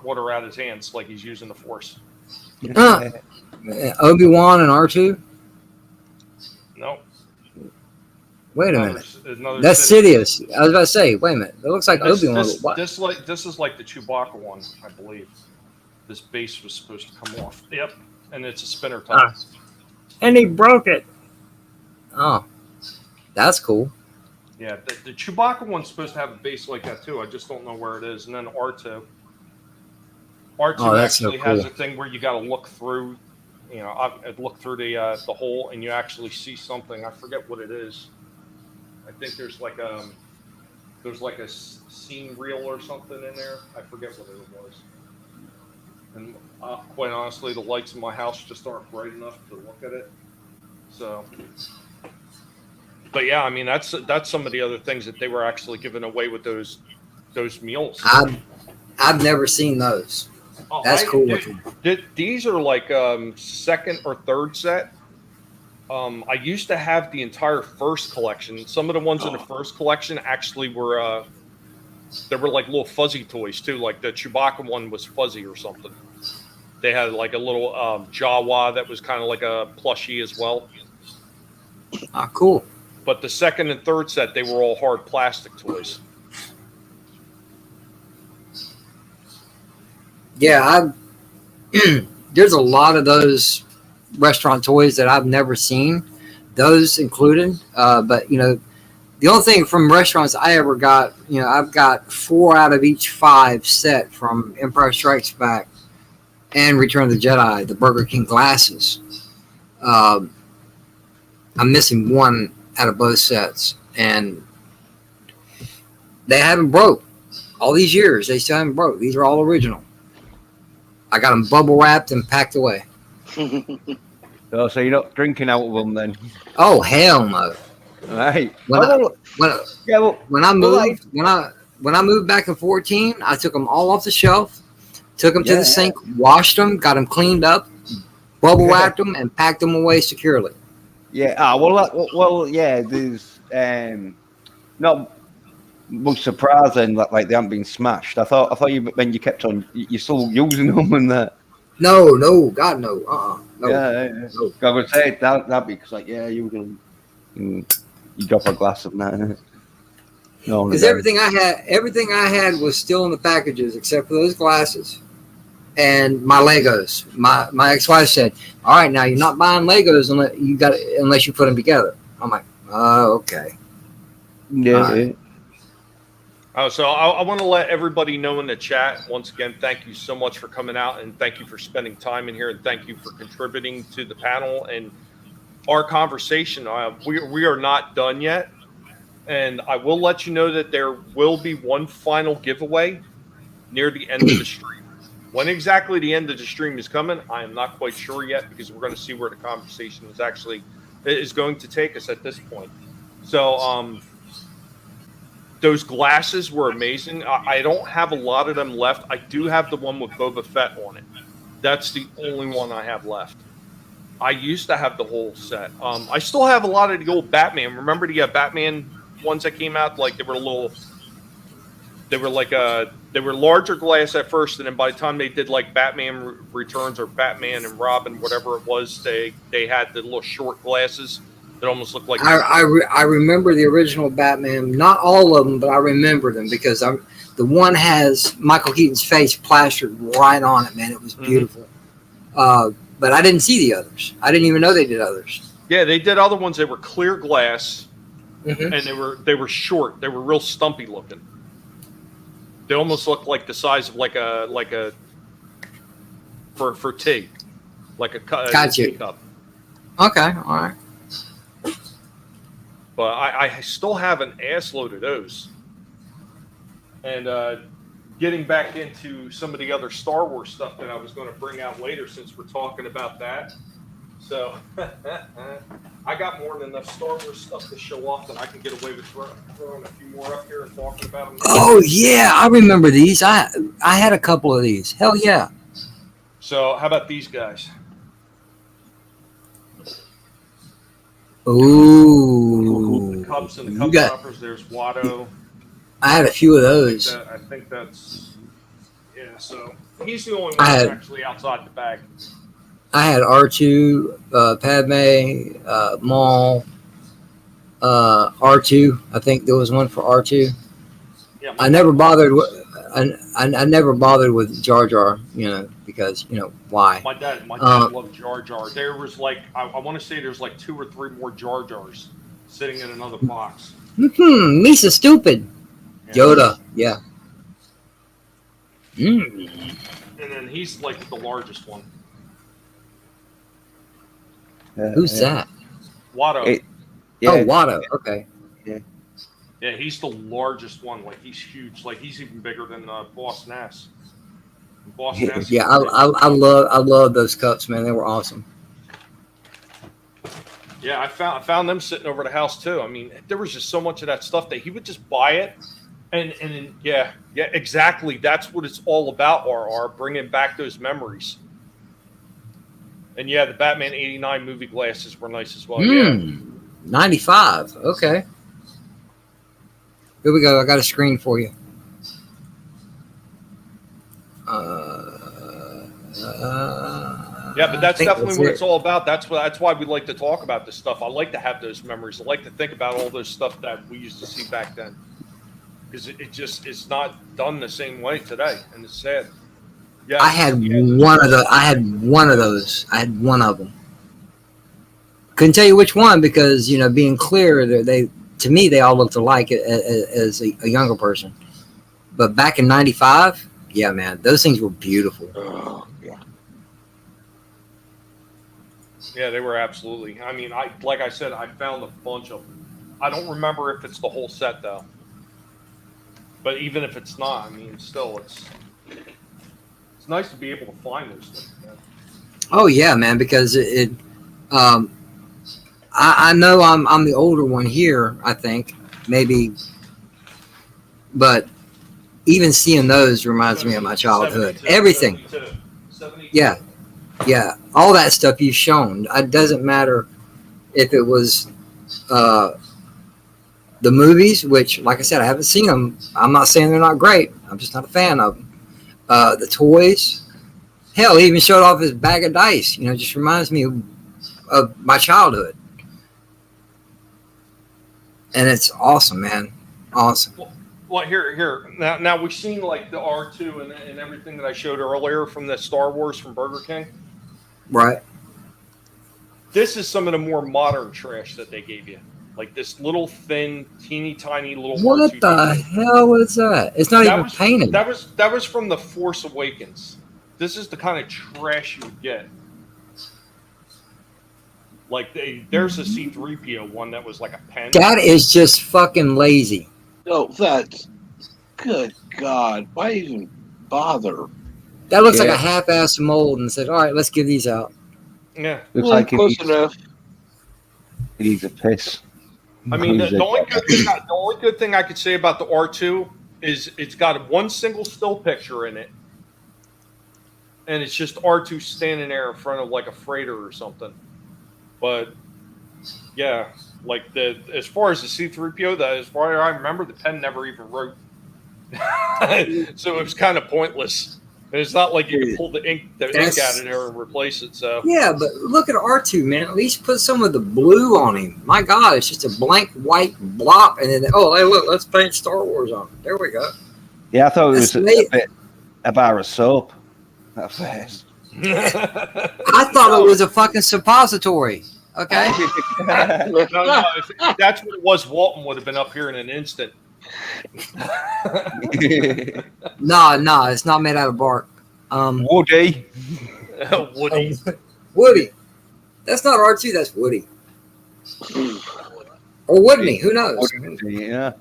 water out of his hands like he's using the Force. Obi-Wan and R2. No. Wait a minute. That's Sidious. I was about to say, wait a minute. It looks like Obi-Wan. This is like the Chewbacca one, I believe. This base was supposed to come off. Yep. And it's a spinner top. And he broke it. Oh. That's cool. Yeah, the Chewbacca one's supposed to have a base like that too. I just don't know where it is. And then R2. R2 actually has a thing where you got to look through. I look through the hole and you actually see something. I forget what it is. I think there's like a scene reel or something in there. I forget what it was. And quite honestly, the lights in my house just aren't bright enough to look at it. So, but yeah, I mean that's some of the other things that they were actually giving away with those meals. I've never seen those. That's cool. These are like second or third set. I used to have the entire first collection. Some of the ones in the first collection actually were they were like little fuzzy toys too. Like the Chewbacca one was fuzzy or something. They had like a little Jawa that was kind of like a plushie as well. Cool. But the second and third set, they were all hard plastic toys. Yeah, there's a lot of those restaurant toys that I've never seen, those included. But the only thing from restaurants I ever got, I've got 4 out of each 5 set from Empire Strikes Back and Return of the Jedi, the Burger King glasses. I'm missing 1 out of both sets, and they haven't broke all these years. They still haven't broke. These are all original. I got them bubble wrapped and packed away. So you're not drinking out of them then? Oh hell no! Right. When I moved back in 2014, I took them all off the shelf, took them to the sink, washed them, got them cleaned up, bubble wrapped them, and packed them away securely. Yeah. Yeah. There's not much surprising that like they haven't been smashed. I thought you when you kept on, you're still using them and that. No, God no. No. Yeah. No. I would say that because like you were gonna you drop a glass of that. No, because everything I had was still in the packages except for those glasses and my Legos. My ex-wife said, "All right, now you're not buying Legos unless you put them together." I'm like, oh, okay. Yeah. So I want to let everybody know in the chat, once again, thank you so much for coming out, and thank you for spending time in here, and thank you for contributing to the panel and our conversation. We are not done yet, and I will let you know that there will be one final giveaway near the end of the stream. When exactly the end of the stream is coming, I am not quite sure yet, because we're going to see where the conversation is going to take us at this point. So, those glasses were amazing. I don't have a lot of them left. I do have the one with Boba Fett on it. That's the only one I have left. I used to have the whole set. I still have a lot of the old Batman. Remember the Batman ones that came out? Like they were larger glass at first, and then by the time they did like Batman Returns or Batman and Robin, whatever it was, they had the little short glasses that almost looked like. I remember the original Batman, not all of them, but I remember them because the one has Michael Keaton's face plastered right on it. Man, it was beautiful. But I didn't see the others. I didn't even know they did others. Yeah, they did other ones. They were clear glass, and they were short. They were real stumpy looking. They almost looked like the size of like a for tea, like a tea cup. Okay, all right. But I still have an ass load of those. And getting back into some of the other Star Wars stuff that I was going to bring out later, since we're talking about that. So I got more than enough Star Wars stuff to show off that I can get away with throwing a few more up here and talking about them. Oh yeah, I remember these. I had a couple of these. Hell yeah. So how about these guys? Ooh. The cups and the cup toppers. There's Watto. I had a few of those. I think that's so he's the only one that's actually outside the bag. I had R2, Padme, Maul, R2. I think there was one for R2. Yeah, I never bothered with. I never bothered with Jar Jar, because why? My dad loved Jar Jar. There was like I want to say there's like 2 or 3 more Jar Jars sitting in another box. Misa stupid. Yeah. Yoda, yeah. And then he's like the largest one. Who's that? Watto. Oh, Watto. Okay. Yeah, he's the largest one. Like he's huge. Like he's even bigger than Boss Nass. Boss Nass. Yeah, I love those cups, man. They were awesome. Yeah, I found them sitting over the house too. I mean, there was just so much of that stuff that he would just buy it, and yeah, exactly. That's what it's all about. RR bringing back those memories. And yeah, the Batman '89 movie glasses were nice as well. Yeah, 95. Okay. Here we go. I got a screen for you. Yeah, but that's definitely what it's all about. That's why we like to talk about this stuff. I like to have those memories. I like to think about all those stuff that we used to see back then, because it's not done the same way today, and it's sad. Yeah, I had one of those. I had one of them. Couldn't tell you which one because being clear, to me they all looked alike as a younger person. But back in '95, yeah, man, those things were beautiful. Oh, yeah. Yeah, they were absolutely. I mean, like I said, I found a bunch of them. I don't remember if it's the whole set though. But even if it's not, I mean, still, it's nice to be able to find those things. Man. Oh yeah, man, because I know I'm the older one here. I think maybe, but even seeing those reminds me of my childhood. Everything. 72. Yeah, all that stuff you've shown. It doesn't matter if it was the movies, which, like I said, I haven't seen them. I'm not saying they're not great. I'm just not a fan of them. The toys. Hell, he even showed off his bag of dice. Just reminds me of my childhood. And it's awesome, man. Awesome. Well, here. Now we've seen like the R2 and everything that I showed earlier from the Star Wars from Burger King. Right. This is some of the more modern trash that they gave you. Like this little thin, teeny tiny little. What R2D2. the hell is that? It's not even painted. That was from the Force Awakens. This is the kind of trash you would get. Like there's a C-3PO one that was like a pen. That is just fucking lazy. No, that's good. God, why even bother? That looks like a half-assed mold, and said, "All right, let's give these out." Yeah, looks like close enough. It needs a piss. I mean, the only good thing I could say about the R2 is it's got one single still picture in it, and it's just R2 standing there in front of like a freighter or something. But yeah, like as far as the C-3PO, as far as I remember, the pen never even wrote, so it was kind of pointless. And it's not like you can pull the ink out of there and replace it. So yeah, but look at R2, man. At least put some of the blue on him. My God, it's just a blank white blob, and then hey, look, let's paint Star Wars on it. There we go. Yeah, I thought it was a bit a bar of soap at first. I thought it was a fucking suppository. Okay. no, if that's what it was, Walton would have been up here in an instant. No, it's not made out of bark. Woody. Woody. That's not R2, that's Woody. Or wouldn't he? Who knows? Yeah.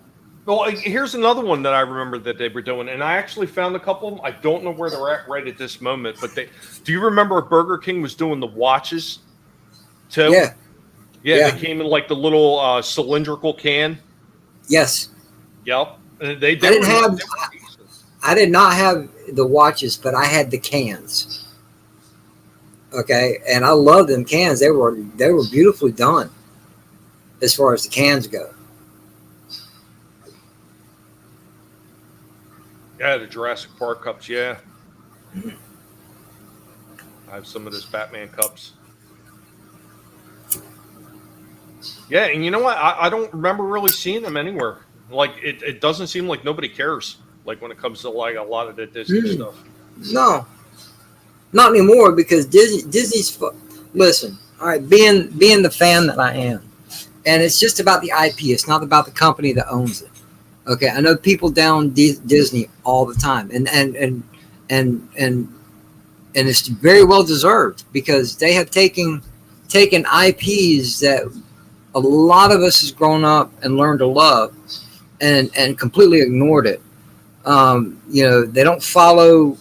Well, here's another one that I remember that they were doing, and I actually found a couple of them. I don't know where they're at right at this moment, but do you remember Burger King was doing the watches too? Yeah. They came in like the little cylindrical can. Yes. Yep. And I did not have the watches, but I had the cans. Okay, and I love them cans. They were beautifully done as far as the cans go. Yeah, the Jurassic Park cups. Yeah, I have some of those Batman cups. Yeah, and you know what? I don't remember really seeing them anywhere. Like it doesn't seem like nobody cares. Like when it comes to like a lot of the Disney stuff. No, not anymore because Disney's. Listen, all right, being the fan that I am, and it's just about the IP. It's not about the company that owns it. Okay, I know people down Disney all the time, and it's very well deserved because they have taken IPs that a lot of us has grown up and learned to love, and completely ignored it. They don't follow.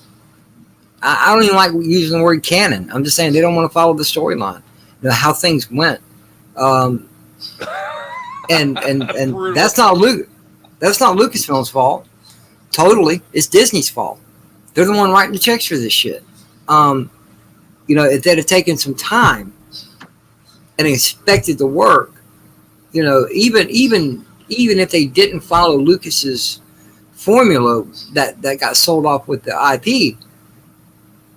I don't even like using the word canon. I'm just saying they don't want to follow the storyline, how things went. And that's not Lucasfilm's fault. Totally, it's Disney's fault. They're the one writing the checks for this shit. If they'd have taken some time and expected the work, even if they didn't follow Lucas's formula that got sold off with the IP,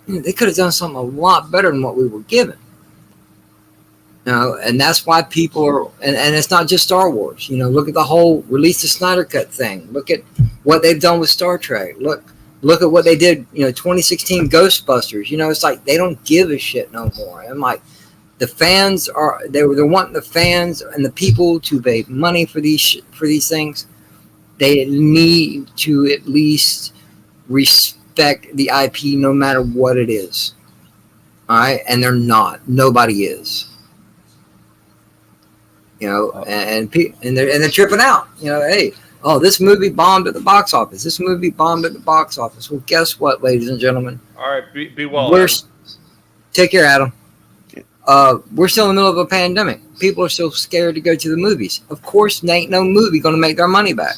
they could have done something a lot better than what we were given. And that's why people are, and it's not just Star Wars. Look at the whole release the Snyder Cut thing. Look at what they've done with Star Trek. Look at what they did. 2016 Ghostbusters. It's like they don't give a shit no more. I'm like, the fans they're wanting the fans and the people to pay money for these things. They need to at least respect the IP no matter what it is. All right, and they're not. Nobody is. And they're tripping out. Hey, this movie bombed at the box office. This movie bombed at the box office. Well, guess what, ladies and gentlemen? All right, be well. Take care, Adam. We're still in the middle of a pandemic. People are still scared to go to the movies. Of course, there ain't no movie going to make their money back.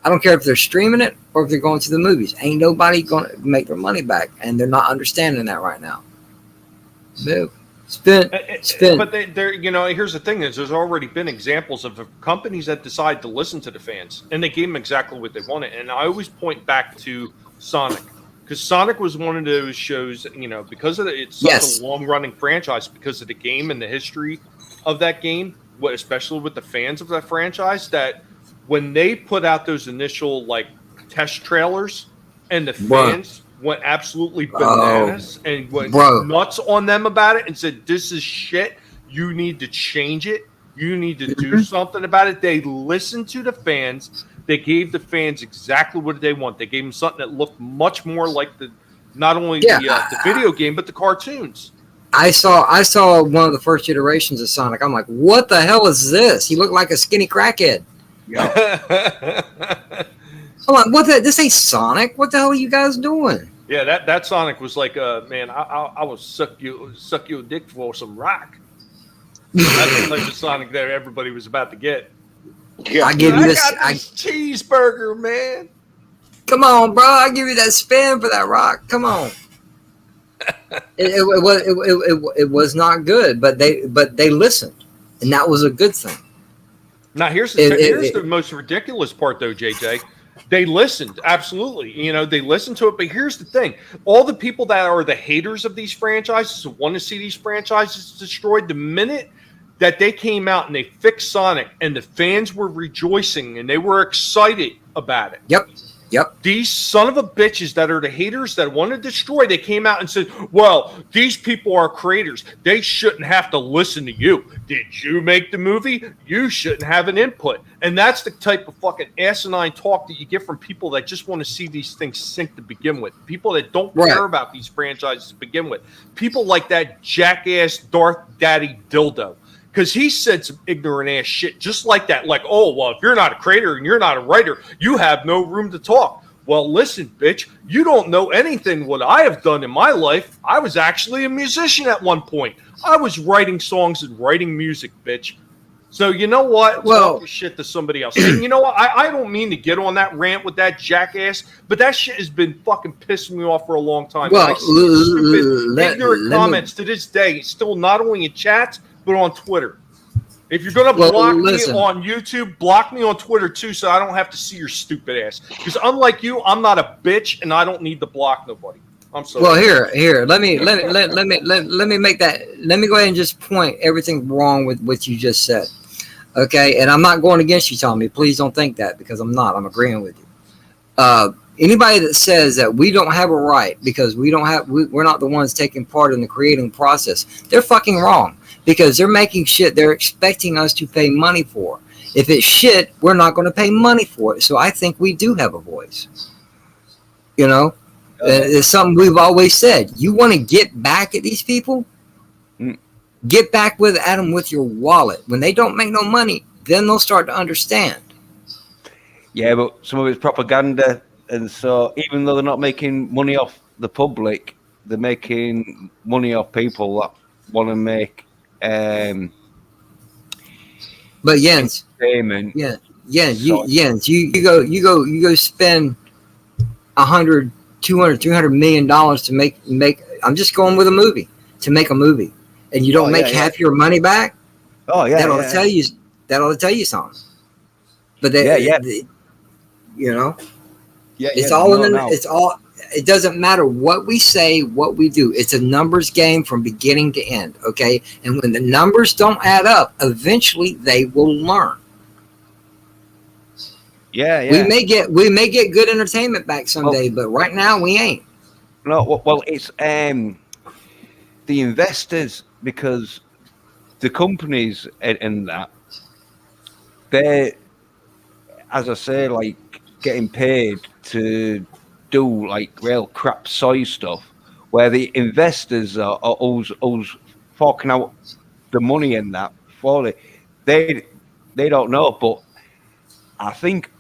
I don't care if they're streaming it or if they're going to the movies. Ain't nobody going to make their money back, and they're not understanding that right now. Move. Spin. But here's the thing: there's already been examples of companies that decide to listen to the fans, and they gave them exactly what they wanted. And I always point back to Sonic, because Sonic was one of those shows. Because of it's such a long-running franchise, because of the game and the history of that game, especially with the fans of that franchise, that when they put out those initial test trailers, and the fans went absolutely bananas and went nuts on them about it and said, "This is shit." you need to change it. You need to do something about it. They listened to the fans. They gave the fans exactly what they want. They gave them something that looked much more like not only the video game, but the cartoons. I saw one of the first iterations of Sonic. I'm like, what the hell is this? He looked like a skinny crackhead. Yeah. I'm like, what? This ain't Sonic. What the hell are you guys doing? Yeah, that Sonic was like, man, I will suck your dick for some rock. That's the type of Sonic that everybody was about to get. Yeah. I got this cheeseburger, man. Come on, bro. I give you that spin for that rock. Come on. It was not good, but they listened, and that was a good thing. Now here's the most ridiculous part, though, JJ. They listened, absolutely. You know, they listened to it, but here's the thing. All the people that are the haters of these franchises who want to see these franchises destroyed, the minute that they came out and they fixed Sonic and the fans were rejoicing and they were excited about it. Yep. These son of a bitches that are the haters that want to destroy, they came out and said, well, these people are creators. They shouldn't have to listen to you. Did you make the movie? You shouldn't have an input. And that's the type of fucking asinine talk that you get from people that just want to see these things sink to begin with. People that don't care about these franchises to begin with. People like that jackass Darth Daddy Dildo. Because he said some ignorant ass shit just like that. Like, oh, well, if you're not a creator and you're not a writer, you have no room to talk. Well, listen, bitch, you don't know anything what I have done in my life. I was actually a musician at one point. I was writing songs and writing music, bitch. So you know what? Talk your shit to somebody else. And you know what? I don't mean to get on that rant with that jackass, but that shit has been fucking pissing me off for a long time. Well, I see stupid, ignorant comments to this day, still not only in chats, but on Twitter. If you're going to block me on YouTube, block me on Twitter too, so I don't have to see your stupid ass. Because unlike you, I'm not a bitch, and I don't need to block nobody. I'm sorry. Well, here, let me make that. Let me go ahead and just point everything wrong with what you just said. Okay, and I'm not going against you, Tommy. Please don't think that, because I'm not. I'm agreeing with you. Anybody that says that we don't have a right because we're not the ones taking part in the creating process, they're fucking wrong. Because they're making shit they're expecting us to pay money for. If it's shit, we're not going to pay money for it. So I think we do have a voice. You know, it's something we've always said. You want to get back at these people? Get back with Adam with your wallet. When they don't make no money, then they'll start to understand. Yeah, but some of it's propaganda. And so even though they're not making money off the public, they're making money off people that want to make but Jens, Jens, you go spend $100, $200, $300 million to make. I'm just going with a movie to make a movie, and you don't make half your money back. Oh yeah, that ought to tell you. That ought to tell you something. But you know, it's all in the. It's all. It doesn't matter what we say, what we do. It's a numbers game from beginning to end, okay? And when the numbers don't add up, eventually they will learn. Yeah. We may get good entertainment back someday, but right now we ain't. No, well, it's the investors, because the companies and that, they're, as I say, like getting paid to do like real crap soy stuff, where the investors are always forking out the money in that for it. They don't know, but I think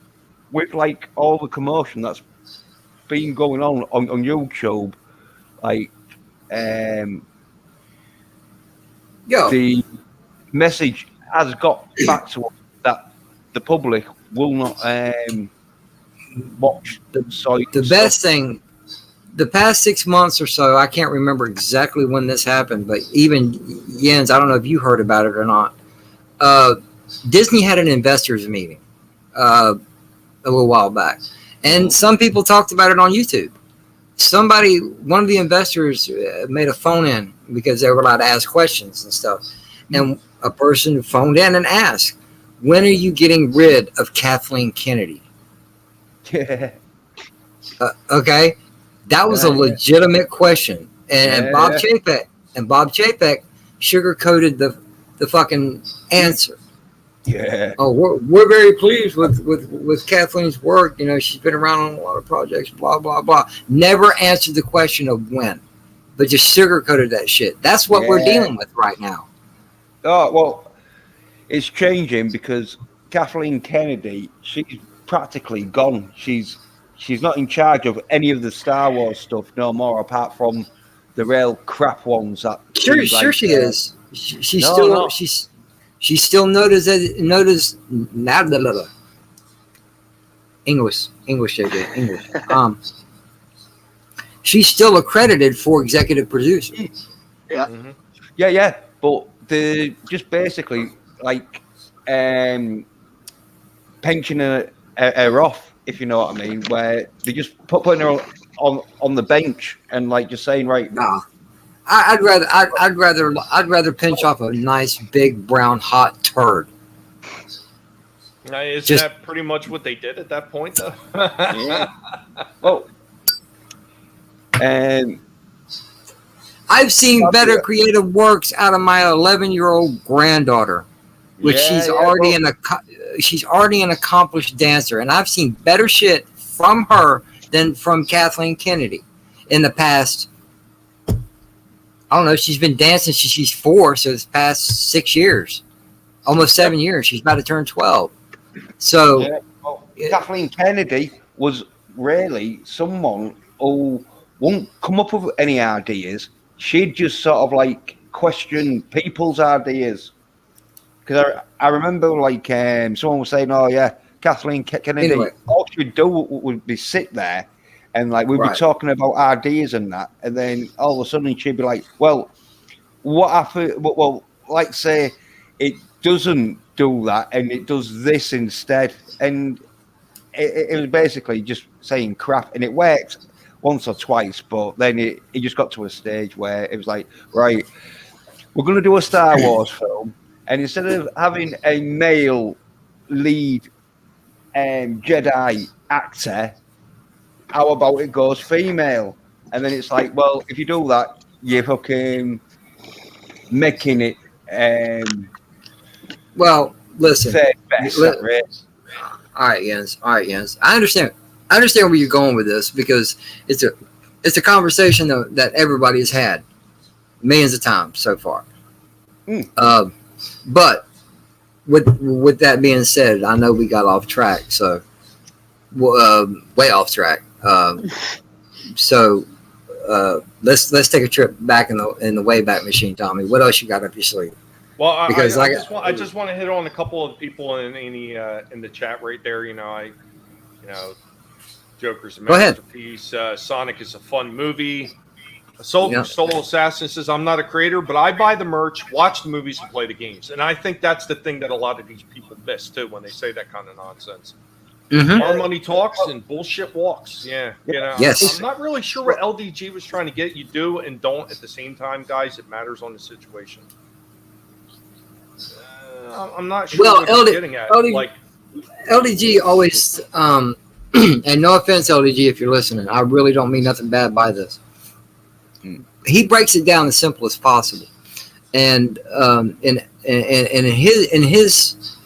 with like all the commotion that's been going on YouTube, like the message has got back to us that the public will not watch the best thing. The past 6 months or so, I can't remember exactly when this happened, but even Jens, I don't know if you heard about it or not. Disney had an investors meeting a little while back, and some people talked about it on YouTube. One of the investors made a phone in because they were allowed to ask questions and stuff, and a person phoned in and asked, "When are you getting rid of Kathleen Kennedy?" Okay, that was a legitimate question, and Bob Chapek sugarcoated the fucking answer. Yeah. Oh, we're very pleased with Kathleen's work. You know, she's been around on a lot of projects, blah, blah, blah. Never answered the question of when, but just sugarcoated that shit. That's what we're dealing with right now. Oh, well, it's changing because Kathleen Kennedy, she's practically gone. She's not in charge of any of the Star Wars stuff no more, apart from the real crap ones. That sure she is. She's still noticed English, JJ, English. She's still accredited for executive producer. Yeah. Mm-hmm. Yeah. But they're just basically like pensioning her off, if you know what I mean, where they just putting her on the bench and like just saying, right. Nah. I'd rather pinch off a nice big brown hot turd. Isn't that pretty much what they did at that point, though? Yeah. Well, and I've seen better creative works out of my 11-year-old granddaughter, which she's already an accomplished dancer, and I've seen better shit from her than from Kathleen Kennedy in the past. I don't know. She's been dancing since she's 4, so it's past 6 years, almost 7 years. She's about to turn 12. So, Kathleen Kennedy was really someone who won't come up with any ideas. She'd just sort of like question people's ideas. Because I remember like someone was saying, "Oh yeah, Kathleen Kennedy." Anyway. All she'd do would be sit there. And like we'd be talking about ideas and that, and then all of a sudden she'd be like, "Well, what happened? Well, like say it doesn't do that, and it does this instead." And it was basically just saying crap, and it worked once or twice, but then it just got to a stage where it was like, right, we're going to do a Star Wars film, and instead of having a male lead Jedi actor, how about it goes female? And then it's like, well, if you do that, you're fucking making it. Well, listen. All right, Jens. I understand where you're going with this because it's a conversation that everybody has had millions of times so far. But with that being said, I know we got off track, so way off track. So let's take a trip back in the Wayback Machine, Tommy. What else you got up your sleeve? Well, I just want to hit on a couple of people in the chat right there. Joker's a masterpiece. Sonic is a fun movie. Soul Assassin says, "I'm not a creator, but I buy the merch, watch the movies, and play the games." And I think that's the thing that a lot of these people miss too when they say that kind of nonsense. Mm-hmm. Our money talks and bullshit walks. Yeah. Yes. I'm not really sure what LDG was trying to get. You do and don't at the same time, guys. It matters on the situation. I'm not sure what you're getting at. LDG always, and no offense, LDG, if you're listening, I really don't mean nothing bad by this. He breaks it down as simple as possible, and in his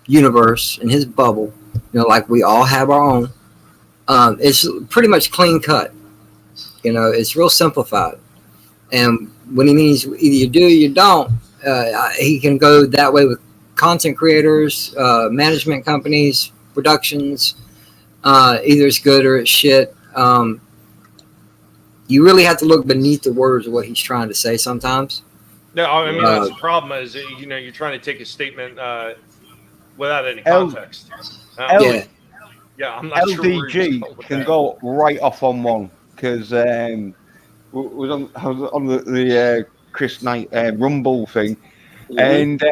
universe, in his bubble, like we all have our own. It's pretty much clean cut. It's real simplified, and when he means either you do or you don't, he can go that way with content creators, management companies, productions. Either it's good or it's shit. You really have to look beneath the words of what he's trying to say sometimes. No, I mean that's the problem. Is you're trying to take a statement without any context. I'm not LDG sure can go right off on one because I was on the Chris Knight Rumble thing, and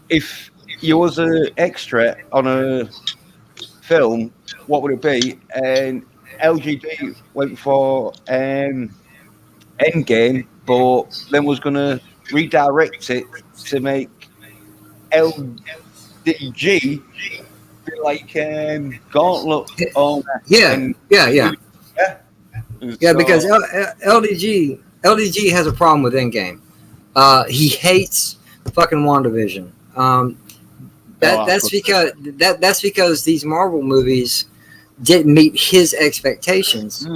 if you was an extra on a film, what would it be? And LGD went for Endgame, but then was going to redirect it to make LDG like Gauntlet. Because LDG has a problem with Endgame. He hates fucking WandaVision. That's because these Marvel movies didn't meet his expectations.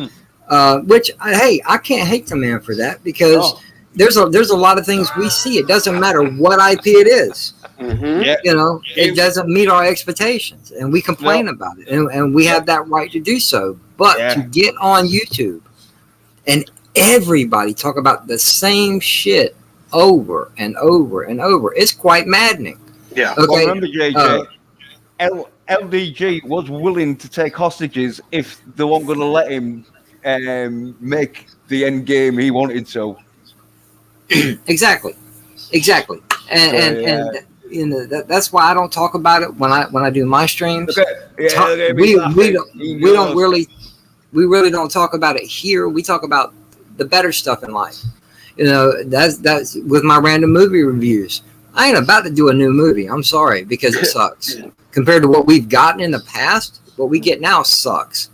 Which hey, I can't hate the man for that because there's a lot of things we see. It doesn't matter what IP it is. You know, it doesn't meet our expectations, and we complain about it, and we have that right to do so. But to get on YouTube and everybody talk about the same shit over and over and over, it's quite maddening. Yeah. Okay. Well, remember, JJ, LDG was willing to take hostages if they weren't going to let him make the end game he wanted to. Exactly. And you know that's why I don't talk about it when I do my streams. We really don't talk about it here. We talk about the better stuff in life. You know, that's with my random movie reviews. I ain't about to do a new movie. I'm sorry, because it sucks. Compared to what we've gotten in the past, what we get now sucks.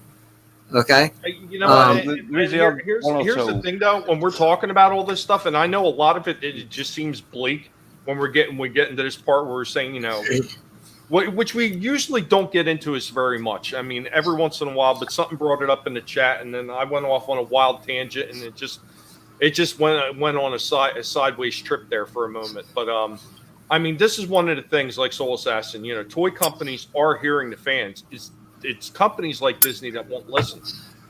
Okay? You know, here's the thing, though. When we're talking about all this stuff, and I know a lot of it just seems bleak when we get into this part where we're saying, you know, which we usually don't get into as very much. I mean, every once in a while, but something brought it up in the chat, and then I went off on a wild tangent, and it just went on a sideways trip there for a moment. But I mean, this is one of the things, like Soul Assassin. You know, toy companies are hearing the fans. It's companies like Disney that won't listen,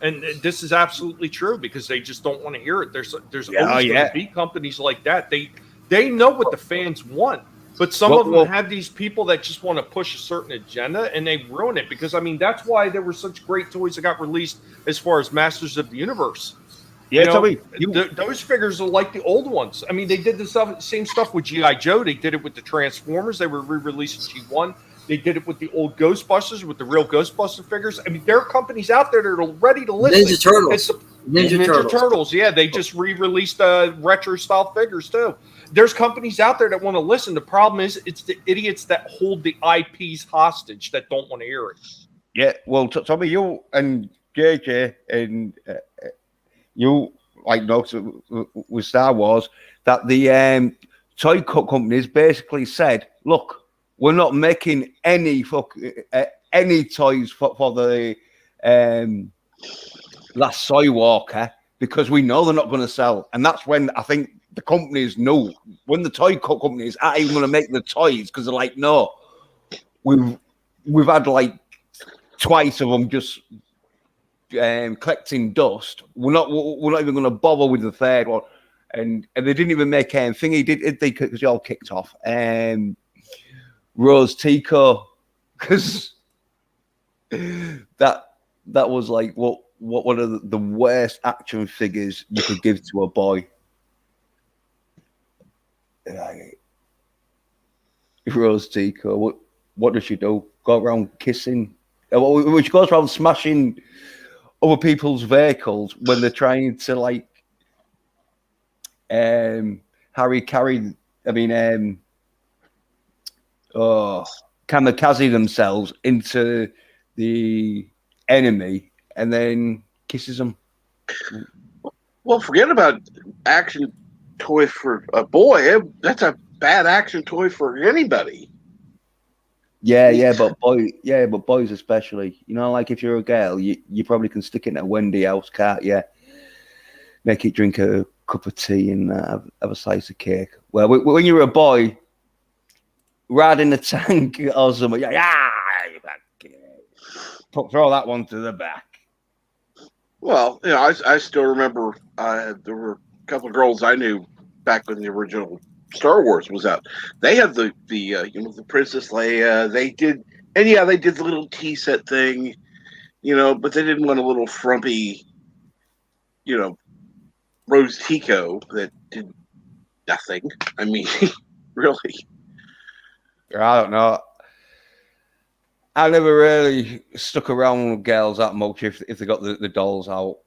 and this is absolutely true because they just don't want to hear it. There's always going to be companies like that. They know what the fans want, but some of them have these people that just want to push a certain agenda, and they ruin it. Because I mean, that's why there were such great toys that got released as far as Masters of the Universe. Yeah, those figures are like the old ones. I mean, they did the same stuff with G.I. Joe. They did it with the Transformers. They were re-releasing G1. They did it with the old Ghostbusters, with the real Ghostbuster figures. I mean, there are companies out there that are ready to listen. Ninja Turtles. Yeah, they just re-released retro-style figures, too. There's companies out there that want to listen. The problem is it's the idiots that hold the IPs hostage that don't want to hear it. Yeah, well, Tommy, you and JJ and... you like know with Star Wars that the toy companies basically said, "Look, we're not making any toys for the Last Skywalker because we know they're not going to sell." And that's when I think the companies know, when the toy companies aren't even going to make the toys because they're like, "No, we've had like twice of them just." Collecting dust. We're not even going to bother with the third one, and they didn't even make thingy, did they? Because they all kicked off. Rose Tico, because that was like what one of the worst action figures you could give to a boy. Rose Tico, what does she do? Go around kissing? She goes around smashing other people's vehicles when they're trying to like kamikaze themselves into the enemy and then kisses them. Well, forget about action toy for a boy. That's a bad action toy for anybody. But boys especially. You know, like if you're a girl, you probably can stick it in a Wendy house, can't you? Make it drink a cup of tea and have a slice of cake. Well, when you're a boy, riding a tank or something, throw that one to the back. Well, you know, I still remember there were a couple of girls I knew back when the original Star Wars was out. They had the Princess Leia. They did the little tea set thing, but they didn't want a little frumpy, Rose Tico that did nothing. I mean, really. I don't know. I never really stuck around with girls that much if they got the dolls out.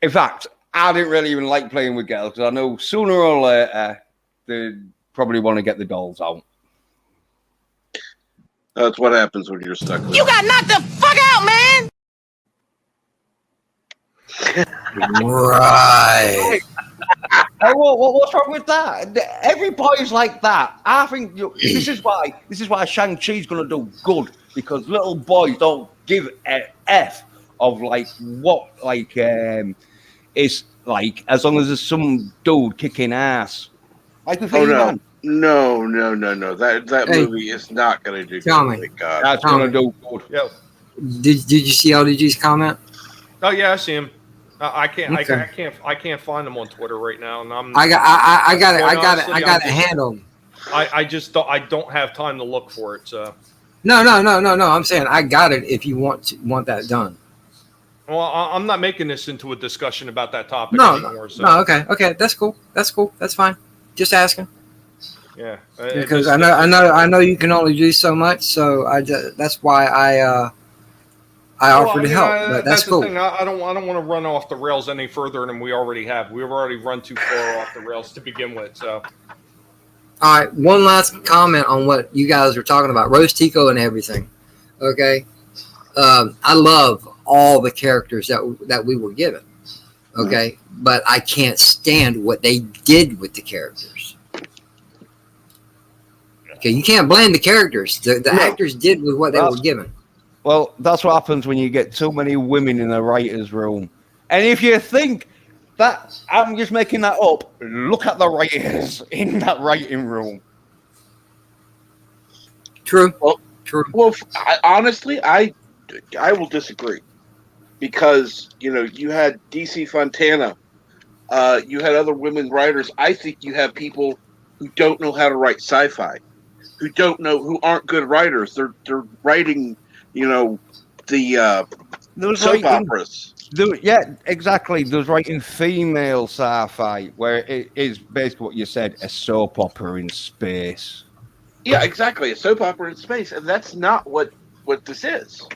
In fact, I didn't really even like playing with girls because I know sooner or later they probably want to get the dolls out. That's what happens when you're stuck with You got knocked the fuck out, man! Right. Hey, what's wrong with that? Every boy's like that. I think this is why Shang-Chi's gonna do good, because little boys don't give a f of like what it's like, as long as there's some dude kicking ass. Like with He-Man. No. That Hey, movie is not going to do tell good. me. Thank God. That's gonna do good. Yeah. Did you see LDG's comment? Oh yeah, I see him. I can't. Okay. I can't find him on Twitter right now, and I'm. I got it just, handled. I just don't. I don't have time to look for it. So. No. I'm saying I got it if you want that done. Well, I'm not making this into a discussion about that topic No, anymore. So. no, okay, that's cool. That's fine. Just asking. Yeah. Because I know you can only do so much, so that's why I offered to help. But that's cool. The thing. I don't want to run off the rails any further than we already have. We've already run too far off the rails to begin with. So. All right, one last comment on what you guys were talking about, Rose Tico and everything. Okay, I love all the characters that we were given. Okay, but I can't stand what they did with the characters. Okay, you can't blame the characters. The actors did with what they were given. Well, that's what happens when you get too many women in the writer's room. And if you think that I'm just making that up, look at the writers in that writing room. True. True. Well, honestly, I will disagree, because you had DC Fontana, you had other women writers. I think you have people who don't know how to write sci-fi, who aren't good writers. They're writing, the soap operas. Yeah, exactly. There's writing female sci-fi, where it is basically what you said, a soap opera in space. Yeah, exactly, a soap opera in space, and that's not what this is.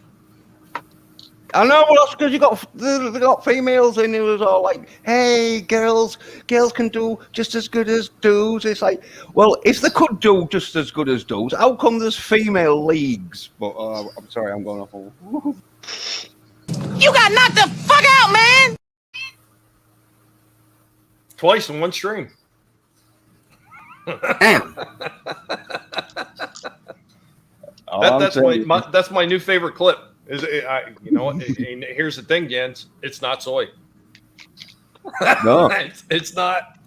I know, well, that's because they got females in it was all like, hey, girls can do just as good as dudes. It's like, well, if they could do just as good as dudes, how come there's female leagues? But I'm sorry, I'm going off on. You got knocked the fuck out, man! Twice in one stream. Damn. That's my new favorite clip. And here's the thing, Jens. It's not soy. No, it's not.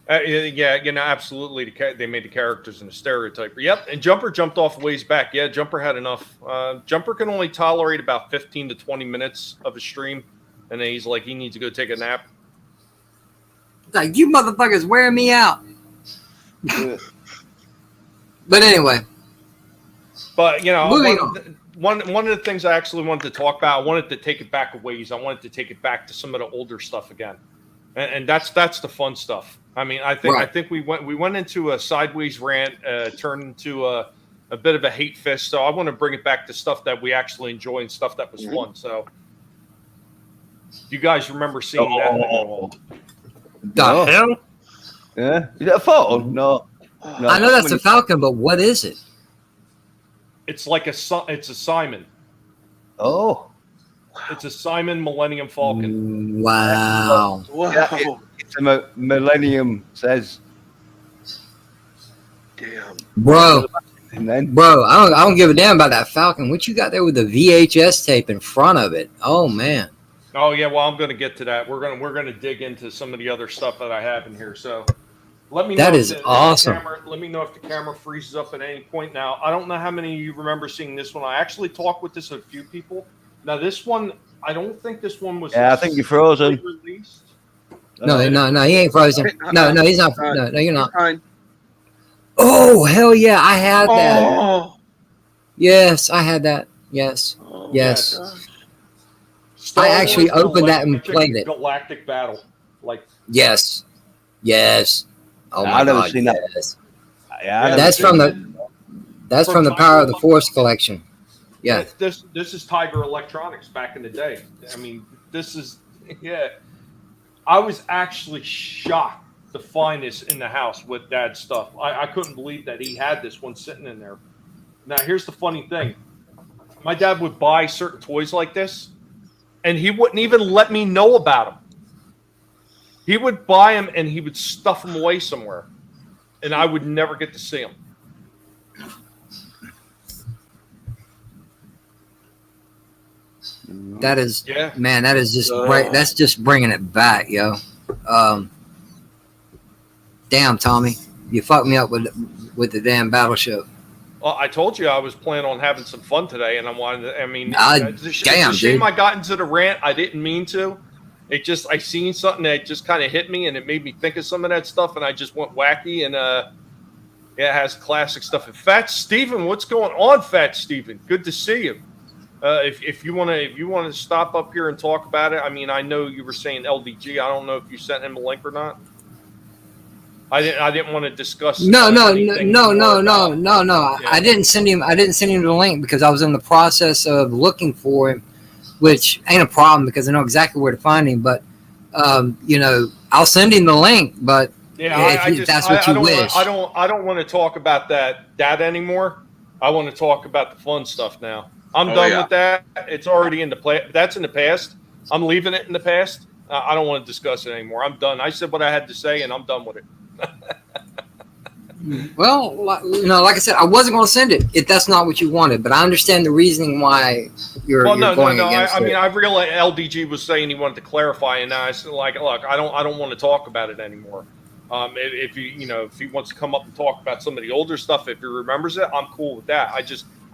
Absolutely. They made the characters in a stereotype. Yep, and Jumper jumped off ways back. Yeah, Jumper had enough. Jumper can only tolerate about 15 to 20 minutes of a stream, and then he's like, he needs to go take a nap. Like, you motherfuckers wearing me out. But anyway. But, moving one of the things I actually wanted to talk about, I wanted to take it back a ways. I wanted to take it back to some of the older stuff again. And that's the fun stuff. I mean, I think we went into a sideways rant, turned into a bit of a hate fest. So I want to bring it back to stuff that we actually enjoy and stuff that was fun. So you guys remember seeing that? The hell? Yeah. Is it a photo? No. I know that's a Falcon, but what is it? It's like it's a Simon. Oh. It's a Simon Millennium Falcon. Wow. Yeah, it's a Millennium says. Damn. Bro, I don't give a damn about that Falcon. What you got there with the VHS tape in front of it? Oh man. Oh yeah, well I'm going to get to that. We're going to dig into some of the other stuff that I have in here. So let me know. That is awesome. Let me know if the camera freezes up at any point. Now I don't know how many of you remember seeing this one. I actually talked with a few people. Now this one, I don't think this one was. Yeah, I think you're frozen. Released. No, he ain't frozen. No, he's not. No, you're not. Fine. Oh hell yeah, I had that. Oh. Yes, I had that. Yes, yes. I actually opened that and played it. Galactic Battle, like. Yes. Oh my I've never God, seen that. yes. Yeah, that's from the Power of the Force collection. Yeah. This is Tiger Electronics back in the day. I mean, this is I was actually shocked to find this in the house with Dad's stuff. I couldn't believe that he had this one sitting in there. Now here's the funny thing. My dad would buy certain toys like this, and he wouldn't even let me know about them. He would buy them and he would stuff them away somewhere, and I would never get to see them. That is, man. That is just that's just bringing it back, yo. Damn, Tommy, you fucked me up with the damn battleship. Well, I told you I was planning on having some fun today, and I wanted to. I mean, it's a damn, shame dude. I got into the rant. I didn't mean to. It just I seen something that just kind of hit me, and it made me think of some of that stuff, and I just went wacky. And it has classic stuff. And Fat Steven, what's going on, Fat Steven? Good to see you. If you want to stop up here and talk about it, I mean, I know you were saying LDG. I don't know if you sent him a link or not. I didn't want to discuss. No. Yeah. I didn't send him the link because I was in the process of looking for him, which ain't a problem because I know exactly where to find him. But I'll send him the link. But if that's what you wish. I don't want to talk about that anymore. I want to talk about the fun stuff now. I'm done with that. It's already in the play. That's in the past. I'm leaving it in the past. I don't want to discuss it anymore. I'm done. I said what I had to say, and I'm done with it. Well, like I said, I wasn't going to send it if that's not what you wanted, but I understand the reasoning why you're going against it. I mean, I realized LDG was saying he wanted to clarify, and I said, like, look, I don't want to talk about it anymore. If he wants to come up and talk about some of the older stuff, if he remembers it, I'm cool with that.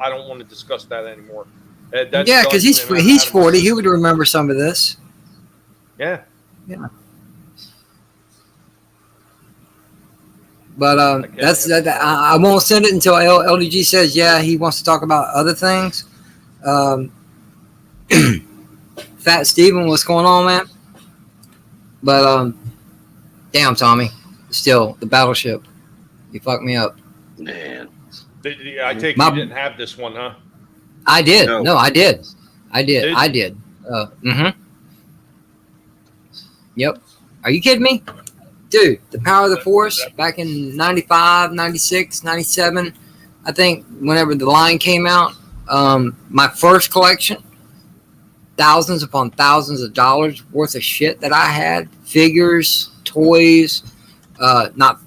I don't want to discuss that anymore. Because he's 40, he would remember some of this. Yeah. But I won't send it until LDG says, he wants to talk about other things. Fat Steven, what's going on, man? But damn, Tommy, still the battleship, you fucked me up, man. I take you didn't have this one, huh? I did. No, I did. I did. Yep. Are you kidding me? Dude, the Power of the Force back in 95, 96, 97, I think, whenever the line came out, my first collection, thousands upon thousands of dollars worth of shit that I had, figures, toys, not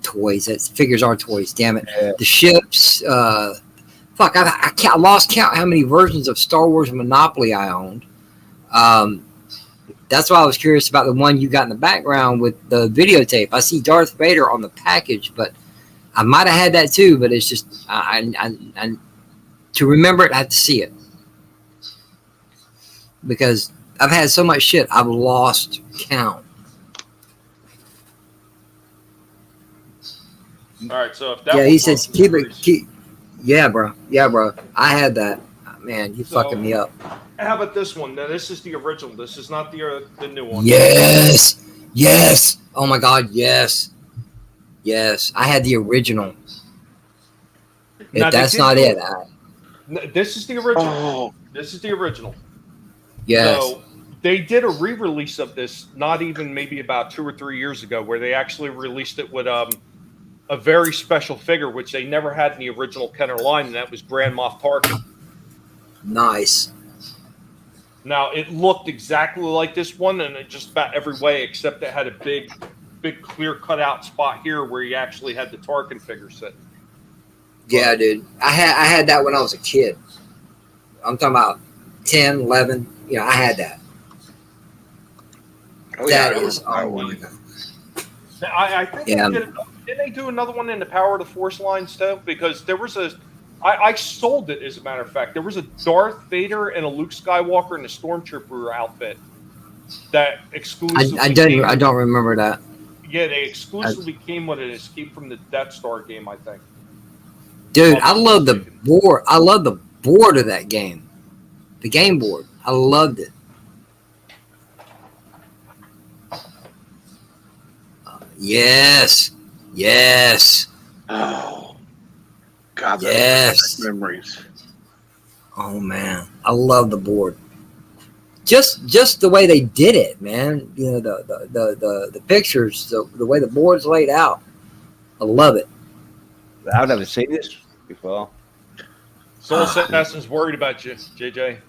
toys, figures are toys, damn it. The ships, fuck, I lost count how many versions of Star Wars Monopoly I owned. That's why I was curious about the one you got in the background with the videotape. I see Darth Vader on the package, but I might have had that too. But it's just I to remember it, I have to see it because I've had so much shit I've lost count. All right, so if that he says keep it. Yeah, bro. I had that. Man, you fucking me up. How about this one? Now, this is the original. This is not the new one. Yes. Oh my God, yes. I had the original. If that's not it, this is the original. Oh. This is the original. Yes. So they did a re-release of this, not even maybe about 2 or 3 years ago, where they actually released it with a very special figure, which they never had in the original Kenner line, and that was Grand Moff Tarkin. Nice. Now, it looked exactly like this one, and it just about every way, except it had a big clear cutout spot here where you actually had the Tarkin figure sitting. Yeah, dude. I had that when I was a kid. I'm talking about 10, 11. Yeah, I had that. That is unbelievable. I think didn't they do another one in the Power of the Force lines too? Because there was I sold it, as a matter of fact. There was a Darth Vader and a Luke Skywalker in a Stormtrooper outfit that exclusively. I don't remember that. Yeah, they exclusively came with an Escape from the Death Star game, I think. Dude, I love the board. I love the board of that game. The game board. I loved it. Yes. Oh, God, yes. Memories. Oh man, I love the board. Just the way they did it, man. You know, the pictures, the way the board's laid out. I love it. I've never seen this before. Soul Assassin's worried about you, JJ.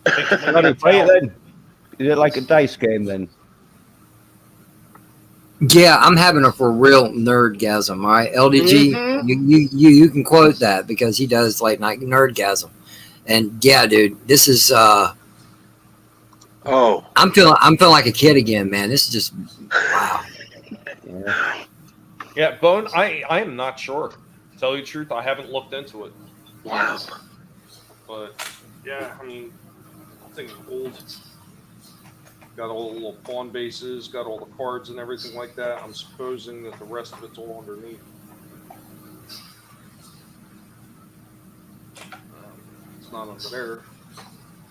How do you play it then? Is it like a dice game then? Yeah, I'm having a for real nerdgasm. All right, LDG, you can quote that because he does late night nerdgasm, and yeah, dude, this is I'm feeling like a kid again, man. This is just wow. Yeah, Bone. I am not sure. To tell you the truth, I haven't looked into it. Wow. But yeah, I mean, I think it's old. Got all the little pawn bases, got all the cards and everything like that. I'm supposing that the rest of it's all underneath. It's not under there.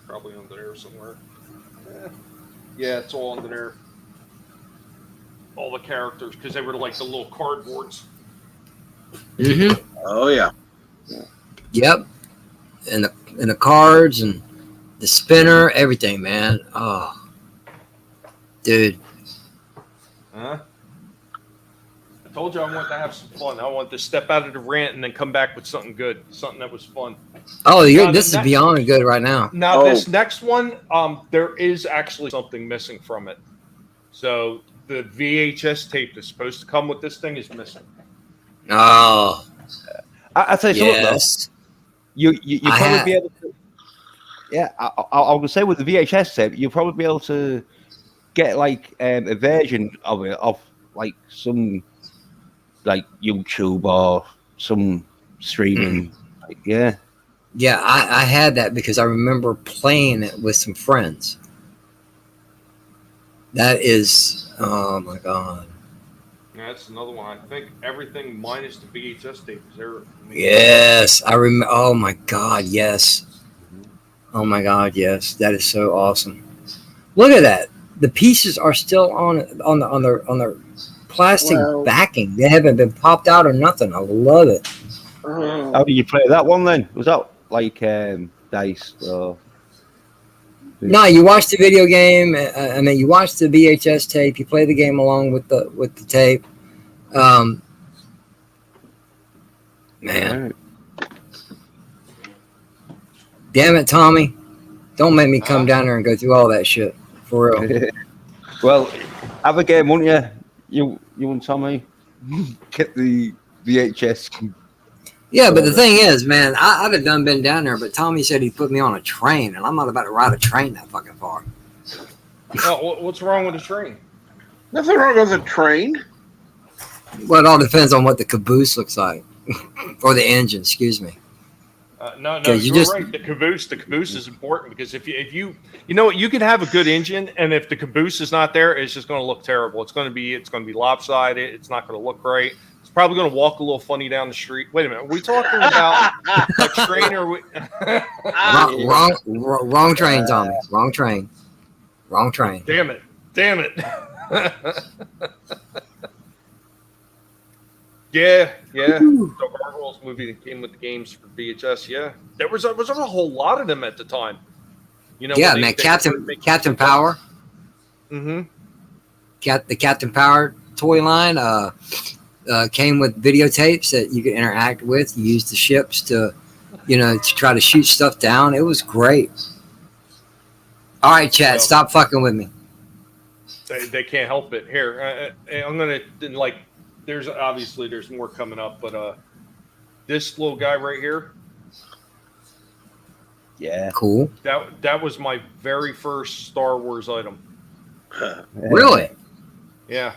Probably under there somewhere. Yeah, it's all under there. All the characters, because they were like the little cardboards. Mm-hmm. Oh yeah. Yep. And the cards and the spinner, everything, man. Oh. Dude. Huh? I told you I wanted to have some fun. I wanted to step out of the rant and then come back with something good, something that was fun. Oh, this is beyond good right now. Now this next one, there is actually something missing from it. So the VHS tape that's supposed to come with this thing is missing. Oh. I'll tell you something though. You probably be able to. Yeah, I would say with the VHS tape, you'll probably be able to get like a version of it off like some like YouTube or some streaming. Yeah. Yeah, I had that because I remember playing it with some friends. That is, oh my god. Yeah, that's another one. I think everything minus the VHS tape is there. Yes, I remember. Oh my god, yes. Oh my god, yes. That is so awesome. Look at that. The pieces are still on their plastic backing. They haven't been popped out or nothing. I love it. How did you play that one then? Was that like dice or? No, you watch the video game. I mean, you watch the VHS tape. You play the game along with the tape. Man, damn it, Tommy! Don't make me come down there and go through all that shit for real. Well, have a game, won't you? You and Tommy get the VHS. Yeah, but the thing is, man, I'd have been down there, but Tommy said he'd put me on a train, and I'm not about to ride a train that fucking far. Oh, what's wrong with the train? Nothing wrong with a train. Well, it all depends on what the caboose looks like, or the engine. Excuse me. No, you're right. The caboose is important because if you know what, you can have a good engine, and if the caboose is not there, it's just going to look terrible. It's going to be lopsided. It's not going to look right. It's probably going to walk a little funny down the street. Wait a minute, are we talking about a train or wrong train, Tommy? Wrong train. Damn it! Yeah. The Gargoyles movie that came with the games for VHS. Yeah, there was a whole lot of them at the time. You know. Yeah, man, Captain Power. Mm-hmm. The Captain Power toy line came with videotapes that you could interact with. You used the ships to try to shoot stuff down. It was great. All right, chat, stop fucking with me. They can't help it. Here, I'm gonna like. There's more coming up, but this little guy right here. Yeah. Cool. That was my very first Star Wars item. Really? Yeah.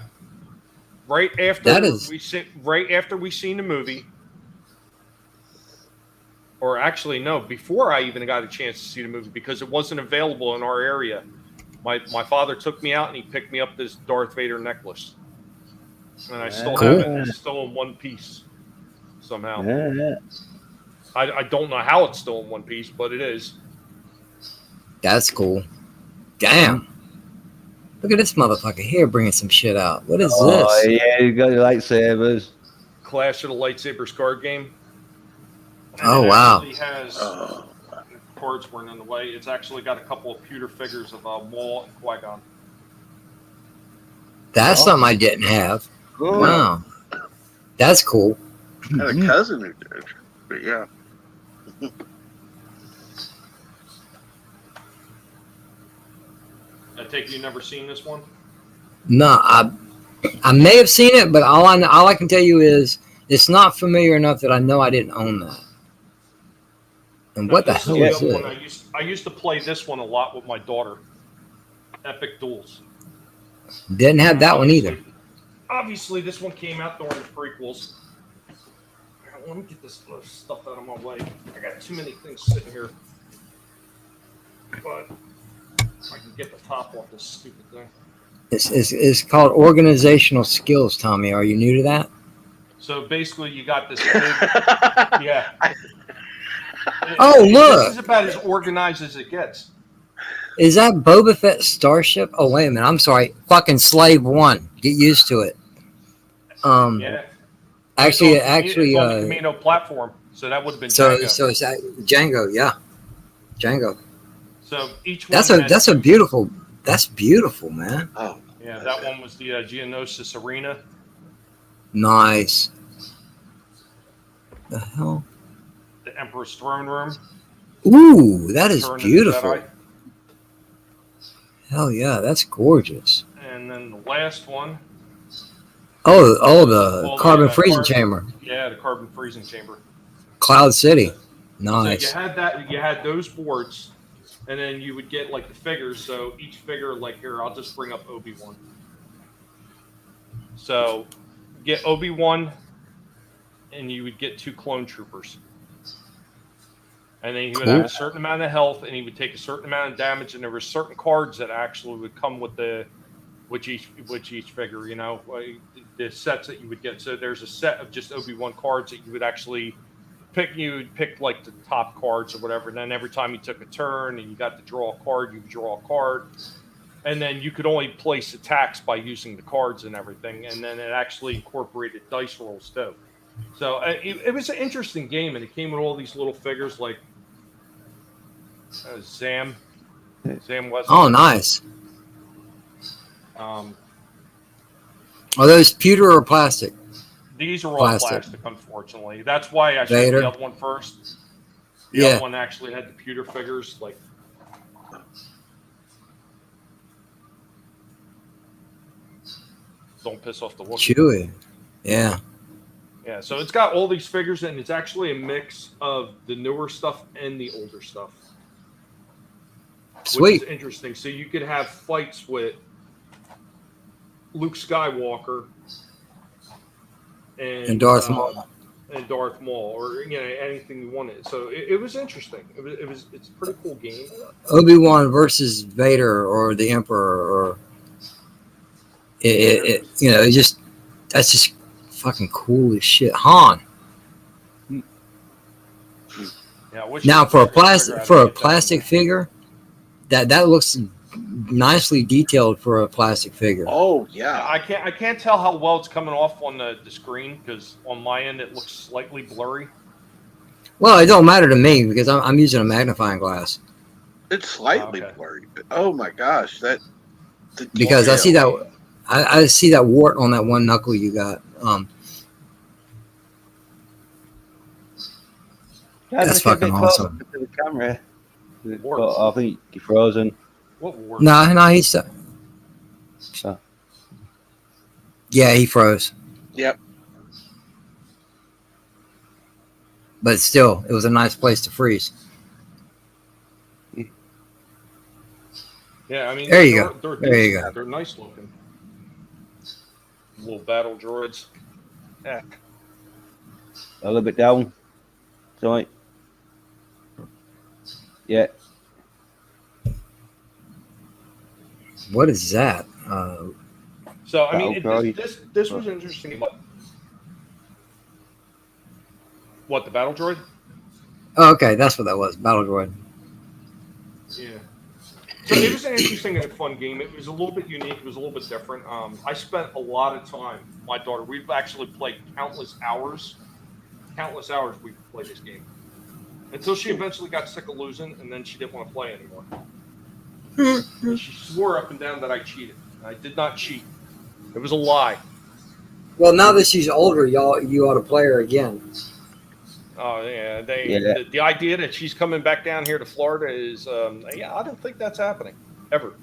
Right after we seen the movie. Or actually, no, before I even got a chance to see the movie because it wasn't available in our area. My father took me out and he picked me up this Darth Vader necklace. And I still have it. It's still in one piece somehow. Yeah. I don't know how it's still in one piece, but it is. That's cool. Damn. Look at this motherfucker here bringing some shit out. What is this? Oh, yeah, you got your lightsabers. Clash of the Lightsabers card game. Oh, wow. It has cards weren't in the way. It's actually got a couple of pewter figures of Maul and Qui-Gon. That's something I didn't have. Cool. Wow. That's cool. I had a cousin who did, but yeah. I take it you never seen this one? No, I may have seen it, but all I can tell you is it's not familiar enough that I know I didn't own that. And what the This hell is is the it? other one I used to play this one a lot with my daughter. Epic Duels. Didn't have that one either. Obviously, this one came out during the prequels. Let me get this stuff out of my way. I got too many things sitting here. But I can get the top off this stupid thing. It's called organizational skills, Tommy. Are you new to that? So basically, you got this big, yeah. Oh, look. This is about as organized as it gets. Is that Boba Fett starship? Oh, wait a minute. I'm sorry. Fucking Slave One. Get used to it. Yeah. Actually, it's on the Camino platform, so that would have been Django. So it's Django, yeah, Django. So each one. That's beautiful, man. Oh. Yeah, that one was the Geonosis Arena. Nice. The hell? The Emperor's Throne Room. Ooh, that is Return of the beautiful. Jedi. Hell yeah, that's gorgeous. And then the last one. The carbon freezing chamber. Yeah, the carbon freezing chamber. Cloud City. Nice. So you had those boards, and then you would get like the figures. So each figure, like here, I'll just bring up Obi-Wan. So get Obi-Wan, and you would get 2 clone troopers. And then he would have a certain amount of health, and he would take a certain amount of damage, and there were certain cards that actually would come with each figure, you know, the sets that you would get. So there's a set of just Obi-Wan cards that you would actually pick. You would pick like the top cards or whatever. And then every time you took a turn and you got to draw a card, you would draw a card. And then you could only place attacks by using the cards and everything. And then it actually incorporated dice rolls too. So it was an interesting game, and it came with all these little figures like Zam Wesson. Oh, nice. Are those pewter or plastic? These are all plastic, unfortunately. That's why I showed Vader. the other one first. The other one actually had the pewter figures. Like, don't piss off the Wookiee. Chewy. Yeah. Yeah, so it's got all these figures, and it's actually a mix of the newer stuff and the older stuff. Sweet. Which is interesting. So you could have fights with Luke Skywalker and Darth Maul. And Darth Maul, or anything you wanted. So it was interesting. It's a pretty cool game. Obi-Wan versus Vader or the Emperor, or that's just fucking cool as shit. Han. Yeah, now for a plastic figure, that looks nicely detailed for a plastic figure. Oh yeah. I can't tell how well it's coming off on the screen, because on my end it looks slightly blurry. Well, it don't matter to me because I'm using a magnifying glass. It's slightly blurry, but oh my gosh, because I see that I see that wart on that one knuckle you got. That's fucking awesome. To the camera. I think you're frozen. What wart? No, he's So. Yeah, he froze. Yep. But still, it was a nice place to freeze. Yeah, I mean, there you go. They're nice looking. Little battle droids. Heck. A little bit down. Sorry. Yeah. What is that? So I mean, this was interesting. What, the battle droid? Oh, okay, that's what that was. Battle droid. Yeah. So it was an interesting and fun game. It was a little bit unique. It was a little bit different. I spent a lot of time. My daughter, we've actually played countless hours. Countless hours we played this game until she eventually got sick of losing, and then she didn't want to play anymore. She swore up and down that I cheated. I did not cheat. It was a lie. Well, now that she's older, you ought to play her again. Oh yeah, the idea that she's coming back down here to Florida is, I don't think that's happening ever.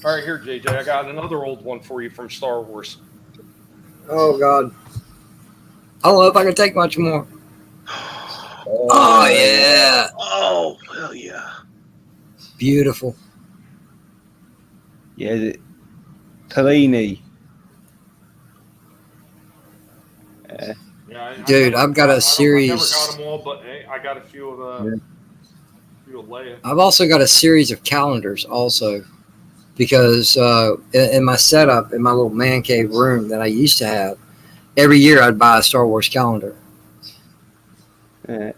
All right, here, JJ. I got another old one for you from Star Wars. Oh God. I don't know if I can take much more. Oh yeah. Oh hell yeah. Beautiful. Yeah, Tellini. Yeah, Dude, I've got a series. I never got them all, but hey, I got a few of Leia. I've also got a series of calendars also, because in my setup in my little man cave room that I used to have, every year I'd buy a Star Wars calendar. Now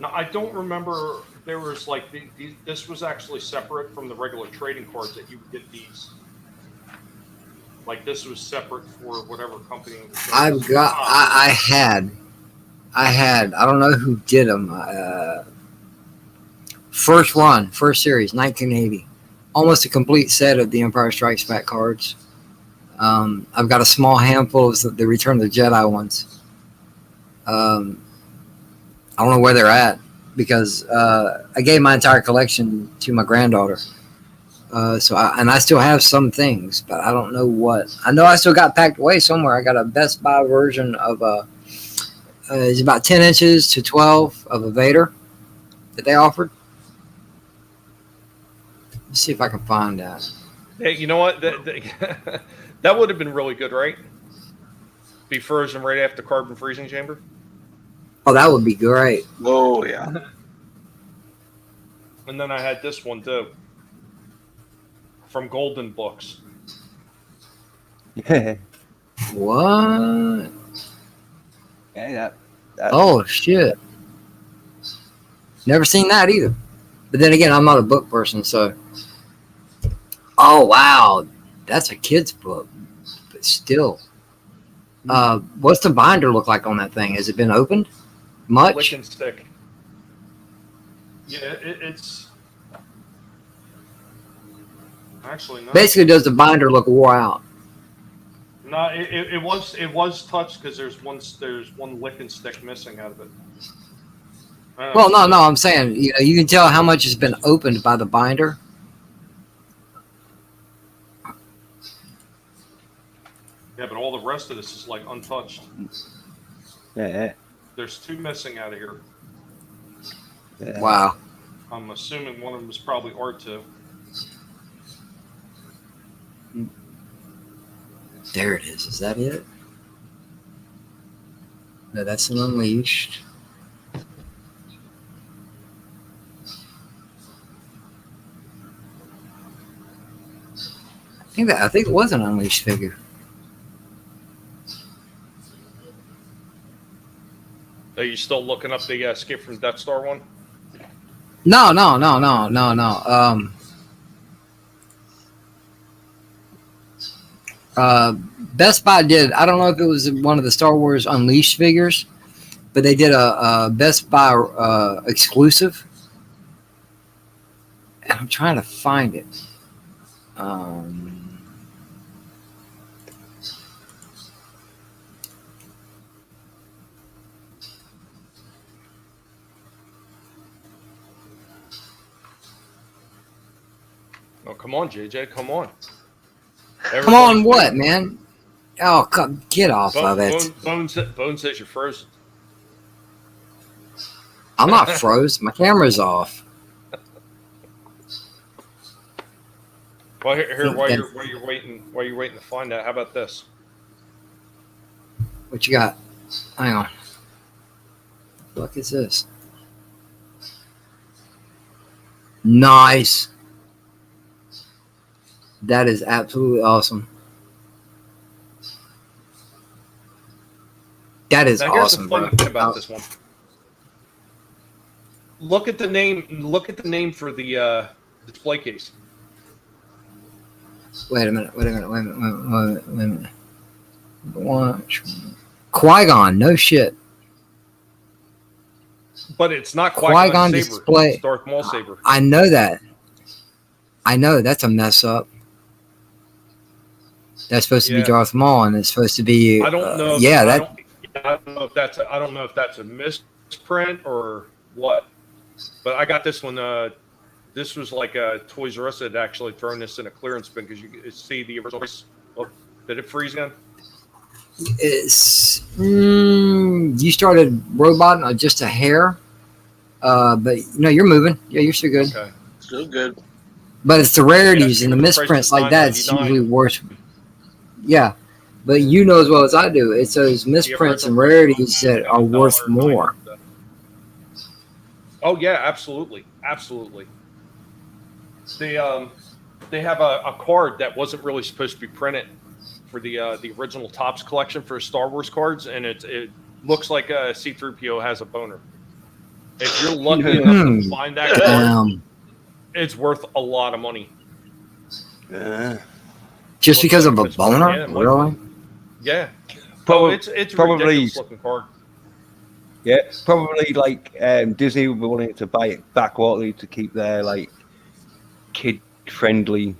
I don't remember. There was like this was actually separate from the regular trading cards that you would get these. Like this was separate for whatever company. I've got. I had. I don't know who did them. First series, 1980. Almost a complete set of the Empire Strikes Back cards. I've got a small handful of the Return of the Jedi ones. I don't know where they're at, because I gave my entire collection to my granddaughter. I still have some things, but I don't know what. I know I still got packed away somewhere. I got a Best Buy version of it's about 10 inches to 12 of a Vader that they offered. Let's see if I can find that. Hey, you know what? That would have been really good, right? Be frozen right after carbon freezing chamber. Oh, that would be great. Oh yeah. And then I had this one too, from Golden Books. Yeah. What? Yeah, Oh shit! Never seen that either. But then again, I'm not a book person, so. Oh wow, that's a kid's book, but still. What's the binder look like on that thing? Has it been opened much? Lick and stick. Yeah, it's actually not. Basically, does the binder look wore out? No, it was touched, because there's one lick and stick missing out of it. Well, no, I'm saying, you can tell how much has been opened by the binder. Yeah, but all the rest of this is like untouched. Yeah. There's two missing out of here. Yeah. Wow. I'm assuming one of them is probably R2. There it is. Is that it? No, that's an Unleashed. I think it was an Unleashed figure. Are you still looking up the Escape from Death Star one? No. Best Buy did. I don't know if it was one of the Star Wars Unleashed figures, but they did a Best Buy exclusive. And I'm trying to find it. Oh, come on, JJ, come on. Come on, what, man? Oh, come, get off of it. Bone says you're frozen. I'm not froze. My camera's off. Well, here, while you're waiting to find that, how about this? What you got? Hang on. What is this? Nice. That is absolutely awesome. That is now, here's awesome, the funny bro. thing about this one. Look at the name. Look at the name for the display case. Wait a minute. Watch. Qui-Gon, no shit. But it's not Qui-Gon Saber. display. It's Darth Maul Saber. I know that. I know that's a mess up. That's supposed to be Darth Maul, and it's supposed to be. I don't know. I don't know if that's a misprint or what. But I got this one this was like a Toys R Us had actually thrown this in a clearance bin because you could see the original. Oh, did it freeze again? It's you started robot just a hair, but no, you're moving. Yeah, you're still good. Okay. Still good. But it's the rarities Yeah, and the the price misprints is like that. It's $9.99. usually worse. Yeah, but you know as well as I do, it's those misprints and rarities that are worth more. Oh yeah, absolutely, absolutely. They have a card that wasn't really supposed to be printed for the original Topps collection for Star Wars cards, and it looks like a C-3PO has a boner. If you're lucky enough to find that card, it's worth a lot of money. Just because of a boner, yeah, really? Yeah. Probably, it's a probably ridiculous looking card. Yeah, probably like Disney would be willing to buy it back quarterly to keep their like kid-friendly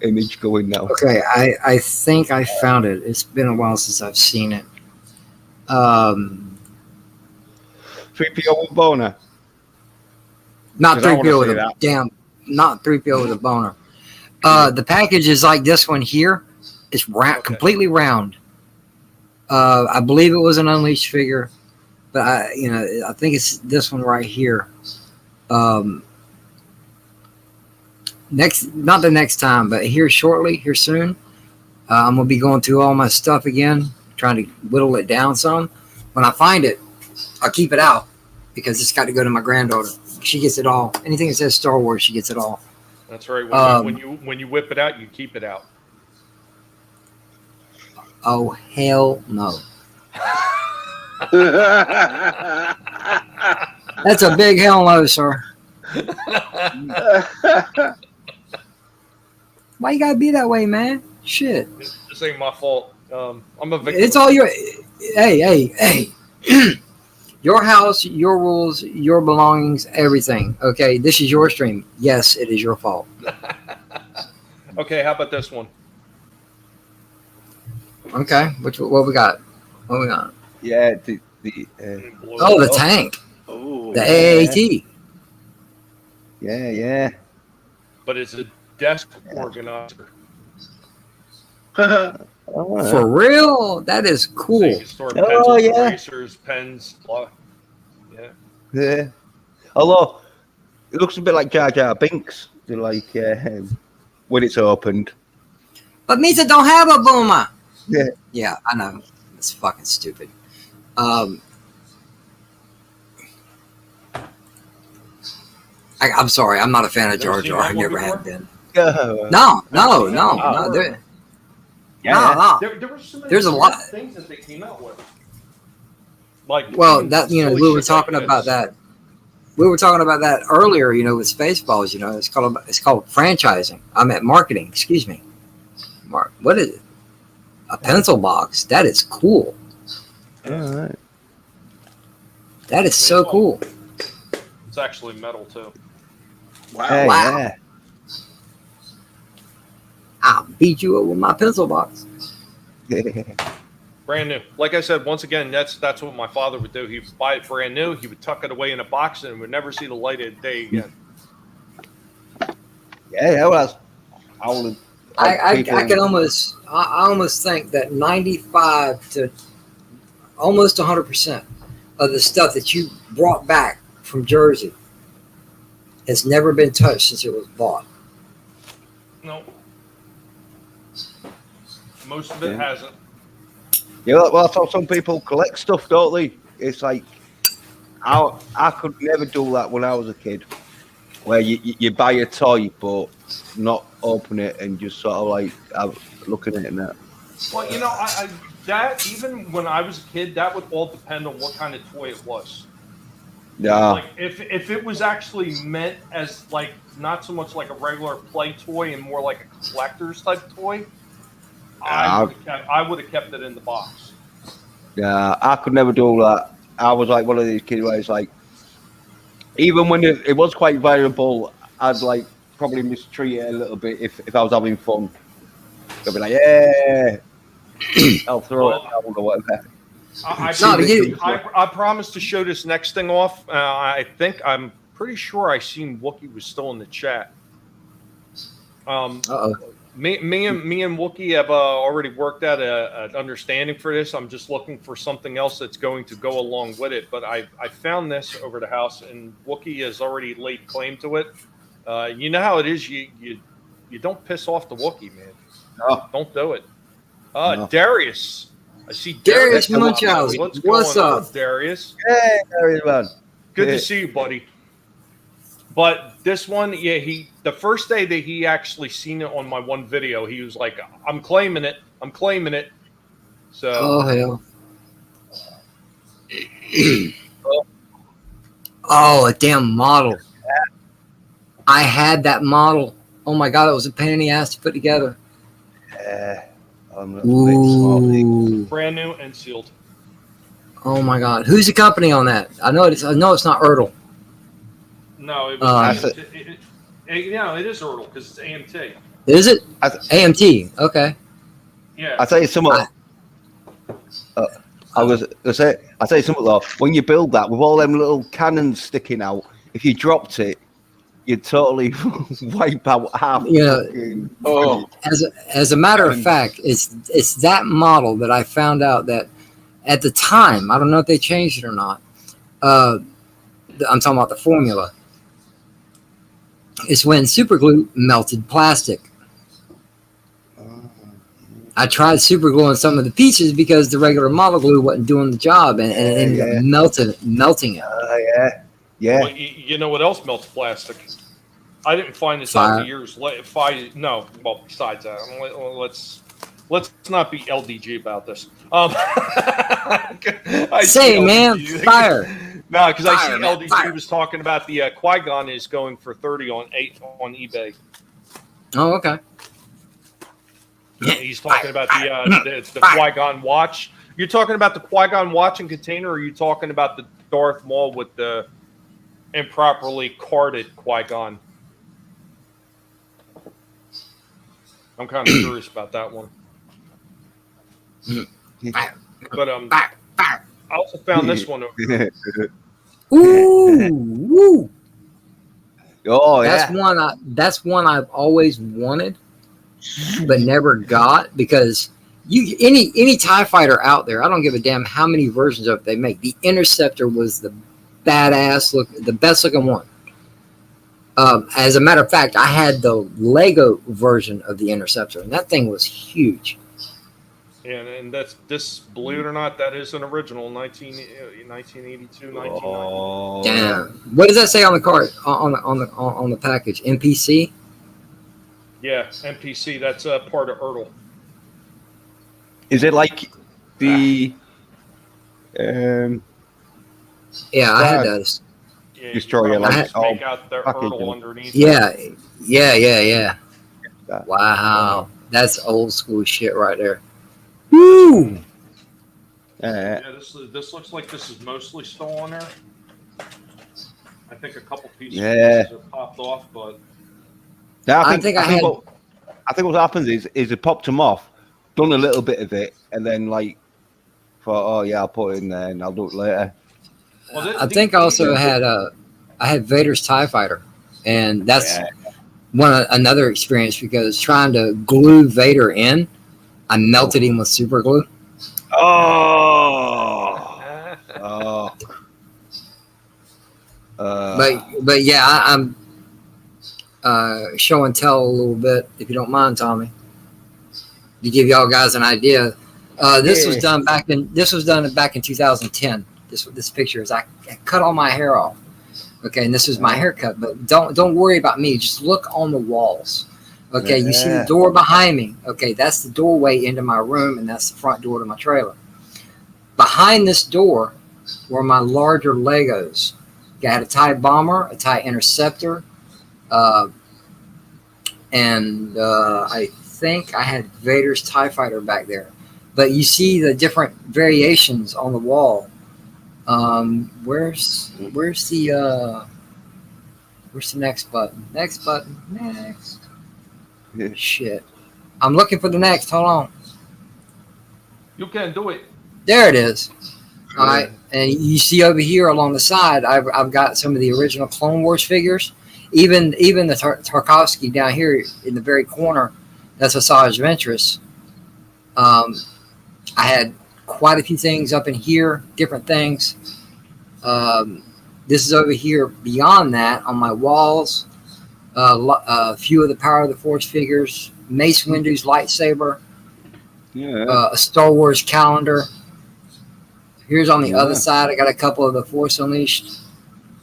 image going now. Okay, I think I found it. It's been a while since I've seen it. 3PO with boner. Not 3PO with a that. damn. Not 3PO with a boner. The package is like this one here. It's round, completely round. I believe it was an Unleashed figure, but I think it's this one right here. Not the next time, but here shortly, here soon. I'm gonna be going through all my stuff again, trying to whittle it down some. When I find it, I'll keep it out because it's got to go to my granddaughter. She gets it all. Anything that says Star Wars, she gets it all. That's right. When you whip it out, you keep it out. Oh hell no! That's a big hell no, sir. Why you gotta be that way, man? Shit. This ain't my fault. I'm a victim. It's all your. Hey. Your house, your rules, your belongings, everything. Okay, this is your stream. Yes, it is your fault. Okay, how about this one? Okay, what we got? What we got? Yeah, the tank. Oh, the AAT. Yeah. But it's a desk organizer. For real? That is cool. So you can store pencils, yeah. erasers, pens, blah. Yeah. Although it looks a bit like Jar Jar Binks, like when it's opened. But Misa don't have a boomer. Yeah. Yeah, I know. It's fucking stupid. I'm sorry. I'm not a fan of Jar Jar. I never have been. No. Yeah. There were so many There's a lot. things that they came out with. Like, Well, that we were talking about that. We were talking about that earlier. With Spaceballs. It's called franchising. I meant marketing. Excuse me. What is it? A pencil box. That is cool. All right. That is so cool. It's actually metal too. Wow. Wow. I'll beat you up with my pencil box. Brand new. Like I said, once again, that's what my father would do. He would buy it brand new. He would tuck it away in a box and would never see the light of day again. Yeah, well, I almost think that 95 to almost 100% of the stuff that you brought back from Jersey has never been touched since it was bought. No. Most of it hasn't. Yeah, well, I thought some people collect stuff, don't they? It's like I could never do that when I was a kid, where you buy a toy but not open it and just sort of like looking at it and that. Well, I that even when I was a kid, that would all depend on what kind of toy it was. Yeah. Like if it was actually meant as like not so much like a regular play toy and more like a collector's type toy, I would have kept it in the box. Yeah, I could never do that. I was like one of these kids where it's like, even when it was quite valuable, I'd like probably mistreat it a little bit if I was having fun. I'd be like, yeah, I'll throw it out or whatever. I promise to show this next thing off. I'm pretty sure I seen Wookie was still in the chat. Uh-oh. Me and Wookie have already worked out an understanding for this. I'm just looking for something else that's going to go along with it. But I found this over the house, and Wookie has already laid claim to it. You know how it is. You don't piss off the Wookie, man. No. Don't do it. No. Darius. I see Darius Darius. Munchausen. What's What's going up? on, Darius? Hey, Darius, man. Good Yeah. to see you, buddy. But this one, yeah, the first day that he actually seen it on my one video, he was like, I'm claiming it. I'm claiming it. So Oh hell. Oh, a damn model. I had that model. Oh my god, it was a pain in the ass to put together. Yeah. Ooh. brand new and sealed. Oh my god. Who's the company on that? I know it's not Ertl. No, it was it is Ertl because it's AMT. Is it? AMT. Okay. Yeah. I tell you something. I tell you something though. When you build that with all them little cannons sticking out, if you dropped it, you'd totally wipe out half. As a matter of fact, it's that model that I found out that at the time, I don't know if they changed it or not. I'm talking about the formula. It's when super glue melted plastic. I tried super glue on some of the pieces because the regular model glue wasn't doing the job and it ended up melting it. Yeah. Well, you know what else melts plastic? I didn't find this Fire. out years later. Well, besides that, let's not be LDG about this. Say, man, fire. No, because I see Fire, man, LDG fire. was talking about the Qui-Gon is going for 30 on eBay. Oh, okay. He's talking about the Qui-Gon watch. You're talking about the Qui-Gon watch and container, or are you talking about the Darth Maul with the improperly carded Qui-Gon? I'm kind of curious about that one. But I also found this one over here. Ooh. Oh, That's one I've always wanted, but never got because any TIE fighter out there, I don't give a damn how many versions of it they make. The Interceptor was the badass the best looking one. As a matter of fact, I had the Lego version of the Interceptor, and that thing was huge. And that's this, believe it or not, that is an original 1982, 1990. Oh. Damn. What does that say on the card on the package? NPC? Yeah, NPC. That's a part of Ertl. Is it like the? Yeah, I had those. Yeah, Destroyer, you like, make out the packaging. Ertl underneath. Yeah. Wow, that's old school shit right there. Woo! Yeah, this looks like this is mostly still on there. I think a couple pieces are popped off, but Yeah, I think what happens is it popped them off, done a little bit of it, and then thought, oh yeah, I'll put it in there and I'll do it later. well, I think I also had I had Vader's TIE Fighter, and that's another experience because trying to glue Vader in, I melted him with super glue. But yeah, I'm show and tell a little bit, if you don't mind, Tommy, to give y'all guys an idea. This was done back in 2010. This picture is I cut all my hair off. Okay, and this is my haircut. But don't worry about me. Just look on the walls. Okay, you see the door behind me. Okay, that's the doorway into my room, and that's the front door to my trailer. Behind this door were my larger Legos. I had a TIE Bomber, a TIE Interceptor, and I think I had Vader's TIE Fighter back there. But you see the different variations on the wall. Where's the next button? Next. Shit. I'm looking for the next. Hold on. you can do it. There it is. All right, and you see over here along the side, I've got some of the original Clone Wars figures. Even the Tarkovsky down here in the very corner, that's Asajj Ventress. I had quite a few things up in here, different things. This is over here beyond that on my walls. A few of the Power of the Force figures, Mace Windu's lightsaber, a Star Wars calendar. Here's on the other side, I got a couple of the Force Unleashed.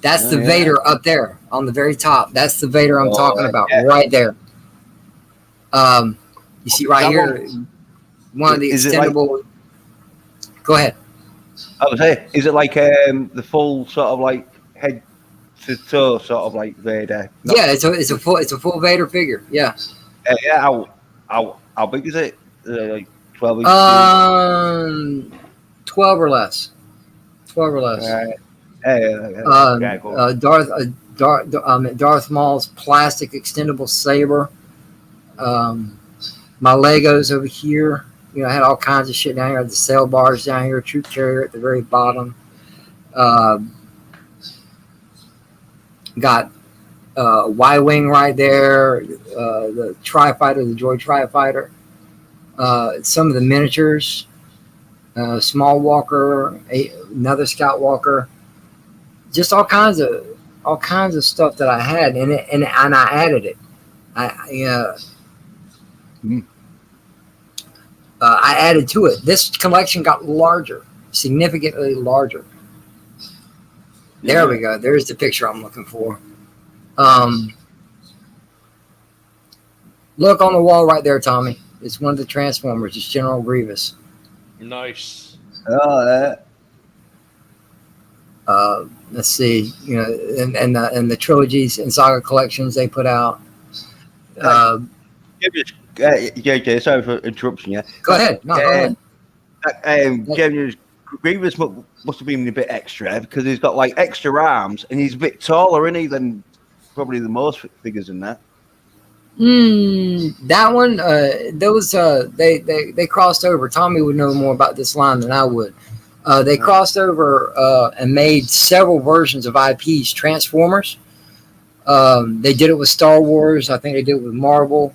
That's the Vader up there on the very top. That's the Vader I'm talking about right there. You see right here, one of the extendable. Go ahead. I was saying, is it like the full sort of like head to toe sort of like Vader? Yeah, it's a full Vader figure. Yeah. How big is it? Like 12 inches? 12 or less. 12 or less. Darth Maul's plastic extendable saber. My Legos over here. You know, I had all kinds of shit down here. The sail bars down here, troop carrier at the very bottom. Got Y-wing right there. The Tri-Fighter, the Droid Tri-Fighter. Some of the miniatures. Small Walker, another Scout Walker. Just all kinds of stuff that I had, and I added it. I added to it. This collection got larger, significantly larger. There we go. There's the picture I'm looking for. Look on the wall right there, Tommy. It's one of the Transformers. It's General Grievous. Nice. Let's see. You know, and the trilogies and saga collections they put out. JJ, sorry for interrupting you. Go ahead. No, go ahead. General Grievous must have been a bit extra because he's got like extra arms and he's a bit taller, isn't he, than probably the most figures in that. That one, those they crossed over. Tommy would know more about this line than I would. They crossed over and made several versions of IPs, Transformers. They did it with Star Wars. I think they did it with Marvel.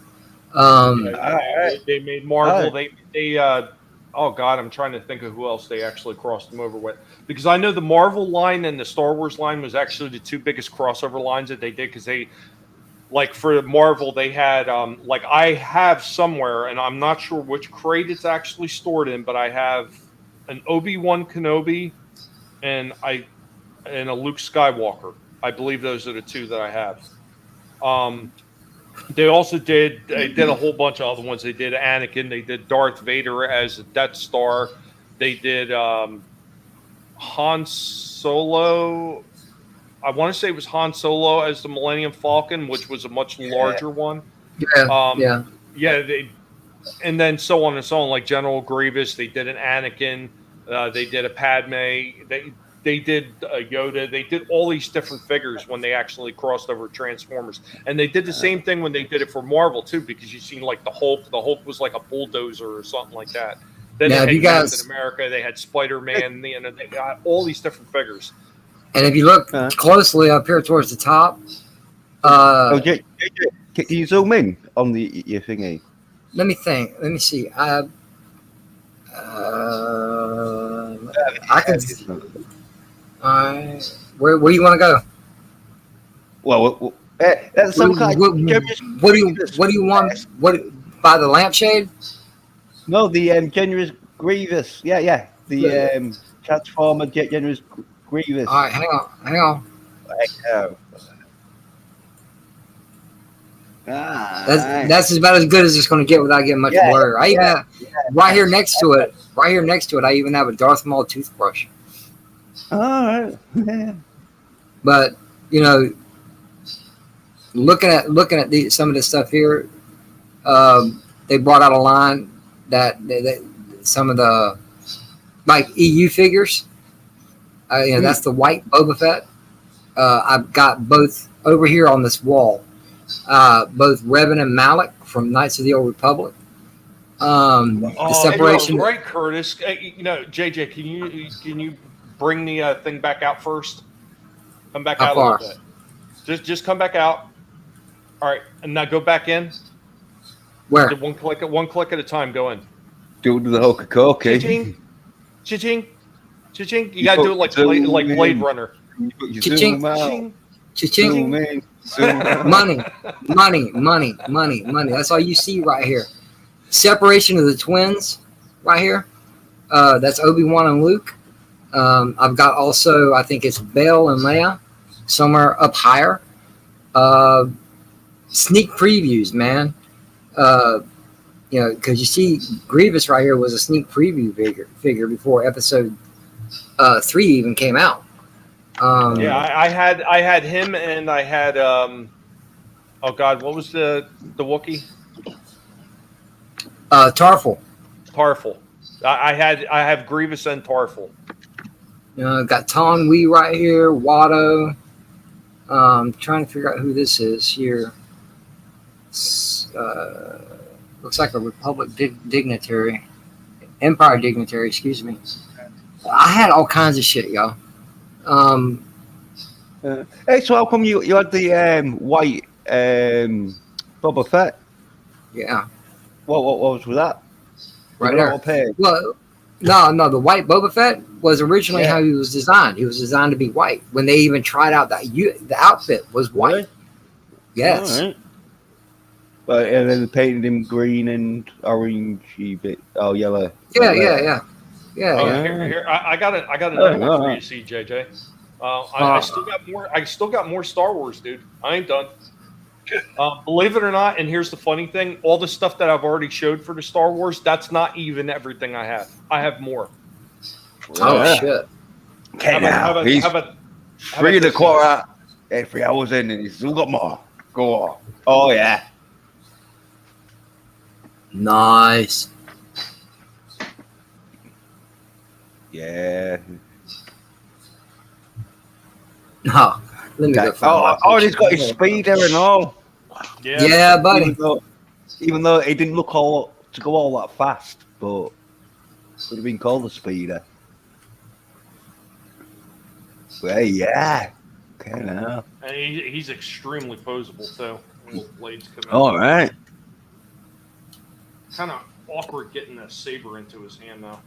They made Marvel. They oh God, I'm trying to think of who else they actually crossed them over with. Because I know the Marvel line and the Star Wars line was actually the two biggest crossover lines that they did. Because they, like for Marvel, they had like I have somewhere, and I'm not sure which crate it's actually stored in, but I have an Obi-Wan Kenobi and a Luke Skywalker. I believe those are the two that I have. They also did a whole bunch of other ones. They did Anakin. They did Darth Vader as a Death Star. They did Han Solo. I want to say it was Han Solo as the Millennium Falcon, which was a much larger one. Yeah. And then so on and so on. Like General Grievous, they did an Anakin. They did a Padme. They did a Yoda. They did all these different figures when they actually crossed over Transformers. And they did the same thing when they did it for Marvel, too, because you've seen, like, the Hulk. The Hulk was like a bulldozer or something like that. Then they had Captain America. They had Spider-Man. They got all these different figures. And if you look closely up here towards the top. Can you zoom in on your thingy? Let me think. Let me see. I can... Where do you want to go? Well, that's some kind. What do you want? What by the lampshade? No, the Generous Grievous. Yeah. The Transformer Generous Grievous. All right, hang on. That's about as good as it's going to get without getting much blur. I even have, right here next to it. I even have a Darth Maul toothbrush. All right. Yeah. But you know, looking at some of this stuff here, they brought out a line that some of the like EU figures. That's the white Boba Fett. I've got both over here on this wall. Both Revan and Malak from Knights of the Old Republic. The separation, right, Curtis? JJ, can you bring the thing back out first? Come back How out far? a little bit. Just come back out. All right, and now go back in. Where? One click at a time. Go in. Do the hokey cokey. Cha-ching, cha-ching, cha-ching. You gotta do it like Blade Runner. Zoom out. Cha-ching. Cha-ching. Zoom in. Zoom out. Money. That's all you see right here. Separation of the twins right here. That's Obi-Wan and Luke. I've got also, I think it's Belle and Leia somewhere up higher. Sneak previews, man. Because you see Grievous right here was a sneak preview figure before episode 3 even came out. I had him, and I had oh God, what was the Wookiee? Tarful. I have Grievous and Tarful. Got Tong Wee right here, Watto. Trying to figure out who this is here. Looks like a Republic dignitary, Empire dignitary. Excuse me. I had all kinds of shit, y'all. Hey, so how come you had the white Boba Fett? Yeah. What was with that? Right there. Well, no. The white Boba Fett was originally how he was designed. He was designed to be white. When they even tried out the outfit was white. Really? Yes. All right. But and then they painted him green and orangey bit. Oh, yellow. Yeah. Here, I got another one for you, CJJ. I still got more Star Wars, dude. I ain't done. Believe it or not, and here's the funny thing: all the stuff that I've already showed for the Star Wars, that's not even everything I have. I have more. Oh shit! Okay, now he's 3.25. 3 hours in, and he's still got more. Go on. Oh yeah. Nice. Yeah. No, let me go. Oh, he's got his speeder and all. Yeah, buddy. Even though it didn't look all that fast, but would have been called a speeder. Well, yeah. Okay, now. And he's extremely posable too. Little blades coming. All right. Kind of awkward getting a saber into his hand though.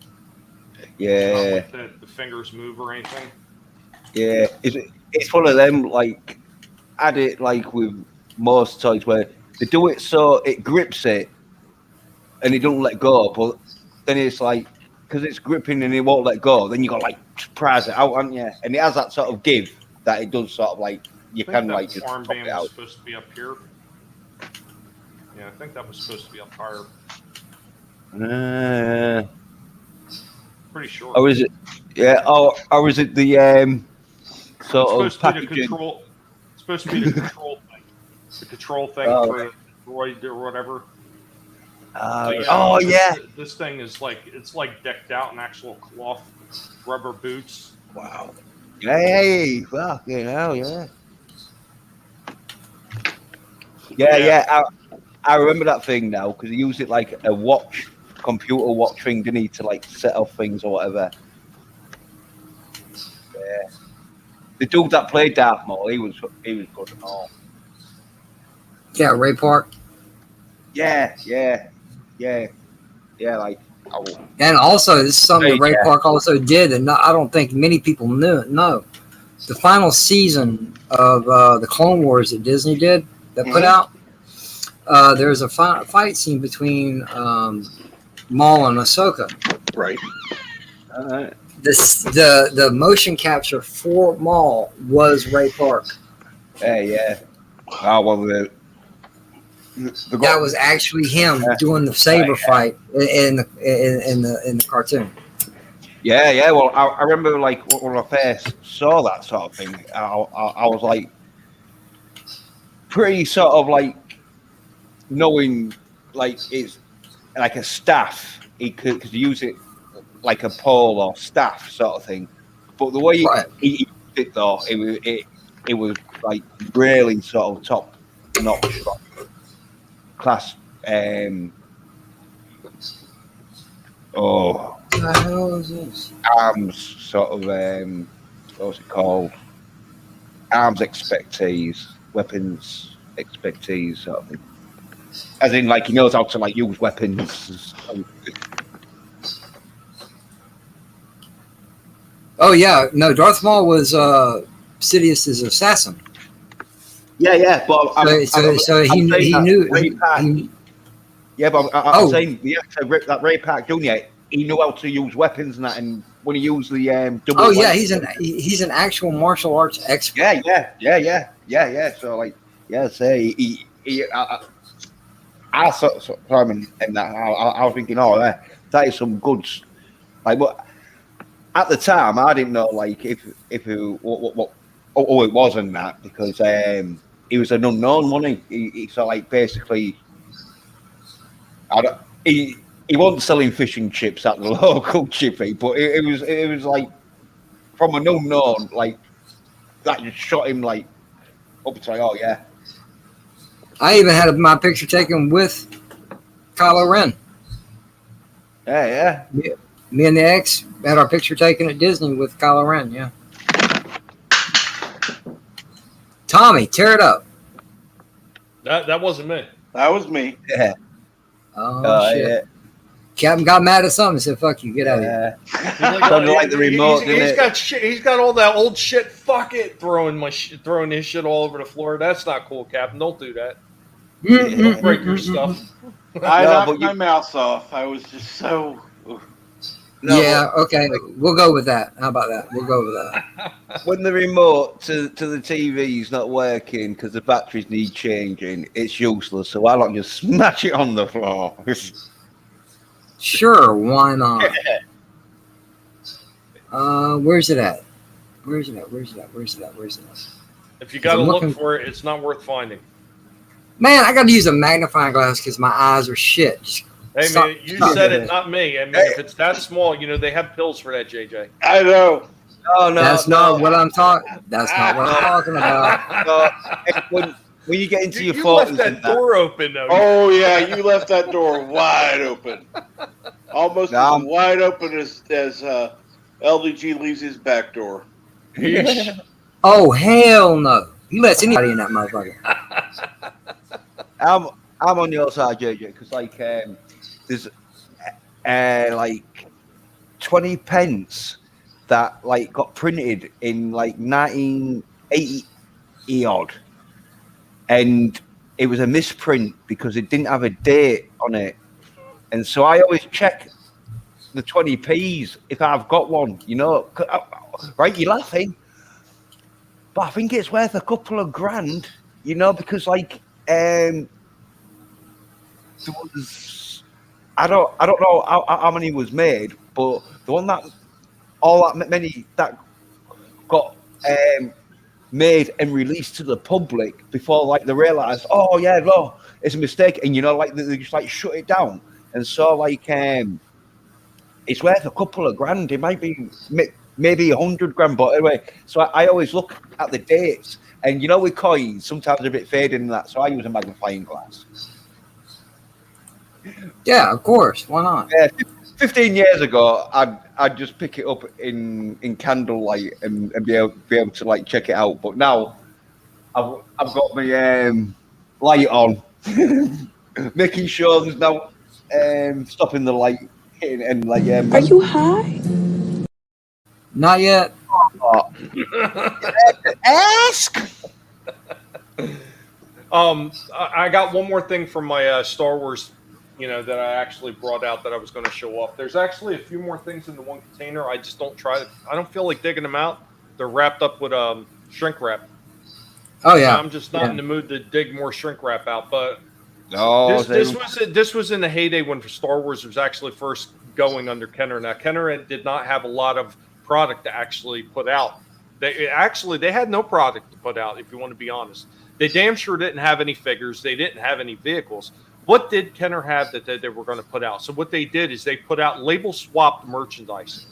Yeah. Not like the fingers move or anything. Yeah, it's one of them, like, add it like with most toys where they do it so it grips it and it don't let go, but then it's like, because it's gripping and it won't let go, then you got to like prise it out, haven't you? And it has that sort of give that it does sort of like, you can like just pop it out. Was supposed to be up here. Yeah, I think that was supposed to be up higher. Pretty sure. Or is it? Yeah. Or is it the sort of packaging? It's supposed to be the control thing. The control thing for droid or whatever. Yeah. This thing is it's decked out in actual cloth rubber boots. Wow. Hey, fucking hell, yeah. Yeah. I remember that thing now because he used it like a computer watch thing, didn't he, to like set off things or whatever. Yeah. The dude that played Darth Maul, he was good and all. Yeah, Ray Park. Yeah. Like. Oh. And also, this is something that Ray Park also did, and I don't think many people know. The final season of the Clone Wars that Disney did, put out, there's a fight scene between Maul and Ahsoka. Right. The motion capture for Maul was Ray Park. Yeah. Oh, well, that was actually him doing the saber fight in the cartoon. Yeah. Well, I remember like when I first saw that sort of thing, I was like pretty sort of like knowing like it's like a staff. He could use it like a pole or staff sort of thing. But the way he used it though, it was like really sort of top notch class. the hell is this? Arms sort of what's it called? Arms expertise, weapons expertise sort of thing. As in, like, he knows how to like use weapons. Oh yeah, no, Darth Maul was Sidious's assassin. Yeah, but so he knew. Yeah, but I'm saying the actor that Ray Park Jr. He knew how to use weapons and that, and when he used the double. Oh yeah, he's an actual martial arts expert. Yeah. So like, yeah, say I saw him in that. I was thinking, oh, that is some good. Like, but at the time, I didn't know like if what it wasn't that because he was an unknown, wasn't he? He so like basically. He wasn't selling fish and chips at the local chippy, but it was like from an unknown, like that just shot him like up to like, oh yeah. I even had my picture taken with Kylo Ren. Yeah. Me and the ex had our picture taken at Disney with Kylo Ren. Yeah. Tommy, tear it up. That wasn't me. That was me. Yeah. Oh shit. Yeah. Captain got mad at something and said, "Fuck you, get out of here." Like the remote. He's got all that old shit. Fuck it, throwing his shit all over the floor. That's not cool, Captain. Don't do that. Don't break your stuff. I knocked my mouse off. I was just so. Yeah, okay. We'll go with that. How about that? We'll go with that. When the remote to the TV is not working because the batteries need changing, it's useless. So why don't you smash it on the floor? Sure, why not? Where's it at? Where's it at? If you got to look for it, it's not worth finding. Man, I got to use a magnifying glass because my eyes are shit. Hey, man, you said it, not me. I mean, if it's that small, they have pills for that, JJ. I know. No, that's not what I'm talking. That's not what I'm talking about. When you get into your you photos, left that door open though. Oh yeah, you left that door wide open, almost as wide open as LDG leaves his back door. Oh hell no! He lets anybody in that motherfucker. I'm on your side, JJ, because like there's like 20 pence that like got printed in like 1980 odd, and it was a misprint because it didn't have a date on it, and so I always check the 20p's if I've got one, right? You're laughing, but I think it's worth a couple of grand, because like there was, I don't know how many was made, but the one that many that got made and released to the public before like they realized, oh yeah, no, it's a mistake, and like they just like shut it down, and so like it's worth a couple of grand. It might be maybe 100 grand, but anyway, so I always look at the dates, and with coins sometimes they're a bit faded in that, so I use a magnifying glass. Yeah, of course. Why not? Yeah, 15 years ago, I'd just pick it up in candlelight and be able to like check it out. But now, I've got my light on, making sure there's no stopping the light hitting and like. Are you high? Not yet. Ask. I got one more thing from my Star Wars. That I actually brought out that I was going to show off. There's actually a few more things in the one container. I just don't I don't feel like digging them out. They're wrapped up with shrink wrap. Oh yeah. I'm just not in the mood to dig more shrink wrap out. But this was in the heyday when Star Wars was actually first going under Kenner. Now Kenner did not have a lot of product to actually put out. They had no product to put out. If you want to be honest, they damn sure didn't have any figures. They didn't have any vehicles. What did Kenner have that they were going to put out? So what they did is they put out label swapped merchandise.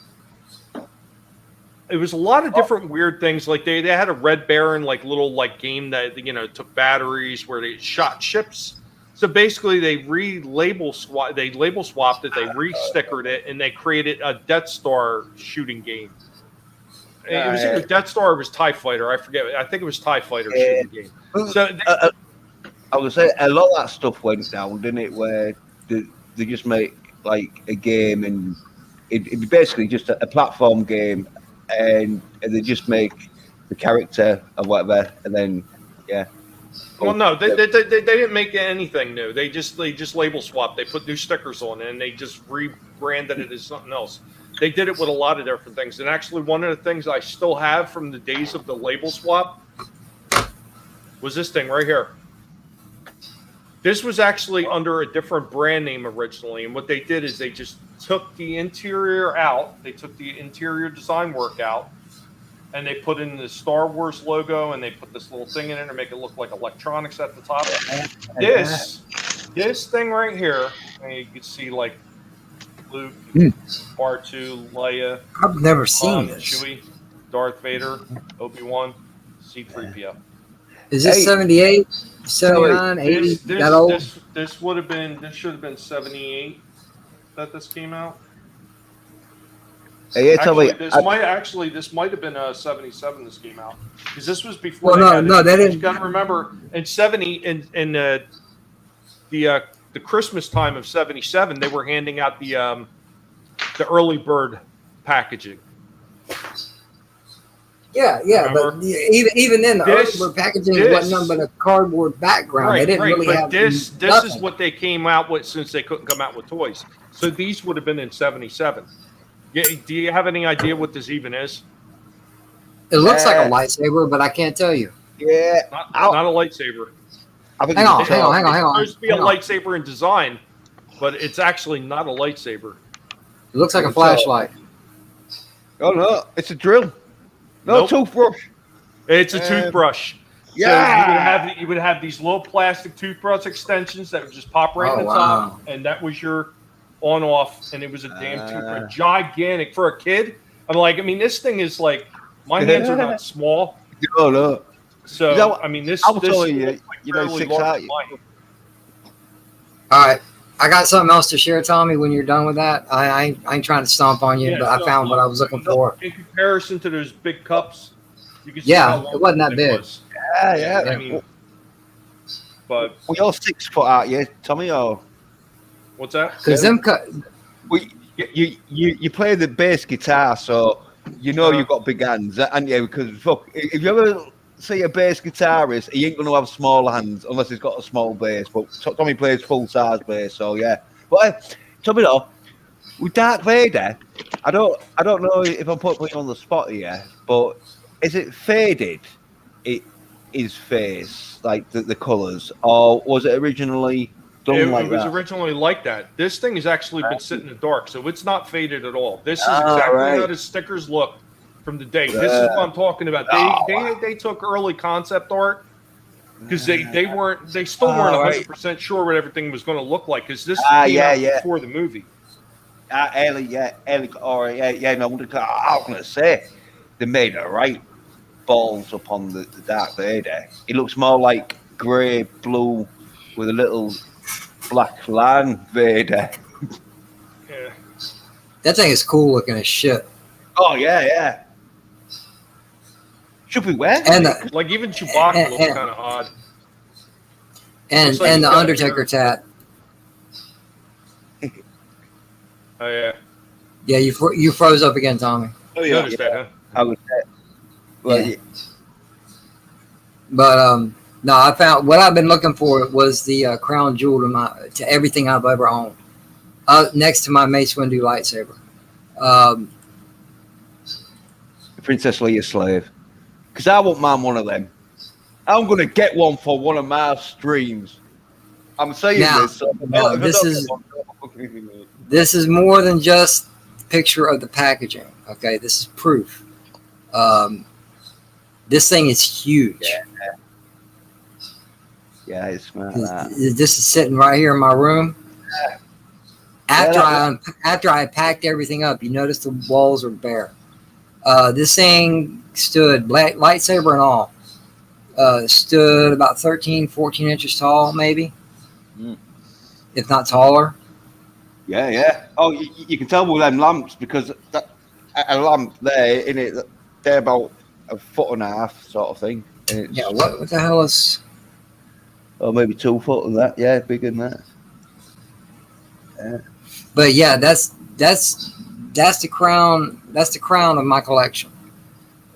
It was a lot of different weird things. Like they had a Red Baron like little like game that took batteries where they shot ships. So basically, they label swapped it, they re-stickered it, and they created a Death Star shooting game. It was either Death Star or it was TIE Fighter. I forget. I think it was TIE Fighter shooting game. So I would say a lot of that stuff went down, didn't it? Where they just make like a game, and it'd be basically just a platform game, and they just make the character or whatever, and then Well, no, they didn't make anything new. They just label swapped. They put new stickers on it, and they just rebranded it as something else. They did it with a lot of different things. And actually, one of the things I still have from the days of the label swap was this thing right here. This was actually under a different brand name originally, and what they did is they just took the interior out. They took the interior design work out, and they put in the Star Wars logo, and they put this little thing in it to make it look like electronics at the top. This thing right here, and you can see like Luke, R2, Leia. I've never seen this. Chewie, Darth Vader, Obi-Wan, C-3PO. Is this 78, 79, 80? That old? This should have been 78 that this came out. Hey, This might have been 77. This came out because this was before. Well, no, they didn't. You got to remember in 70 in the Christmas time of 77, they were handing out the early bird packaging. Yeah, Remember? but even then, the early bird packaging wasn't nothing but a cardboard background. They didn't really have. This is what they came out with since they couldn't come out with toys. So these would have been in 77. Yeah, do you have any idea what this even is? It looks like a lightsaber, but I can't tell you. Yeah, not a lightsaber. Hang on. It's supposed to be a lightsaber in design, but it's actually not a lightsaber. It looks like a flashlight. Oh no, it's a drill. No, toothbrush. It's a toothbrush. Yeah. So you would have these little plastic toothbrush extensions that would just pop right in the top, and that was your on-off, and it was a damn toothbrush, gigantic for a kid. I'm like, I mean, this thing is like, my hands are not small. No. So I mean, this. I'll tell you, you know, 6 out. All right, I got something else to share, Tommy. When you're done with that, I ain't trying to stomp on you, but I found what I was looking for. In comparison to those big cups, you can see it wasn't that big. Yeah. I mean, but well, you're 6 foot out, yeah, Tommy, or what's that? Because you play the bass guitar, so you know you've got big hands, and because if you ever see a bass guitarist, he ain't going to have small hands unless he's got a small bass. But Tommy plays full size bass, so yeah. But Tommy, though, with Darth Vader, I don't know if I'm putting you on the spot here, but is it faded? His face, like the colours, or was it originally done like that? It was originally like that. This thing has actually been sitting in the dark, so it's not faded at all. This is exactly how the stickers look from the day. This is what I'm talking about. They took early concept art because they still weren't 100% sure what everything was going to look like, because this came out before the movie. No, I was going to say they made it right balls upon the Darth Vader. It looks more like grey blue with a little black line Vader. Yeah, that thing is cool looking as shit. Oh yeah. Should we wear? And like even Chewbacca looks kind of odd. And the Undertaker tat. Oh yeah. Yeah, you froze up again, Tommy. Oh yeah. That, huh? I was there. Well, yeah. But no, I found what I've been looking for was the crown jewel to everything I've ever owned, next to my Mace Windu lightsaber. Princess Leia slave, because I won't mind one of them. I'm gonna get one for one of my streams. I'm saying now, this. So this is more than just a picture of the packaging. Okay, this is proof. This thing is huge. Yeah, it's this is sitting right here in my room. After I packed everything up, you notice the walls are bare. This thing stood, lightsaber and all, stood about 13, 14 inches tall, maybe. if not taller. Yeah, yeah. Oh, you can tell with them lamps because a lamp there in it, they're about a foot and a half sort of thing. And it's, Yeah, what the hell is? or maybe 2 foot and that. Yeah, bigger than that. Yeah. But yeah, that's the crown. That's the crown of my collection.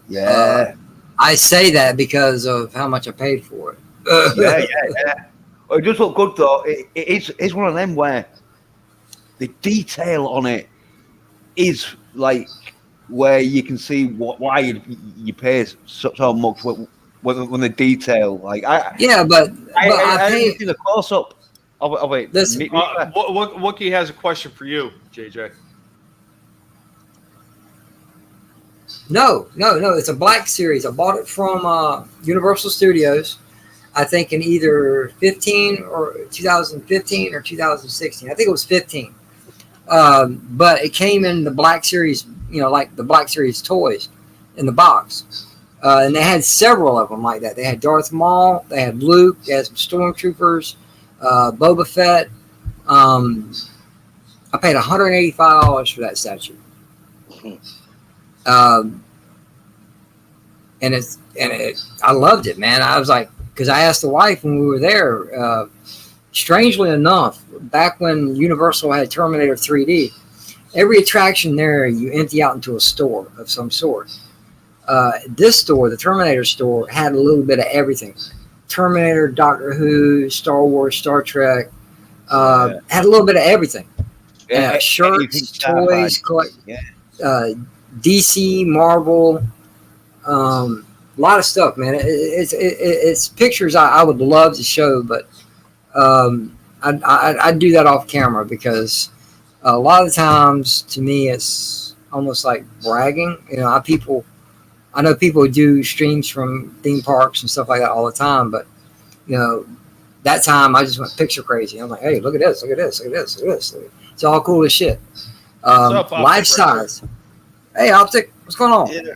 Yeah. I say that because of how much I paid for it. Yeah. Well, it does look good though. It's one of them where the detail on it is like where you can see why you pay so much when the detail like I paid the close up of it. Listen, Wookie has a question for you, JJ. No. It's a black series. I bought it from Universal Studios. I think in either 2015 or 2016. I think it was 15. But it came in the Black Series, like the Black Series toys in the box. And they had several of them like that. They had Darth Maul, they had Luke, they had some Stormtroopers, Boba Fett. I paid $185 for that statue. I loved it, man. I was like, because I asked the wife when we were there, strangely enough, back when Universal had Terminator 3D, every attraction there, you empty out into a store of some sort. This store, the Terminator store, had a little bit of everything. Terminator, Doctor Who, Star Wars, Star Trek, had a little bit of everything. Shirts, toys, DC, Marvel, a lot of stuff, man. It's pictures I would love to show, but I do that off camera because a lot of the times, to me, it's almost like bragging. I know people do streams from theme parks and stuff like that all the time, but that time I just went picture crazy. I'm like, hey, look at this, look at this, look at this, look at this. It's all cool as shit. Life size. Hey, Optic, what's going on? Yeah.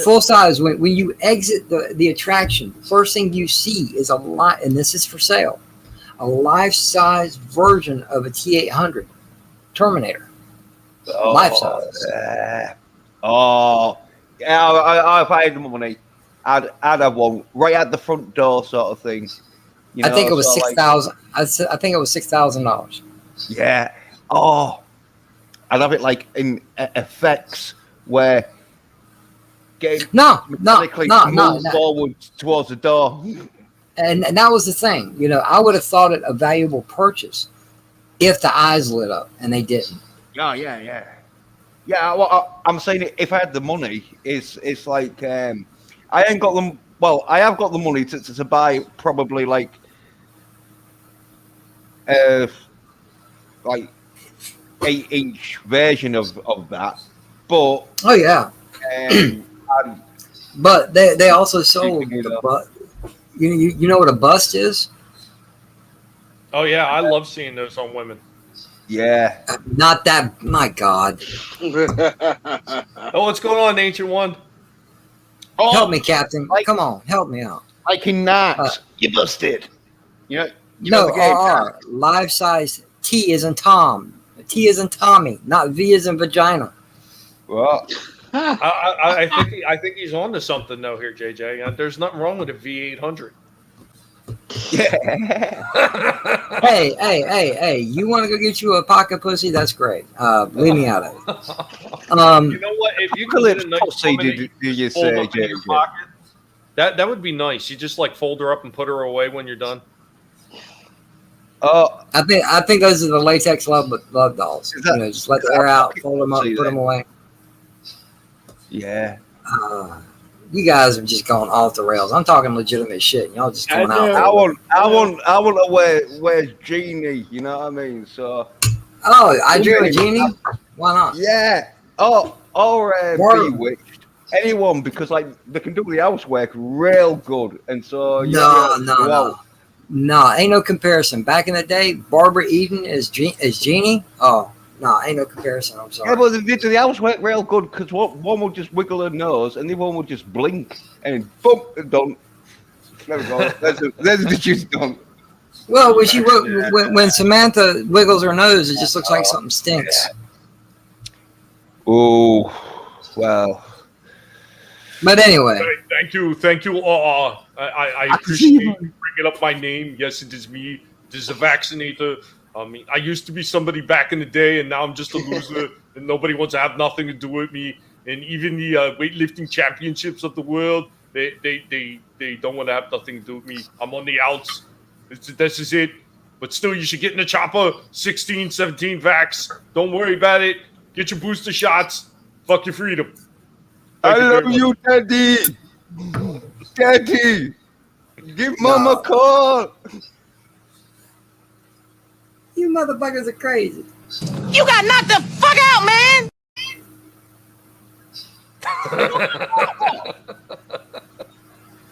Full size. When you exit the attraction, first thing you see is and this is for sale, a life-size version of a T-800 Terminator. Life-size. Yeah, if I had the money, I'd have one right at the front door, sort of thing. I think it was $6,000. I think it was $6,000. Yeah. Oh, I'd have it like in effects where no, forward towards the door. And that was the thing. I would have thought it a valuable purchase if the eyes lit up, and they didn't. Oh, yeah. Yeah, well, I'm saying if I had the money, it's like I ain't got them. Well, I have got the money to buy probably like 8-inch version of that. But oh yeah, but they also sold the bust. You know what a bust is? Oh yeah, I love seeing those on women. Yeah. Not that. My God. Oh, what's going on, Ancient One? Oh, help me, Captain. Come on, help me out. I cannot. You busted. No, life size T is in Tom. T is in Tommy, not V is in vagina. Well, I think he's on to something though here, JJ. There's nothing wrong with a V800. Yeah. Hey! You want to go get you a pocket pussy? That's great. Leave me out of it. You know what? If you could get a nice pussy, do you say, in your pocket, that would be nice. You just like fold her up and put her away when you're done. Oh, I think those are the latex love dolls. Just let the air out, fold them up, put them away. Yeah. You guys are just going off the rails. I'm talking legitimate shit. Y'all just going out. I want to wear Genie. You know what I mean? So. Oh, I drew a Genie. Why not? Yeah. Oh, or Bewitched. Anyone, because like they can do the housework real good, and so no, ain't no comparison. Back in the day, Barbara Eden is Genie. Oh. No, ain't no comparison. I'm sorry. Yeah, but they do the housework real good because one will just wiggle her nose and the other one will just blink and boom, done. There we go. There's the juice done. Well, when Samantha wiggles her nose, it just looks like something stinks. Oh, well. But anyway. Thank you. I appreciate you bringing up my name. Yes, it is me. It is a vaccinator. I mean, I used to be somebody back in the day, and now I'm just a loser, and nobody wants to have nothing to do with me. And even the weightlifting championships of the world, they don't want to have nothing to do with me. I'm on the outs. This is it. But still, you should get in the chopper. 16, 17 vax. Don't worry about it. Get your booster shots. Fuck your freedom. I love you, Daddy. Daddy, give Mom a call. You motherfuckers are crazy. You got knocked the fuck out, man!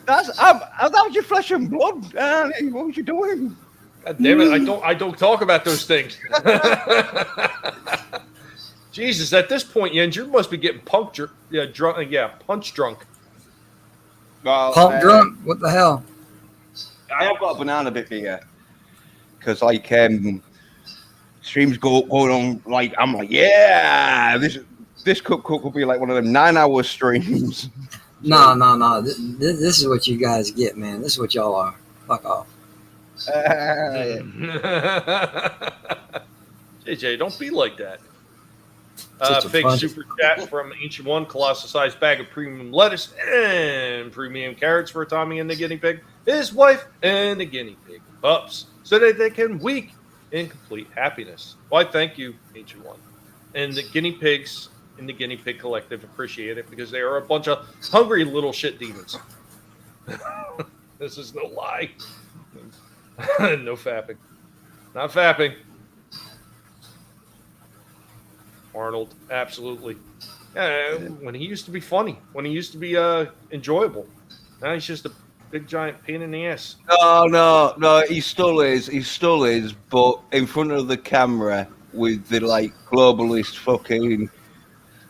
That was your flesh and blood. What was you doing? God damn it! I don't talk about those things. Jesus, at this point, Jens, you must be getting punch drunk. Well, Pump drunk? What the hell? I have got a banana bit here because streams going on I'm like, yeah, this could be like one of them 9-hour streams. No. This is what you guys get, man. This is what y'all are. Fuck off. JJ, don't be like that. Big super chat from Ancient One, colossal sized bag of premium lettuce and premium carrots for Tommy and the guinea pig, his wife and the guinea pig pups, so that they can week in complete happiness. Why, thank you, Ancient One. And the guinea pigs in the Guinea Pig Collective appreciate it because they are a bunch of hungry little shit demons. This is no lie. No fapping. Not fapping. Arnold, absolutely. When he used to be funny, when he used to be enjoyable. Now he's just a big giant pain in the ass. No, he still is, but in front of the camera with the globalist fucking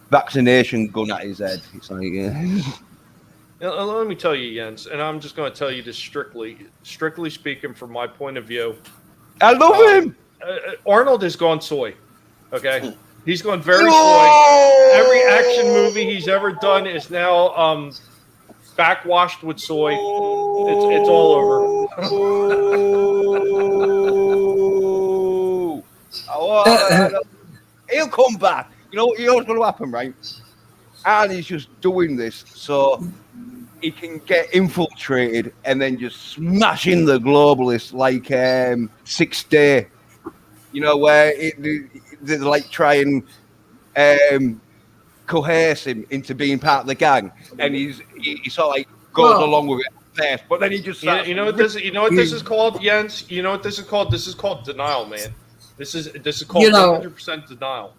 vaccination gun at his head. It's like, yeah. Now, let me tell you, Jens, and I'm just going to tell you this strictly speaking from my point of view. I love him. Arnold has gone soy. Okay. He's gone very soy. Every action movie he's ever done is now backwashed with soy. It's all over. He'll come back. You know what's going to happen, right? And he's just doing this so he can get infiltrated and then just smashing the globalists like 6 Day. You know, where they try and coerce him into being part of the gang, and he sort of goes along with it first, but then he just you know what this is called, Jens? You know what this is called? This is called denial, man. This is called 100% denial.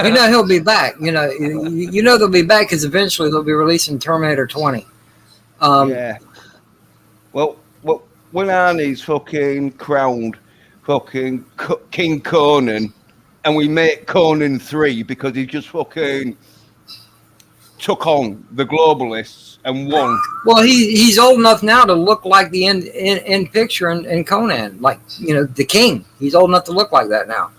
You know he'll be back. You know they'll be back because eventually they'll be releasing Terminator 20. Yeah. Well, when Arnie's fucking crowned fucking King Conan, and we make Conan 3 because he just fucking took on the globalists and won. Well, he's old enough now to look like the end picture in Conan, like the king. He's old enough to look like that now.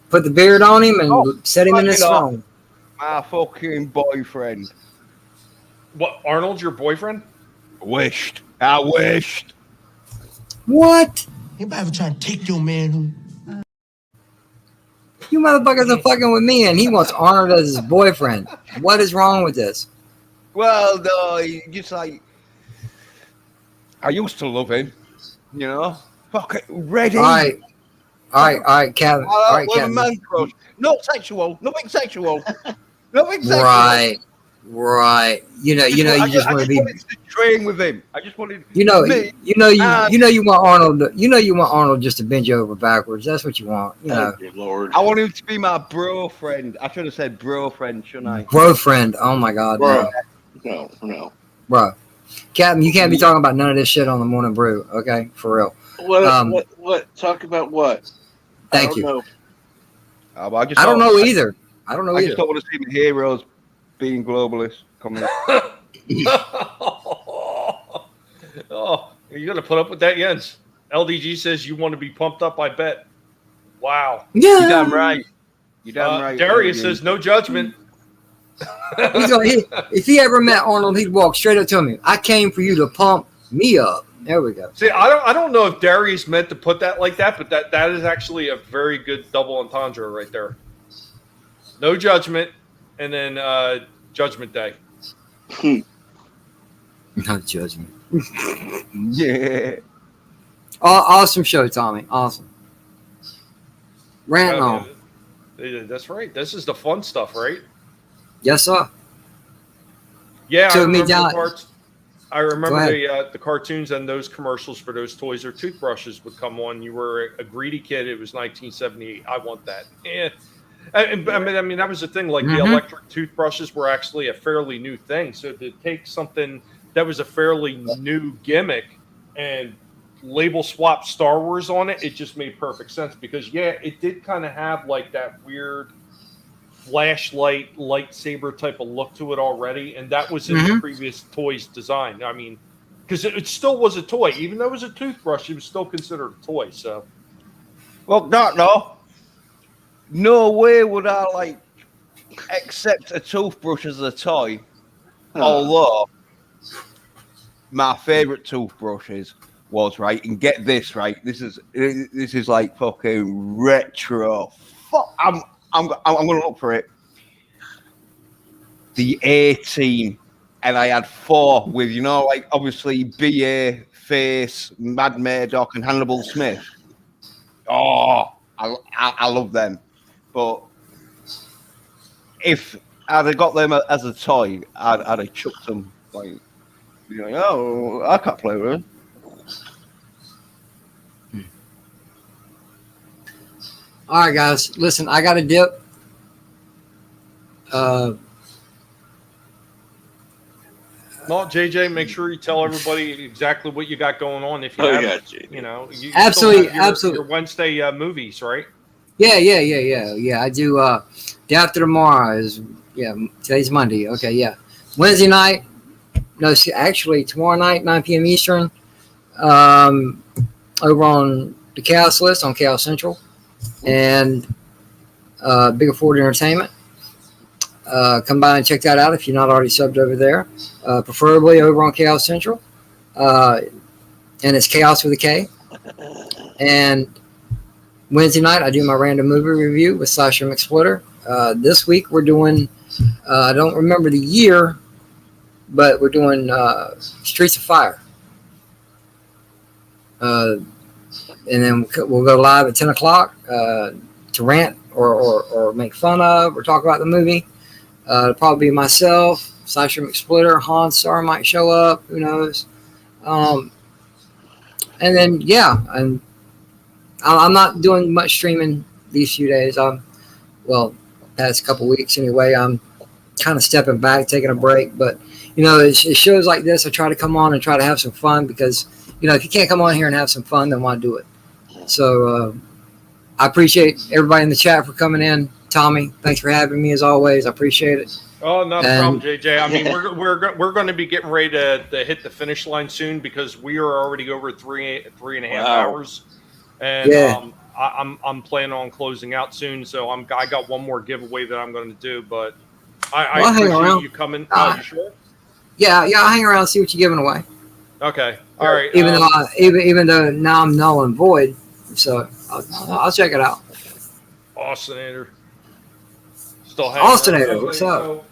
Put the beard on him and set him in his throne. My fucking boyfriend. What, Arnold's your boyfriend? I wished. What? Anybody ever try to take your man? You motherfuckers are fucking with me, and he wants Arnold as his boyfriend. What is wrong with this? Well, no, just I used to love him, Fucking ready. All right, Kevin. All right, Kevin. Man crush. Nothing sexual. Nothing sexual. Right. You just want to be train with him. I just wanted. You want Arnold. You want Arnold just to bend you over backwards. That's what you want. Lord. I want him to be my bro friend. I should have said bro friend, shouldn't I? Bro friend. Oh my God. Bro. No. Bro, Captain, you can't be talking about none of this shit on the Morning Brew. Okay, for real. What? Talk about what? Thank you. Know. I don't know either. I just don't want to see the heroes being globalists coming. Oh, you're gonna put up with that, Jens? LDG says you want to be pumped up. I bet. Wow. Yeah. You're damn right. You're damn right. Darius says no judgment. If he ever met Arnold, he'd walk straight up to me. I came for you to pump me up. There we go. See, I don't know if Darius meant to put that like that, but that is actually a very good double entendre right there. No judgment, and then Judgment Day. No judgment. Yeah. Awesome show, Tommy. Awesome. Rant on. That's right. This is the fun stuff, right? Yes, sir. Yeah, So I remember the cartoons and those commercials for those toys or toothbrushes would come on. You were a greedy kid. It was 1978. I want that. I mean, that was the thing. Like the electric toothbrushes were actually a fairly new thing. So to take something that was a fairly new gimmick and label swap Star Wars on it, it just made perfect sense because it did kind of have like that weird flashlight lightsaber type of look to it already, and that was in the previous toy's design. I mean, because it still was a toy, even though it was a toothbrush, it was still considered a toy. So, well, no way would I accept a toothbrush as a toy. Although my favorite toothbrushes was right, and get this right. This is like fucking retro. Fuck, I'm going to look for it. The A-Team, and I had 4 with, obviously B.A., Face, Mad Murdoch, and Hannibal Smith. Oh, I love them. But if I'd have got them as a toy, I'd have chucked them. I can't play with them. All right, guys. Listen, I got a dip. No, JJ, make sure you tell everybody exactly what you got going on. If you have, you absolutely. Your Wednesday movies, right? Yeah. I do. Day after tomorrow is today's Monday. Okay, yeah. Wednesday night. No, actually tomorrow night, 9 p.m. Eastern. Over on the Chaos List on Chaos Central. And Bigger Ford Entertainment. Come by and check that out if you're not already subbed over there. Preferably over on Chaos Central. And it's Chaos with a K. And Wednesday night, I do my random movie review with Sasha McSplitter. This week, we're doing, I don't remember the year, but we're doing Streets of Fire. And then we'll go live at 10 o'clock to rant or make fun of or talk about the movie. It'll probably be myself, Sasha McSplitter, Hans Star might show up. Who knows? And then, and I'm not doing much streaming these few days. Past couple weeks anyway. I'm kind of stepping back, taking a break. But, it shows like this, I try to come on and try to have some fun because, if you can't come on here and have some fun, then why do it? So I appreciate everybody in the chat for coming in. Tommy, thanks for having me as always. I appreciate it. Oh, no problem, JJ. I mean, we're going to be getting ready to hit the finish line soon because we are already over three and a half hours, and I'm planning on closing out soon. So I got one more giveaway that I'm going to do, but I appreciate you coming. You sure? Yeah, I'll hang around and see what you're giving away. Okay, all right. Even though now I'm null and void, so I'll check it out. Austinator. Austinator, what's up?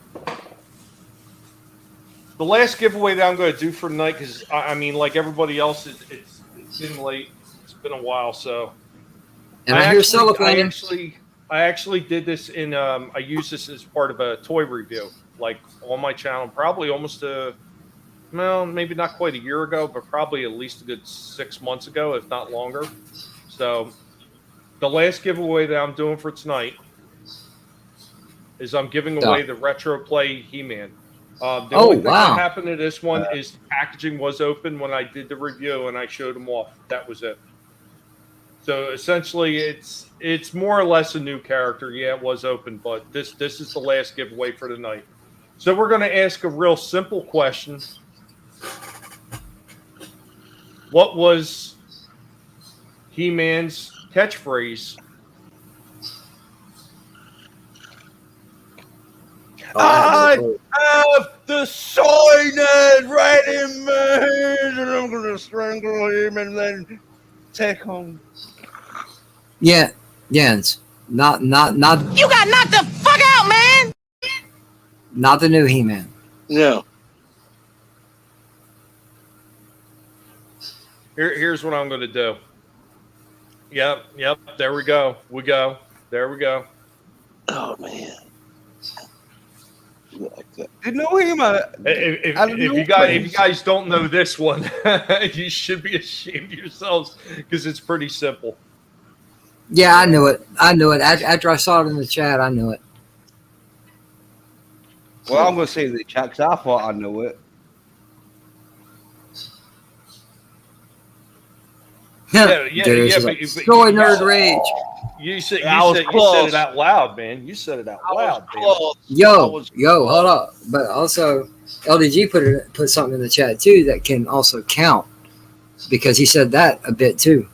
The last giveaway that I'm going to do for tonight, because I mean, like everybody else, it's been late. It's been a while, so. And I hear cellophane. I actually did this in. I used this as part of a toy review, like on my channel, probably almost maybe not quite a year ago, but probably at least a good 6 months ago, if not longer. So, the last giveaway that I'm doing for tonight is I'm giving away the Retro Play He-Man. The only thing that happened to this one is the packaging was open when I did the review and I showed them off. That was it. So essentially, it's more or less a new character. Yeah, it was open, but this is the last giveaway for the night. So we're going to ask a real simple question. What was He-Man's catchphrase. I have the signet right in my hand, and I'm gonna strangle him and then take home. Yeah, Jens. Not. You got knocked the fuck out, man. Not the new He-Man. No. Here's what I'm gonna do. Yep. There we go. There we go. Oh man. Did no He-Man? If you guys don't know this one, you should be ashamed of yourselves because it's pretty simple. Yeah, I knew it. After I saw it in the chat, I knew it. Well, I'm going to say the chat because I thought I knew it. Yeah. Destroy nerd rage. You said it out loud, man. You said it out loud. Yo, hold up. But also, LDG put something in the chat too that can also count because he said that a bit too.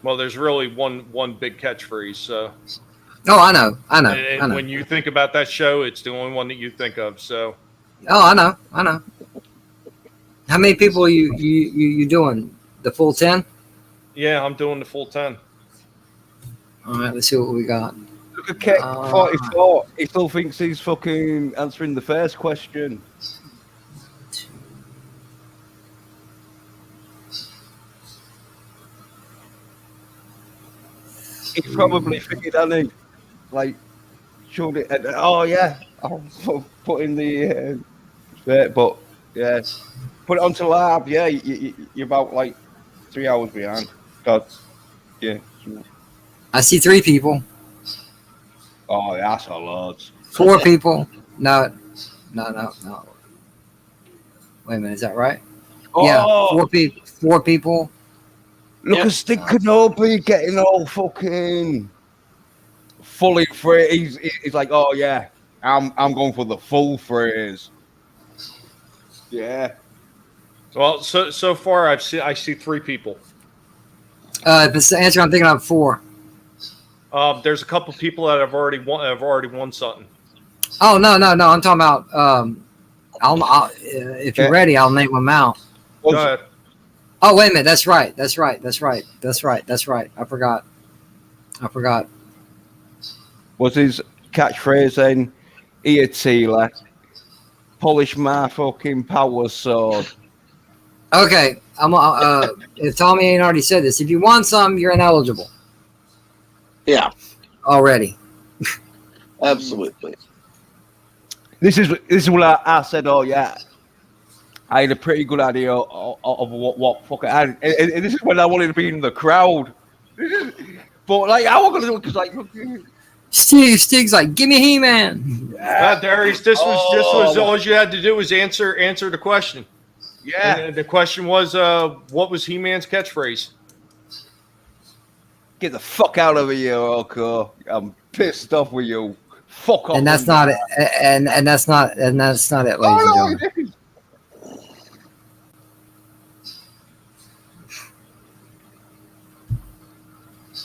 Well, there's really one big catchphrase. So. Oh, I know. And when you think about that show, it's the only one that you think of. So. Oh, I know. How many people you doing? The full 10? Yeah, I'm doing the full 10. All right, let's see what we got. Look at Keck 44. He still thinks he's fucking answering the first question. He's probably figured, hasn't he? Like, showed it. Oh, yeah. I'll put in the. But, yeah. Put it onto lab. Yeah, you're about like 3 hours behind. God. Yeah. I see 3 people. Oh, that's a lot. 4 people. No. Wait a minute, is that right? Oh. Yeah, 4 people. Look at Stick Kenobi getting all fucking fully free. He's like, oh yeah, I'm going for the full phrase. Yeah. Well, so far I see 3 people. But the answer I'm thinking of 4. There's a couple people that have already won something. Oh no! I'm talking about. I'll if you're ready, I'll name them out. Go ahead. Oh wait a minute! That's right. I forgot. What's his catchphrase then? Ear Tealer. Polish my fucking power sword. Okay, if Tommy ain't already said this, if you want some, you're ineligible. Yeah. Already. Absolutely. This is what I said. Oh yeah, I had a pretty good idea of what fucking. And this is when I wanted to be in the crowd. But like, how am I gonna do it? Because like, Stig's like, give me He-Man. Darius, this was all you had to do was answer the question. Yeah. And the question was, what was He-Man's catchphrase? Get the fuck out of here, Orko. I'm pissed off with you. Fuck off. And that's not it. And that's not it, ladies and gentlemen.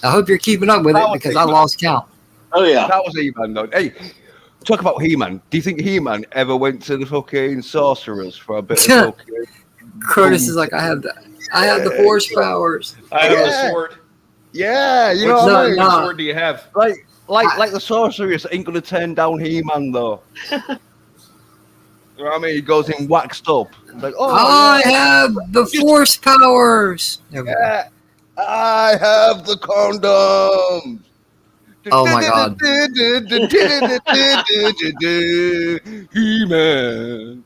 I hope you're keeping up with it because I lost count. Oh yeah, that was He-Man though. Hey, talk about He-Man. Do you think He-Man ever went to the fucking sorcerers for a bit of fucking? Curtis is like, I have the force powers. I have the sword. Yeah, you know what I mean? What sword do you have? Like the sorceress ain't gonna turn down He-Man though. You know what I mean? He goes in waxed up. Like, I have the force powers. Yeah, I have the condoms. Oh my god. He-Man.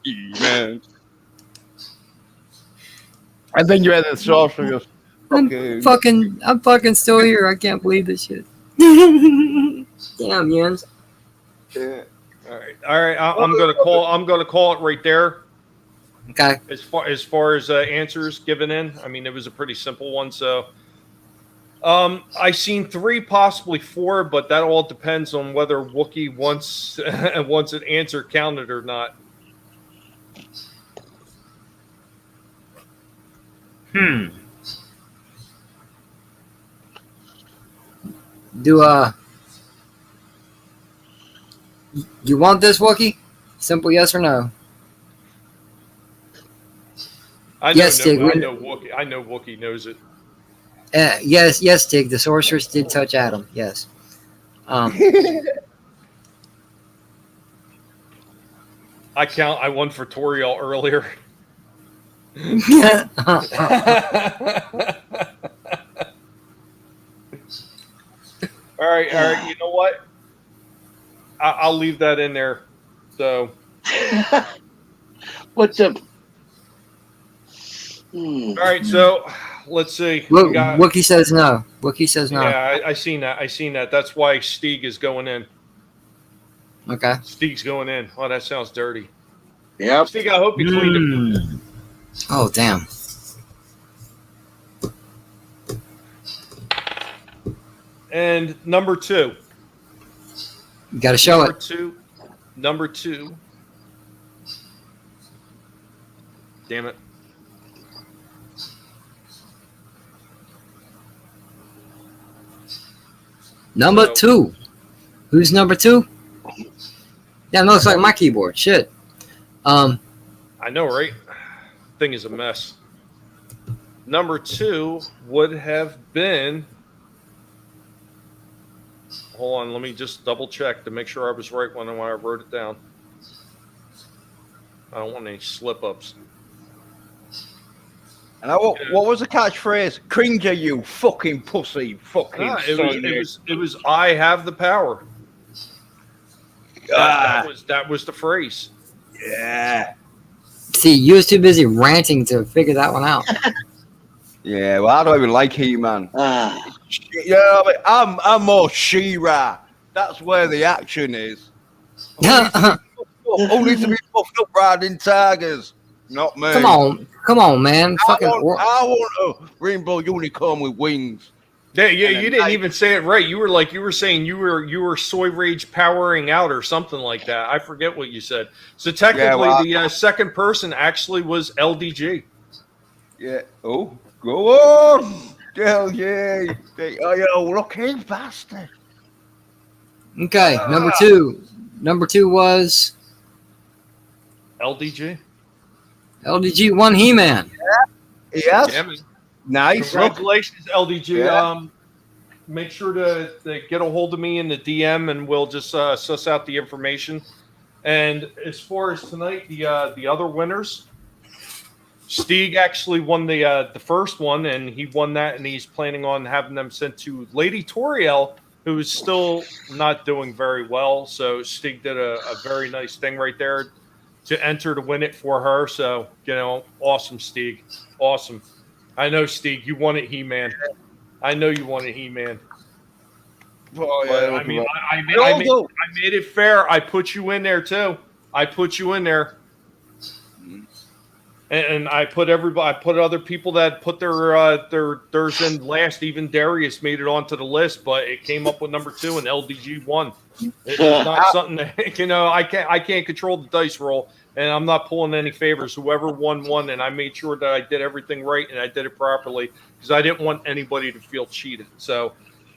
He-Man. And then you had the sorceress. I'm fucking still here. I can't believe this shit. Damn, Jens. Yeah. All right. I'm gonna call it right there. Okay. As far as answers given in, I mean, it was a pretty simple one. So, I seen 3, possibly 4, but that all depends on whether Wookiee wants an answer counted or not. Do you want this, Wookie? Simple yes or no. Yes, Tig. I know Wookie knows it. Yes, Tig. The sorceress did touch Adam. Yes. I won for Toriel earlier. All right. You know what? I'll leave that in there. So. What's up? All right. So let's see. Wookie says no. Wookie says no. Yeah, I seen that. That's why Stieg is going in. Okay. Stieg's going in. Oh, that sounds dirty. Yeah. Stieg, I hope you cleaned it. Oh, damn. And number 2. You got to show it. Number two. Damn it. Number 2. Who's number 2? Yeah, no, it's like my keyboard. Shit. I know, right? Thing is a mess. Number 2 would have been. Hold on, let me just double check to make sure I was right when I wrote it down. I don't want any slip ups. And what was the catchphrase? Cringer, you fucking pussy, fucking. It was. I have the power. That was the phrase. Yeah. See, you was too busy ranting to figure that one out. Yeah, well, I don't even like He-Man. Yeah, I'm more She-Ra. That's where the action is. Who needs to be puffed up riding tigers? Not me. Come on, man. I want a rainbow unicorn with wings. Yeah, you didn't even say it right. You were saying you were soy rage powering out or something like that. I forget what you said. So technically, the second person actually was LDG. Yeah. Oh, go on. Hell yeah. Oh, you lucky bastard. Okay, number 2. Number 2 was LDG. LDG won He-Man. Yeah. Yes. Yeah, nice. Congratulations, LDG. Yeah. Make sure to get a hold of me in the DM, and we'll just suss out the information. And as far as tonight, the other winners, Stieg actually won the first one, and he won that, and he's planning on having them sent to Lady Toriel, who is still not doing very well. So Stieg did a very nice thing right there to enter to win it for her. So, awesome, Stieg. Awesome. I know, Stieg, you wanted He-Man. I know you wanted He-Man. Oh, yeah, I mean, I made it fair. I put you in there, too. I put you in there. And I put everybody. I put other people that put theirs in last. Even Darius made it onto the list, but it came up with number 2, and LDG won. It's not something that I can't control the dice roll, and I'm not pulling any favors. Whoever won, and I made sure that I did everything right and I did it properly because I didn't want anybody to feel cheated. So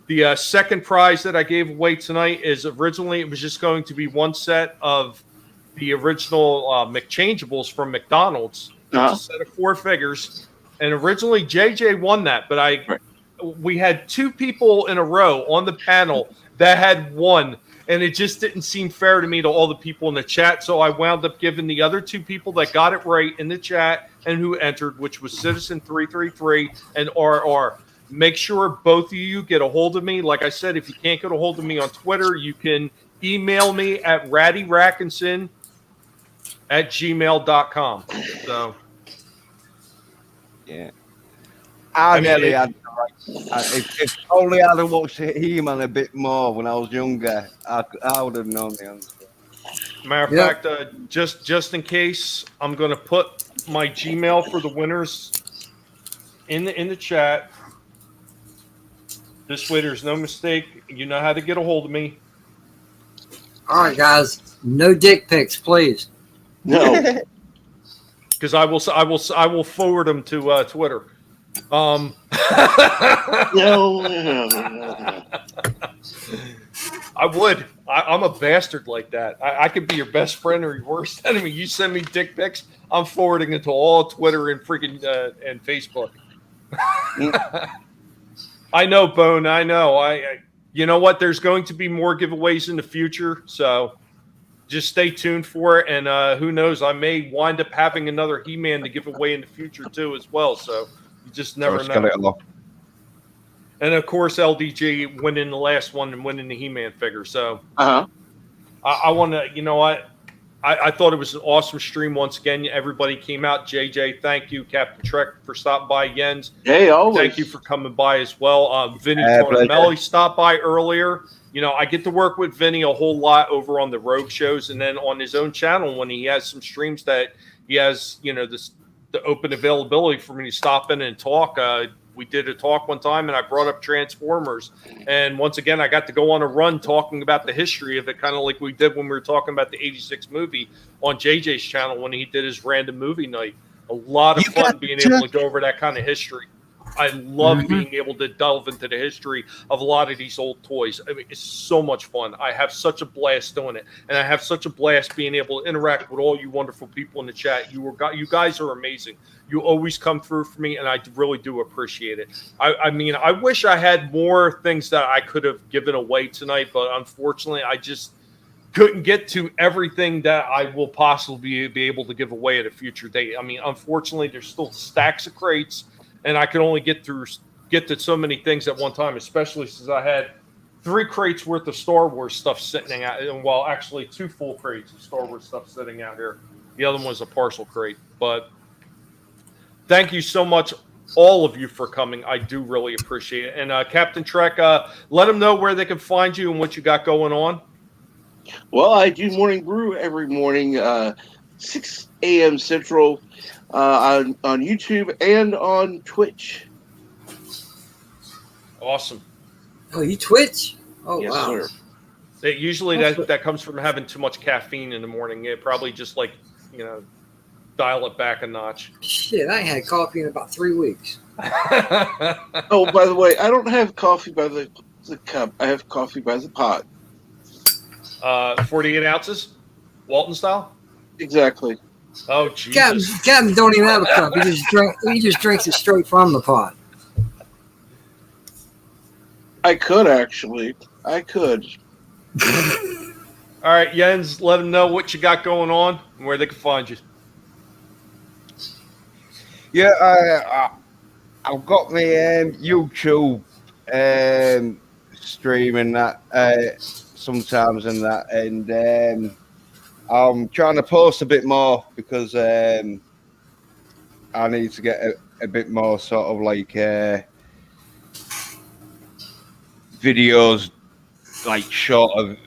the second prize that I gave away tonight is originally it was just going to be one set of the original McChangeables from McDonald's. A set of 4 figures, and originally JJ won that, but we had 2 people in a row on the panel that had won, and it just didn't seem fair to me to all the people in the chat, so I wound up giving the other 2 people that got it right in the chat and who entered, which was Citizen 333 and RR. Make sure both of you get a hold of me. Like I said, if you can't get a hold of me on Twitter, you can email me at raddyrackinson@gmail.com. So yeah, if only I'd have watched He-Man a bit more when I was younger, I would have known the answer. Matter of fact, just in case, I'm going to put my Gmail for the winners in the chat. This way, there's no mistake. You know how to get a hold of me. All right, guys, no dick pics, please. No. Because I will forward them to Twitter. I would. I'm a bastard like that. I could be your best friend or your worst enemy. You send me dick pics, I'm forwarding it to all Twitter and freaking and Facebook. I know, Bone. I know. I you know what? There's going to be more giveaways in the future, so just stay tuned for it. And who knows? I may wind up having another He-Man to give away in the future too, as well. So you just never know. And of course, LDG winning the last one and winning the He-Man figure. So I want to, you know what? I thought it was an awesome stream once again. Everybody came out. JJ, thank you. Captain Trek for stopping by. Jens, hey, always. Thank you for coming by as well. Vinny Tornamelli stopped by earlier. You know, I get to work with Vinny a whole lot over on the Rogue shows, and then on his own channel when he has some streams that he has, you know, the open availability for me to stop in and talk. We did a talk one time, and I brought up Transformers. And once again, I got to go on a run talking about the history of it, kind of like we did when we were talking about the 86 movie on JJ's channel when he did his random movie night. A lot of fun being able to go over that kind of history. I love being able to delve into the history of a lot of these old toys. I mean, it's so much fun. I have such a blast doing it, and I have such a blast being able to interact with all you wonderful people in the chat. You guys are amazing. You always come through for me, and I really do appreciate it. I mean, I wish I had more things that I could have given away tonight, but unfortunately, I just couldn't get to everything that I will possibly be able to give away at a future date. I mean, unfortunately, there's still stacks of crates, and I could only get to so many things at one time, especially since I had 3 crates worth of Star Wars stuff sitting out. Well, actually 2 full crates of Star Wars stuff sitting out here. The other one was a partial crate. But thank you so much, all of you, for coming. I do really appreciate it. And Captain Trek, let them know where they can find you and what you got going on. Well, I do Morning Brew every morning, 6 a.m. Central, on YouTube and on Twitch. Awesome. Oh, you Twitch? Oh, yes, wow. Sir. Usually that comes from having too much caffeine in the morning. It probably just dial it back a notch. Shit, I ain't had coffee in about 3 weeks. Oh, by the way, I don't have coffee by the cup. I have coffee by the pot. 48 ounces? Walton style? Exactly. Oh, Jesus. Captain don't even have a cup. He just drinks it straight from the pot. I could, actually. I could. All right, Jens, let them know what you got going on and where they can find you. Yeah, I've got my YouTube streaming that sometimes and that, and I'm trying to post a bit more because I need to get a bit more sort of like videos, like shorter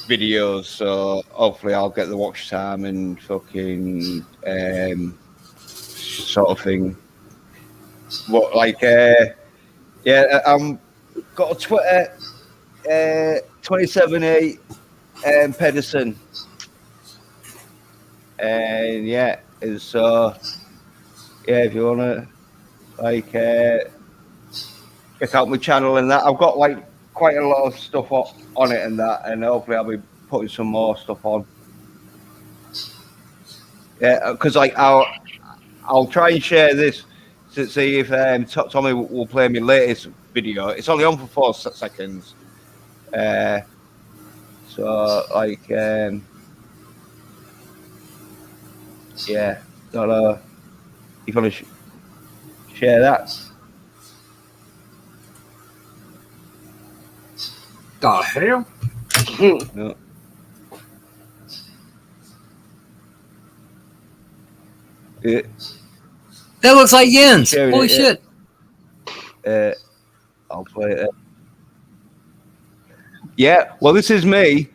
videos. So hopefully I'll get the watch time and fucking sort of thing. What I'm got a Twitter 278 Pedersen, and if you wanna check out my channel and that, I've got quite a lot of stuff on it and that, and hopefully I'll be putting some more stuff on. Yeah, because I'll try and share this to see if Tommy will play my latest video. It's only on for 4 seconds. Don't know if you want to share that. The hell? No. Yeah. That looks like Jens. Holy shit. I'll play it. Yeah, well, this is me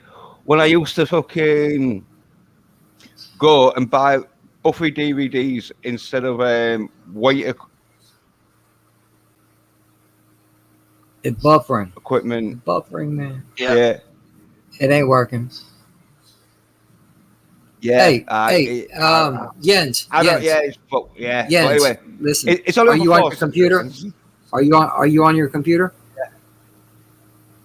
when I used to fucking go and buy Buffy DVDs instead of weight It's buffering. Equipment. Buffering, man. Yeah. It ain't working. Yeah. Jens. I don't. Jens, Yeah. Yeah. Jens, But anyway, listen. it's only Are you on your computer? Are you on your computer? Yeah.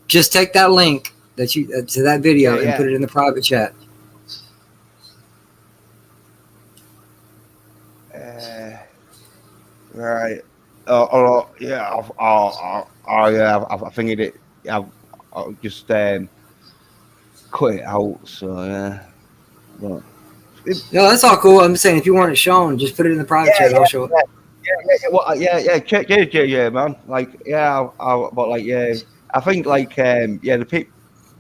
Just take that link that you to that video and Yeah. put it in the private chat. Right. Yeah. I think it. I'll just cut it out. So yeah. But No, that's all cool. I'm saying if you want it shown, just put it in the private chat. I'll show it. Yeah, man. Like, but like, yeah, I think like, the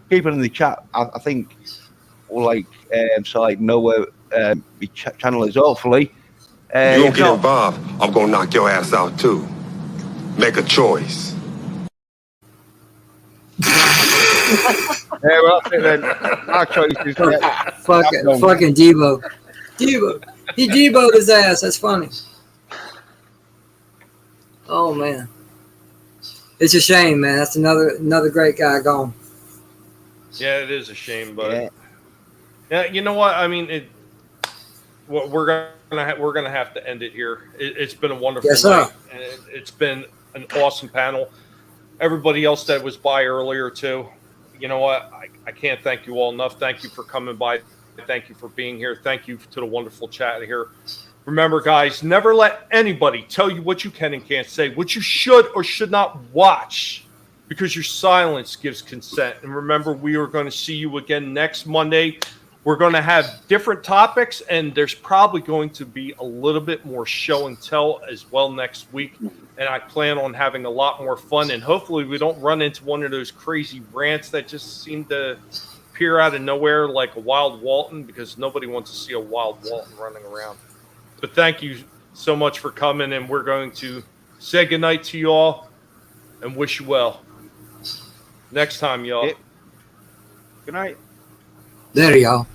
people in the chat, I think, will like, so like, know where the channel is. Hopefully, you don't get involved, I'm gonna knock your ass out too. Make a choice. Yeah, well, that's it then. Our choice is fucking Debo. He Debo'd his ass. That's funny. Oh man, it's a shame, man. That's another great guy gone. Yeah, it is a shame, but yeah, you know what? I mean, we're gonna have to end it here. It's been a wonderful night, and it's been an awesome panel. Everybody else that was by earlier too. You know what? I can't thank you all enough. Thank you for coming by. Thank you for being here. Thank you to the wonderful chat here. Remember, guys, never let anybody tell you what you can and can't say, what you should or should not watch, because your silence gives consent. And remember, we are going to see you again next Monday. We're going to have different topics, and there's probably going to be a little bit more show and tell as well next week. And I plan on having a lot more fun, and hopefully we don't run into one of those crazy rants that just seem to appear out of nowhere like a Wild Walton, because nobody wants to see a Wild Walton running around. But thank you so much for coming, and we're going to say goodnight to you all and wish you well. Next time, y'all. Good night. There you go.